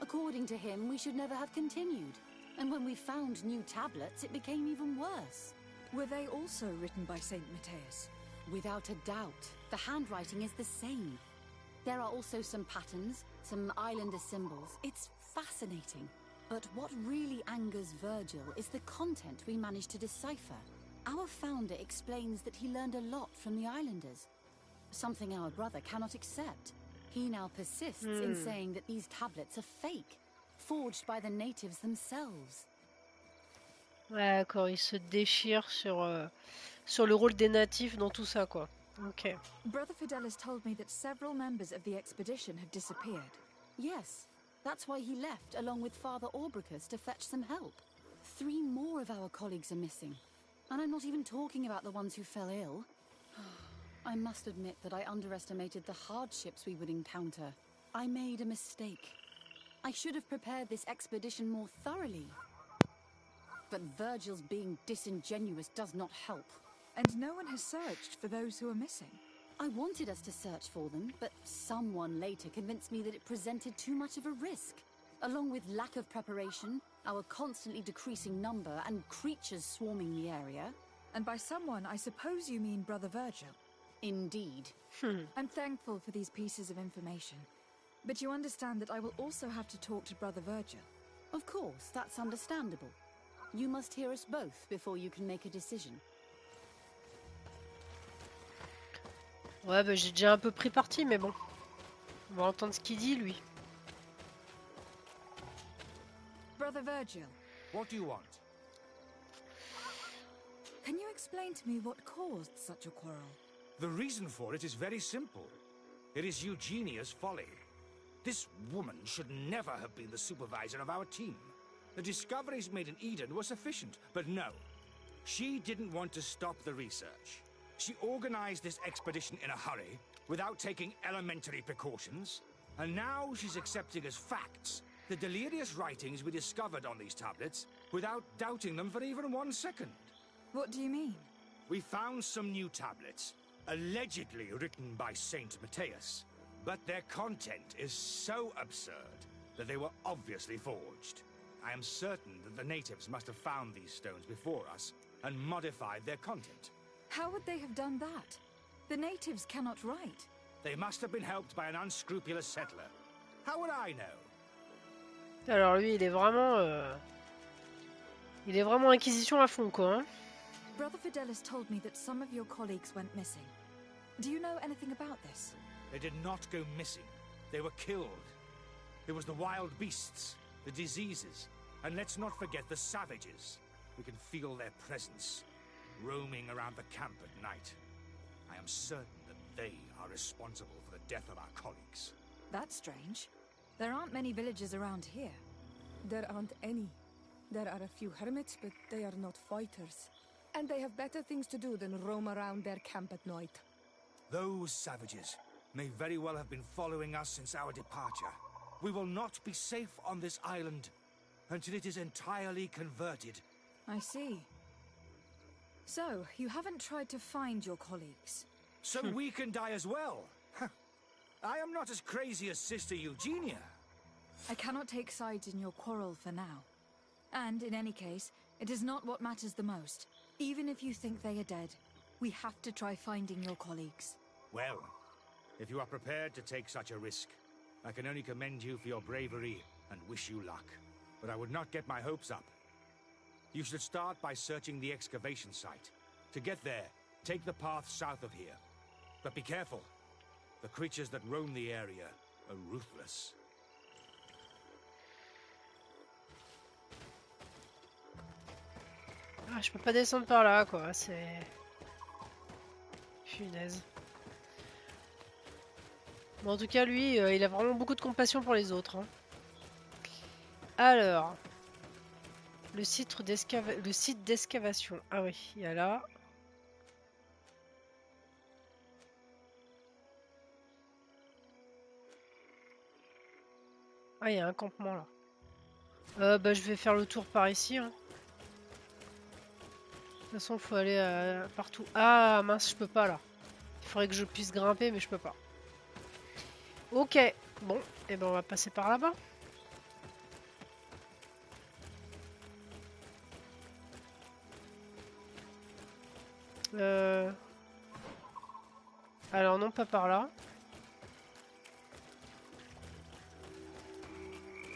According to him, we should never have continued. And when we found new tablets, it became even worse. Were they also written by Saint Matthias? Without a doubt. The handwriting is the same. There are also some patterns, some islander symbols. It's fascinating. But what really angers Virgil is the content we managed to decipher. Our founder explains that he learned a lot from the islanders. Something our brother cannot accept. He now persists in saying that these tablets are fake, forged by the natives themselves. Ouais, d'accord, il se déchire sur le rôle des natifs dans tout ça, quoi. Ok. Brother Fidelis told me that several members of the expedition have disappeared. Yes, that's why he left along with Father Orbricus to fetch some help. 3 more of our colleagues are missing. And I'm not even talking about the ones who fell ill. I must admit that I underestimated the hardships we would encounter. I made a mistake. I should have prepared this expedition more thoroughly. But Virgil's being disingenuous does not help. And no one has searched for those who are missing. I wanted us to search for them, but someone later convinced me that it presented too much of a risk. Along with lack of preparation, our constantly decreasing number, and creatures swarming the area. And by someone, I suppose you mean Brother Virgil. Indeed. I'm thankful for these pieces of information. But you understand that I will also have to talk to Brother Virgil. Of course, that's understandable. You must hear us both before you can make a decision. Ouais, bah j'ai déjà un peu pris parti, mais bon. On va entendre ce qu'il dit, lui. Brother Virgil. What do you want? Can you explain to me what caused such a quarrel? The reason for it is very simple. It is Eugenia's folly. This woman should never have been the supervisor of our team. The discoveries made in Eden were sufficient, but no. She didn't want to stop the research. She organized this expedition in a hurry, without taking elementary precautions, and now she's accepting as facts the delirious writings we discovered on these tablets, without doubting them for even 1 second. What do you mean? We found some new tablets, allegedly written by Saint Matthias, but their content is so absurd that they were obviously forged. I am certain that the natives must have found these stones before us and modified their content. How would they have done that? The natives cannot write. They must have been helped by an unscrupulous settler. How would I know? Alors lui, il est vraiment inquisition à fond, quoi. Hein. Brother Fidelis told me that some of your colleagues went missing. Do you know anything about this? They did not go missing. They were killed. It was the wild beasts, the diseases, and let's not forget the savages. We can feel their presence, roaming around the camp at night. I am certain that they are responsible for the death of our colleagues. That's strange. There aren't many villages around here. There aren't any. There are a few hermits, but they are not fighters. And they have better things to do than roam around their camp at night. Those savages may very well have been following us since our departure. We will not be safe on this island until it is entirely converted. I see. So, you haven't tried to find your colleagues? So we can die as well. I am not as crazy as Sister Eugenia. I cannot take sides in your quarrel for now. And, in any case, it is not what matters the most. Even if you think they are dead, we have to try finding your colleagues. Well, if you are prepared to take such a risk, I can only commend you for your bravery and wish you luck. But I would not get my hopes up. You should start by searching the excavation site. To get there, take the path south of here. But be careful. The creatures that roam the area are ruthless. Ah, je peux pas descendre par là, quoi. C'est... Punaise. Bon, en tout cas, lui, il a vraiment beaucoup de compassion pour les autres. Hein. Alors, le site d'excavation. Ah oui, il y a là. Ah, il y a un campement là. Bah, je vais faire le tour par ici. Hein. De toute façon, il faut aller partout. Ah, mince, je peux pas là. Il faudrait que je puisse grimper, mais je peux pas. Ok, bon, et ben on va passer par là-bas. Alors non, pas par là.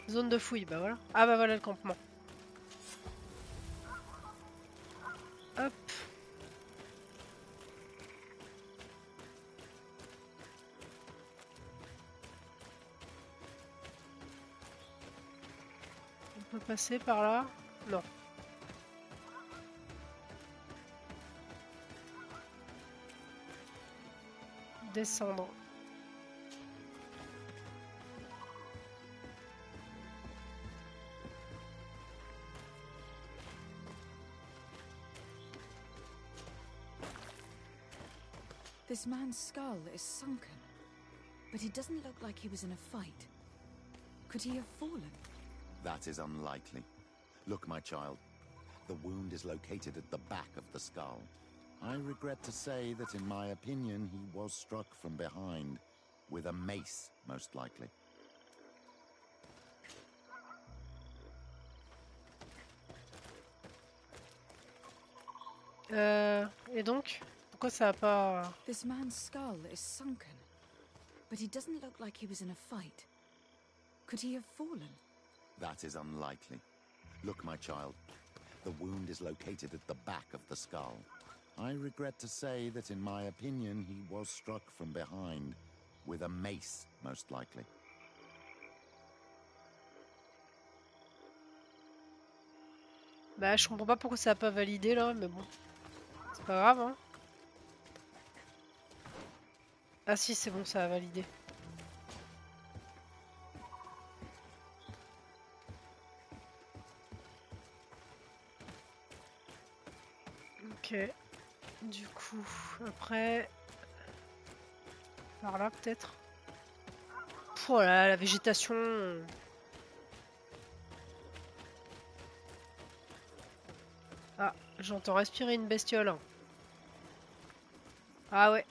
Zone de fouille, bah voilà. Ah bah voilà le campement. Hop. On peut passer par là? Non. Descendre. This man's skull is sunken, but he doesn't look like he was in a fight. Could he have fallen? That is unlikely. Look, my child. The wound is located at the back of the skull. I regret to say that in my opinion he was struck from behind, with a mace, most likely. Et donc, pourquoi ça a pas... This man's skull is sunken, but he doesn't look like he was in a fight. Could he have fallen? That is unlikely. Look, my child. The wound is located at the back of the skull. I regret to say that in my opinion he was struck from behind, with a mace, most likely. Bah je comprends pas pourquoi ça a pas validé là, mais bon. C'est pas grave hein. Ah si c'est bon, ça a validé. Ok. Du coup, après... Par là peut-être. Oh là là, la végétation. Ah, j'entends respirer une bestiole. Ah ouais.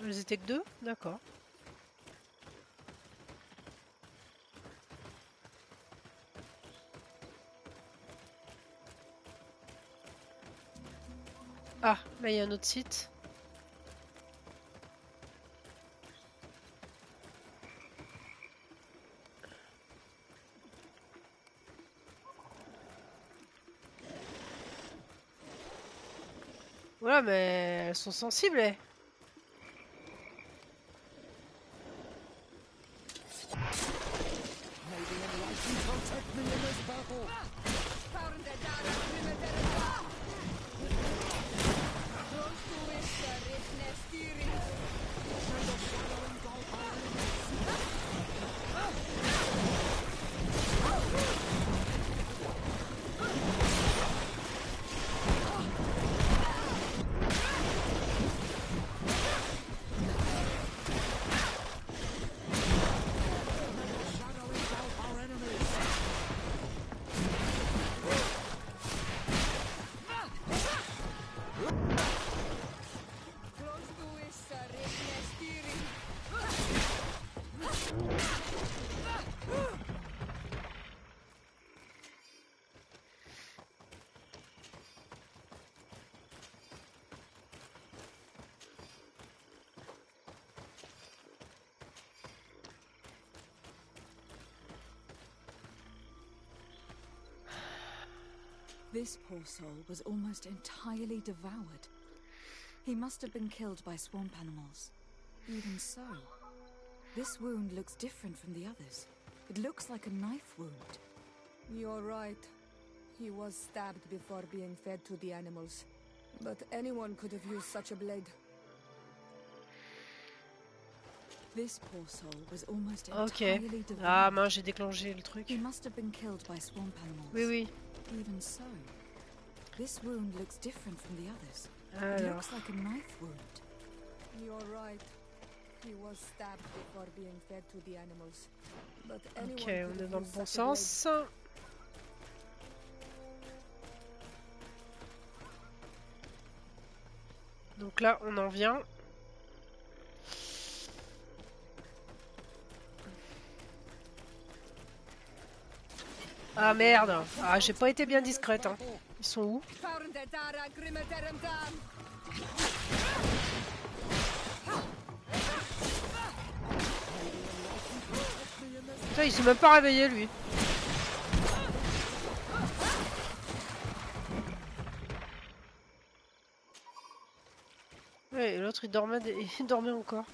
Elles étaient que deux? D'accord. Ah, là il y a un autre site. Voilà, mais elles sont sensibles, eh. This poor soul was almost entirely devoured. He must have been killed by swamp animals. Even so, this wound looks different from the others. It looks like a knife wound. You're right. He was stabbed before being fed to the animals. But anyone could have used such a blade. This poor soul was almost Ok. entirely devoured. Ah mince, j'ai déclenché le truc. He must have been killed by swamp animals. Oui, oui. Even so, this wound looks different from the others. It Alors. looks like a knife wound. You're right. He was stabbed before being fed to the animals. But anyone Ok, could on est have dans le used bon such a blade. sens. Donc là, on en vient. Ah merde. Ah, j'ai pas été bien discrète. Hein. Ils sont où? Putain, il s'est même pas réveillé lui. Ouais, et l'autre il dormait, il dormait encore.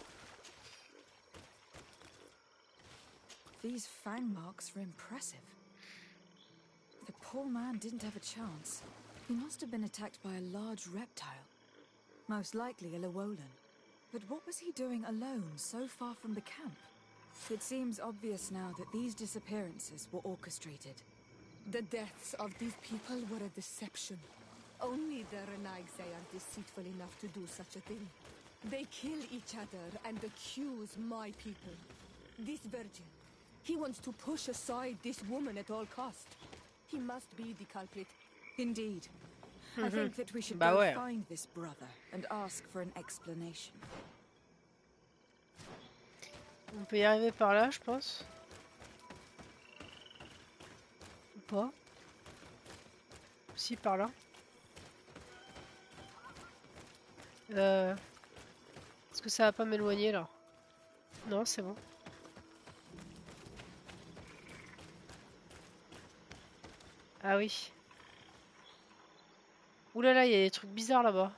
These fang marks are impressive. The poor man didn't have a chance. He must have been attacked by a large reptile. Most likely a Llewellyn. But what was he doing alone, so far from the camp? It seems obvious now that these disappearances were orchestrated. The deaths of these people were a deception. Only the Renaigse are deceitful enough to do such a thing. They kill each other and accuse my people. This virgin, he wants to push aside this woman at all cost. He must be the culprit. Indeed. I think that we should Bah go ouais. find this brother and ask for an explanation. On peut y arriver par là, je pense. Ou pas? Si, par là. Est-ce que ça va pas m'éloigner là? Non, c'est bon. Ah oui. Ouh là là, il y a des trucs bizarres là-bas.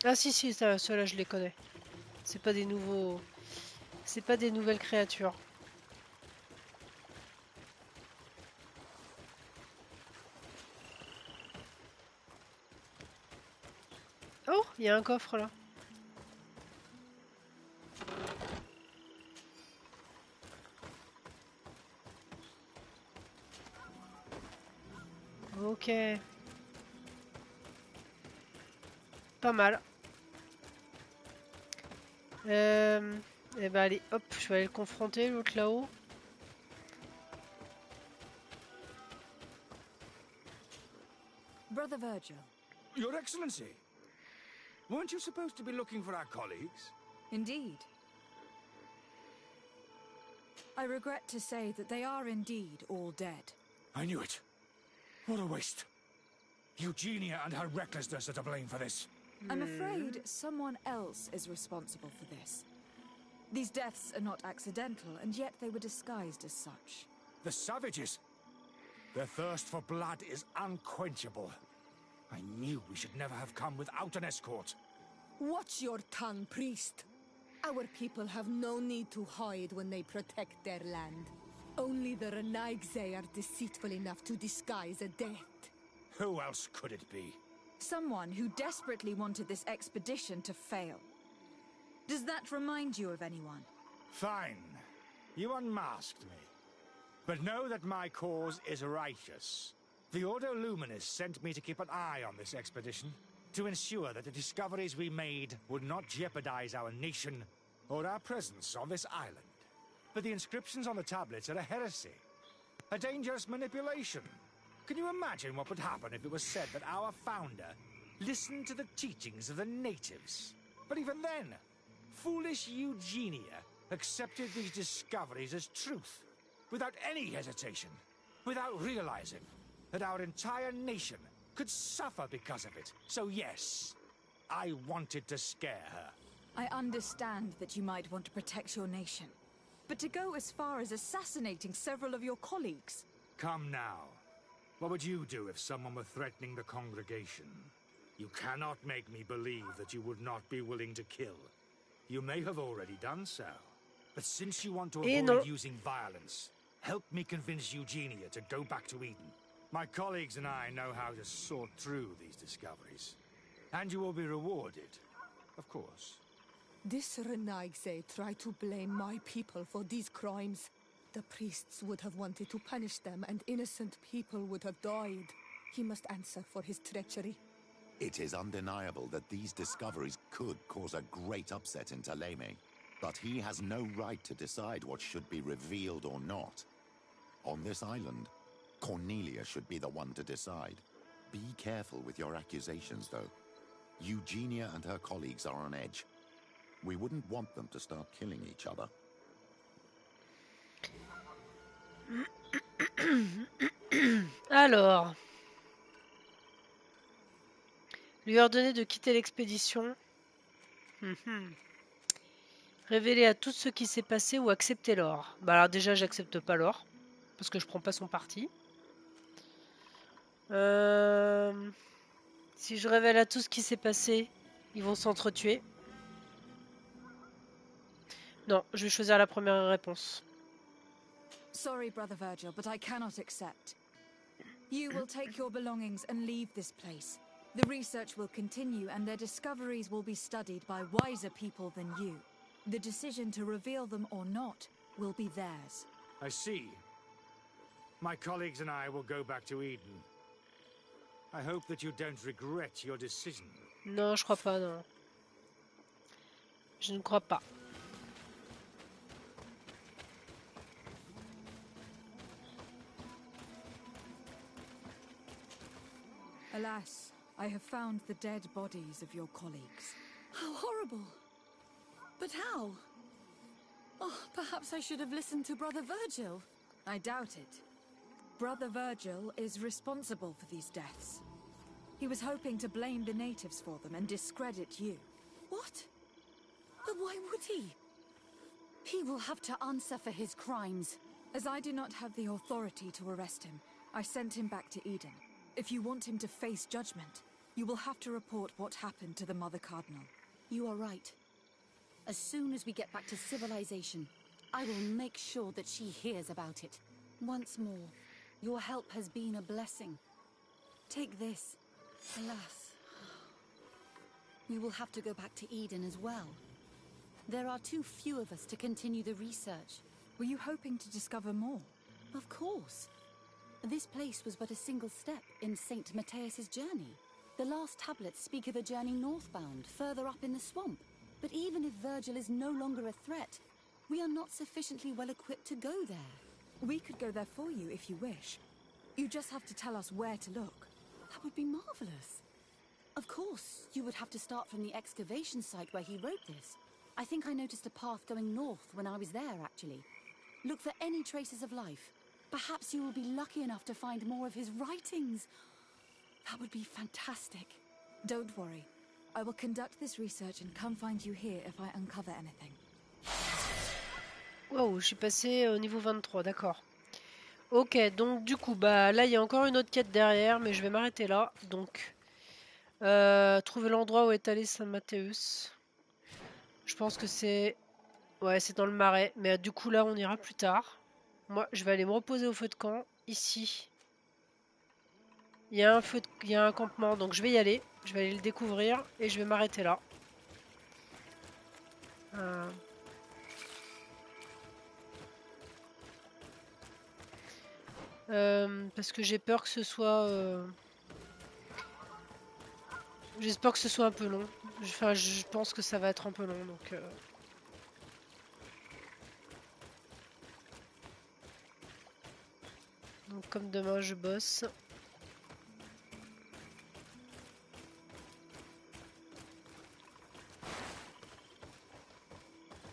Ah si si, ceux-là je les connais. C'est pas des nouveaux... C'est pas des nouvelles créatures. Oh, il y a un coffre là. Ok. Pas mal. Et bah allez, hop, je vais aller le confronter, l'autre là-haut. Brother Virgil. Your Excellency, weren't you supposed to be looking for our colleagues? Indeed. I regret to say that they are indeed all dead. I knew it. What a waste. Eugenia and her recklessness are to blame for this. I'm afraid someone else is responsible for this. These deaths are not accidental, and yet they were disguised as such. The savages. Their thirst for blood is unquenchable. I knew we should never have come without an escort. Watch your tongue, priest. Our people have no need to hide when they protect their land. Only the Renaigse are deceitful enough to disguise a death. Who else could it be? Someone who desperately wanted this expedition to fail. Does that remind you of anyone? Fine. You unmasked me. But know that my cause is righteous. The Ordo Luminis sent me to keep an eye on this expedition, to ensure that the discoveries we made would not jeopardize our nation or our presence on this island. But the inscriptions on the tablets are a heresy, a dangerous manipulation. Can you imagine what would happen if it was said that our founder listened to the teachings of the natives? But even then, foolish Eugenia accepted these discoveries as truth, without any hesitation, without realizing that our entire nation could suffer because of it. So yes, I wanted to scare her. I understand that you might want to protect your nation. But to go as far as assassinating several of your colleagues... Come now. What would you do if someone were threatening the congregation? You cannot make me believe that you would not be willing to kill. You may have already done so. But since you want to avoid using violence, help me convince Eugenia to go back to Eden. My colleagues and I know how to sort through these discoveries. And you will be rewarded, of course. This Renaigse tried to blame my people for these crimes. The priests would have wanted to punish them, and innocent people would have died. He must answer for his treachery. It is undeniable that these discoveries could cause a great upset in Taleme, but he has no right to decide what should be revealed or not. On this island, Cornelia should be the one to decide. Be careful with your accusations, though. Eugenia and her colleagues are on edge. We wouldn't want them to start killing each other. Alors, lui ordonner de quitter l'expédition. Révéler à tous ce qui s'est passé ou accepter l'or. Bah alors déjà j'accepte pas l'or parce que je prends pas son parti. Si je révèle à tout ce qui s'est passé, ils vont s'entretuer. Non, je vais choisir la première réponse. Sorry, Brother Virgil, but I cannot accept. You will take your belongings and leave this place. The research will continue and their discoveries will be studied by wiser people than you. The decision to reveal them or not will be theirs. I see. My colleagues and I will go back to Eden. I hope that you don't regret your decision. Non, je crois pas, non. Je ne crois pas. Alas, I have found the dead bodies of your colleagues. How horrible! But how? Oh, perhaps I should have listened to Brother Virgil. I doubt it. Brother Virgil is responsible for these deaths. He was hoping to blame the natives for them and discredit you. What? But why would he? He will have to answer for his crimes. As I do not have the authority to arrest him, I sent him back to Eden. If you want him to face judgment, you will have to report what happened to the Mother Cardinal. You are right. As soon as we get back to civilization, I will make sure that she hears about it. Once more, your help has been a blessing. Take this. Alas, we will have to go back to Eden as well. There are too few of us to continue the research. Were you hoping to discover more? Of course. This place was but a single step in St. Matthias's journey. The last tablets speak of a journey northbound, further up in the swamp. But even if Virgil is no longer a threat, we are not sufficiently well equipped to go there. We could go there for you if you wish. You just have to tell us where to look. That would be marvelous. Of course, you would have to start from the excavation site where he wrote this. I think I noticed a path going north when I was there, actually. Look for any traces of life. Perhaps you will be lucky enough to find more of his writings. That would be fantastic. Don't worry. I will conduct this research and come find you here if I uncover anything. Wow, je suis passé au niveau 23, d'accord. Ok, donc du coup, bah là il y a encore une autre quête derrière, mais je vais m'arrêter là. Donc, trouver l'endroit où est allé Saint Mathéus. Je pense que c'est... Ouais, c'est dans le marais, mais du coup là on ira plus tard. Moi, je vais aller me reposer au feu de camp, ici. Il y a un campement, donc je vais y aller. Je vais aller le découvrir et je vais m'arrêter là. Parce que j'ai peur que ce soit... J'espère que ce soit un peu long. Enfin, je pense que ça va être un peu long, donc... Donc comme demain je bosse.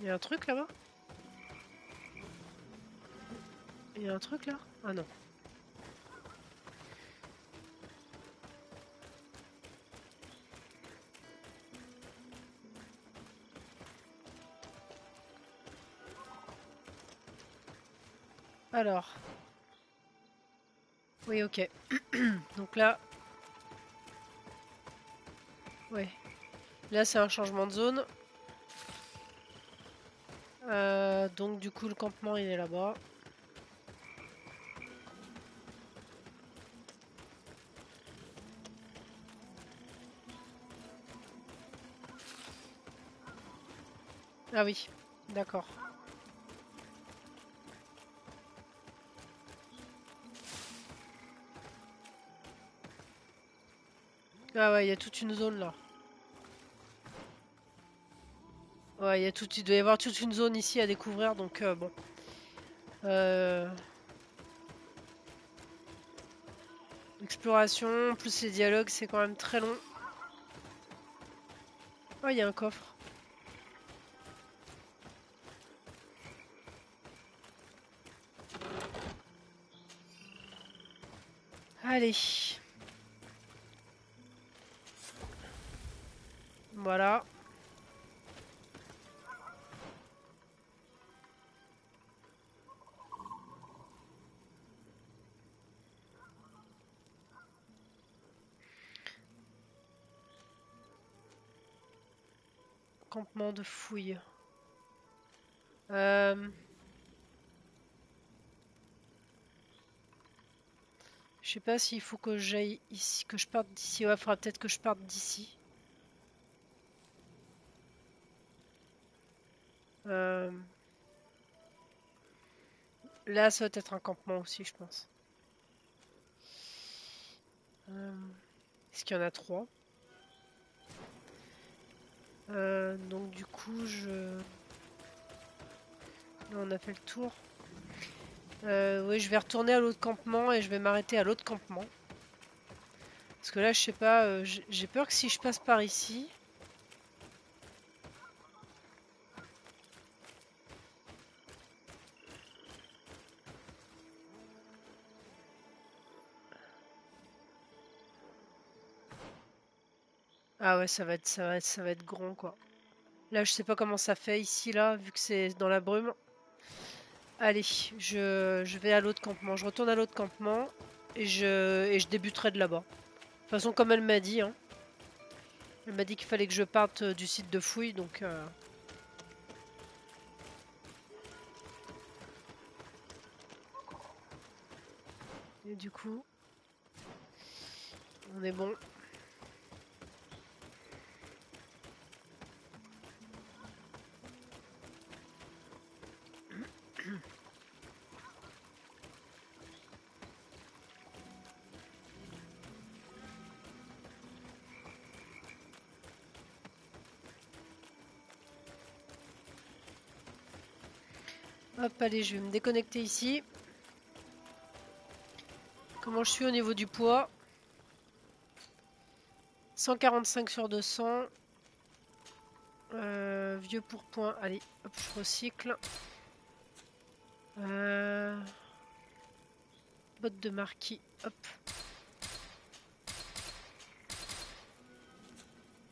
Il y a un truc là-bas? Il y a un truc là? Ah non. Alors. Oui, ok. Donc là... Ouais. Là, c'est un changement de zone. Donc du coup, le campement, il est là-bas. Ah oui, d'accord. Ah ouais, il y a toute une zone là. Ouais, il doit y avoir toute une zone ici à découvrir, donc bon. Exploration, plus les dialogues, c'est quand même très long. Oh, il y a un coffre. Allez. Voilà. Campement de fouilles. Je sais pas s'il faut que j'aille ici, que je parte d'ici. Ouais, faudra peut-être que je parte d'ici. Là, ça va être un campement aussi, je pense. Est-ce qu'il y en a 3? Donc du coup, là, on a fait le tour. Oui, je vais retourner à l'autre campement et je vais m'arrêter à l'autre campement. Parce que là, je sais pas, j'ai peur que si je passe par ici... Ah ouais, ça va être grand, quoi. Là, je sais pas comment ça fait ici, là, vu que c'est dans la brume. Allez, je vais à l'autre campement. Je retourne à l'autre campement et je débuterai de là-bas. De toute façon, comme elle m'a dit, hein. Elle m'a dit qu'il fallait que je parte du site de fouille, donc... Et du coup, on est bon. Hop, allez, je vais me déconnecter ici. Comment je suis au niveau du poids? 145 sur 200. Vieux pour point. Allez, hop, je recycle. Botte de marquis. Hop.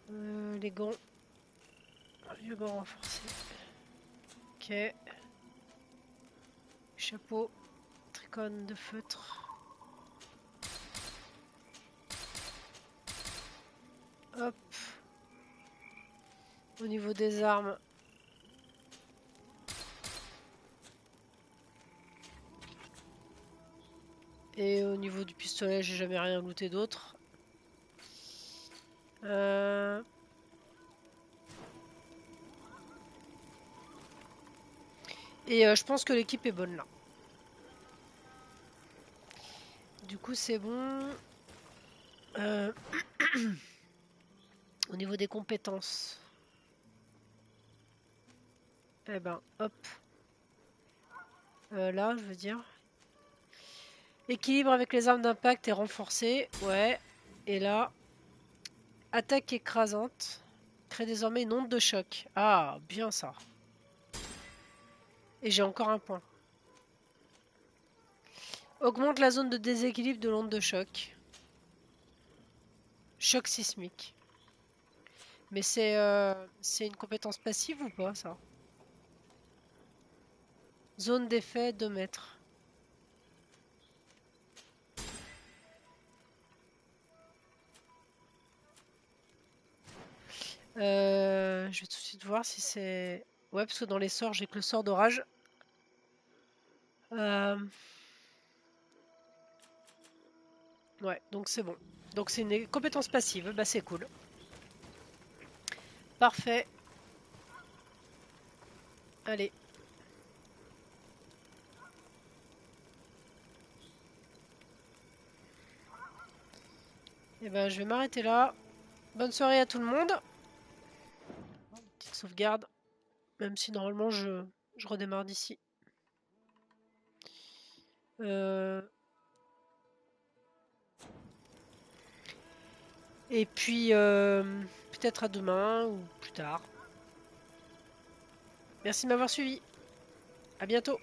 Les gants. Vieux gants renforcés. Ok. Chapeau. Tricône de feutre. Hop. Au niveau des armes. Et au niveau du pistolet, j'ai jamais rien looté d'autre. Et je pense que l'équipe est bonne là. Du coup, c'est bon. Au niveau des compétences. Eh ben, hop. Là, je veux dire. Équilibre avec les armes d'impact est renforcé. Ouais. Et là, attaque écrasante. Crée désormais une onde de choc. Ah, bien ça. Et j'ai encore un point. Augmente la zone de déséquilibre de l'onde de choc. Choc sismique. Mais c'est une compétence passive ou pas, ça? Zone d'effet 2 mètres. Je vais tout de suite voir si c'est... Ouais, parce que dans les sorts, j'ai que le sort d'orage. Ouais, donc c'est bon. Donc c'est une compétence passive, bah c'est cool. Parfait. Allez. Et ben je vais m'arrêter là. Bonne soirée à tout le monde. Petite sauvegarde. Même si normalement je redémarre d'ici. Et puis peut-être à demain ou plus tard. Merci de m'avoir suivi. À bientôt.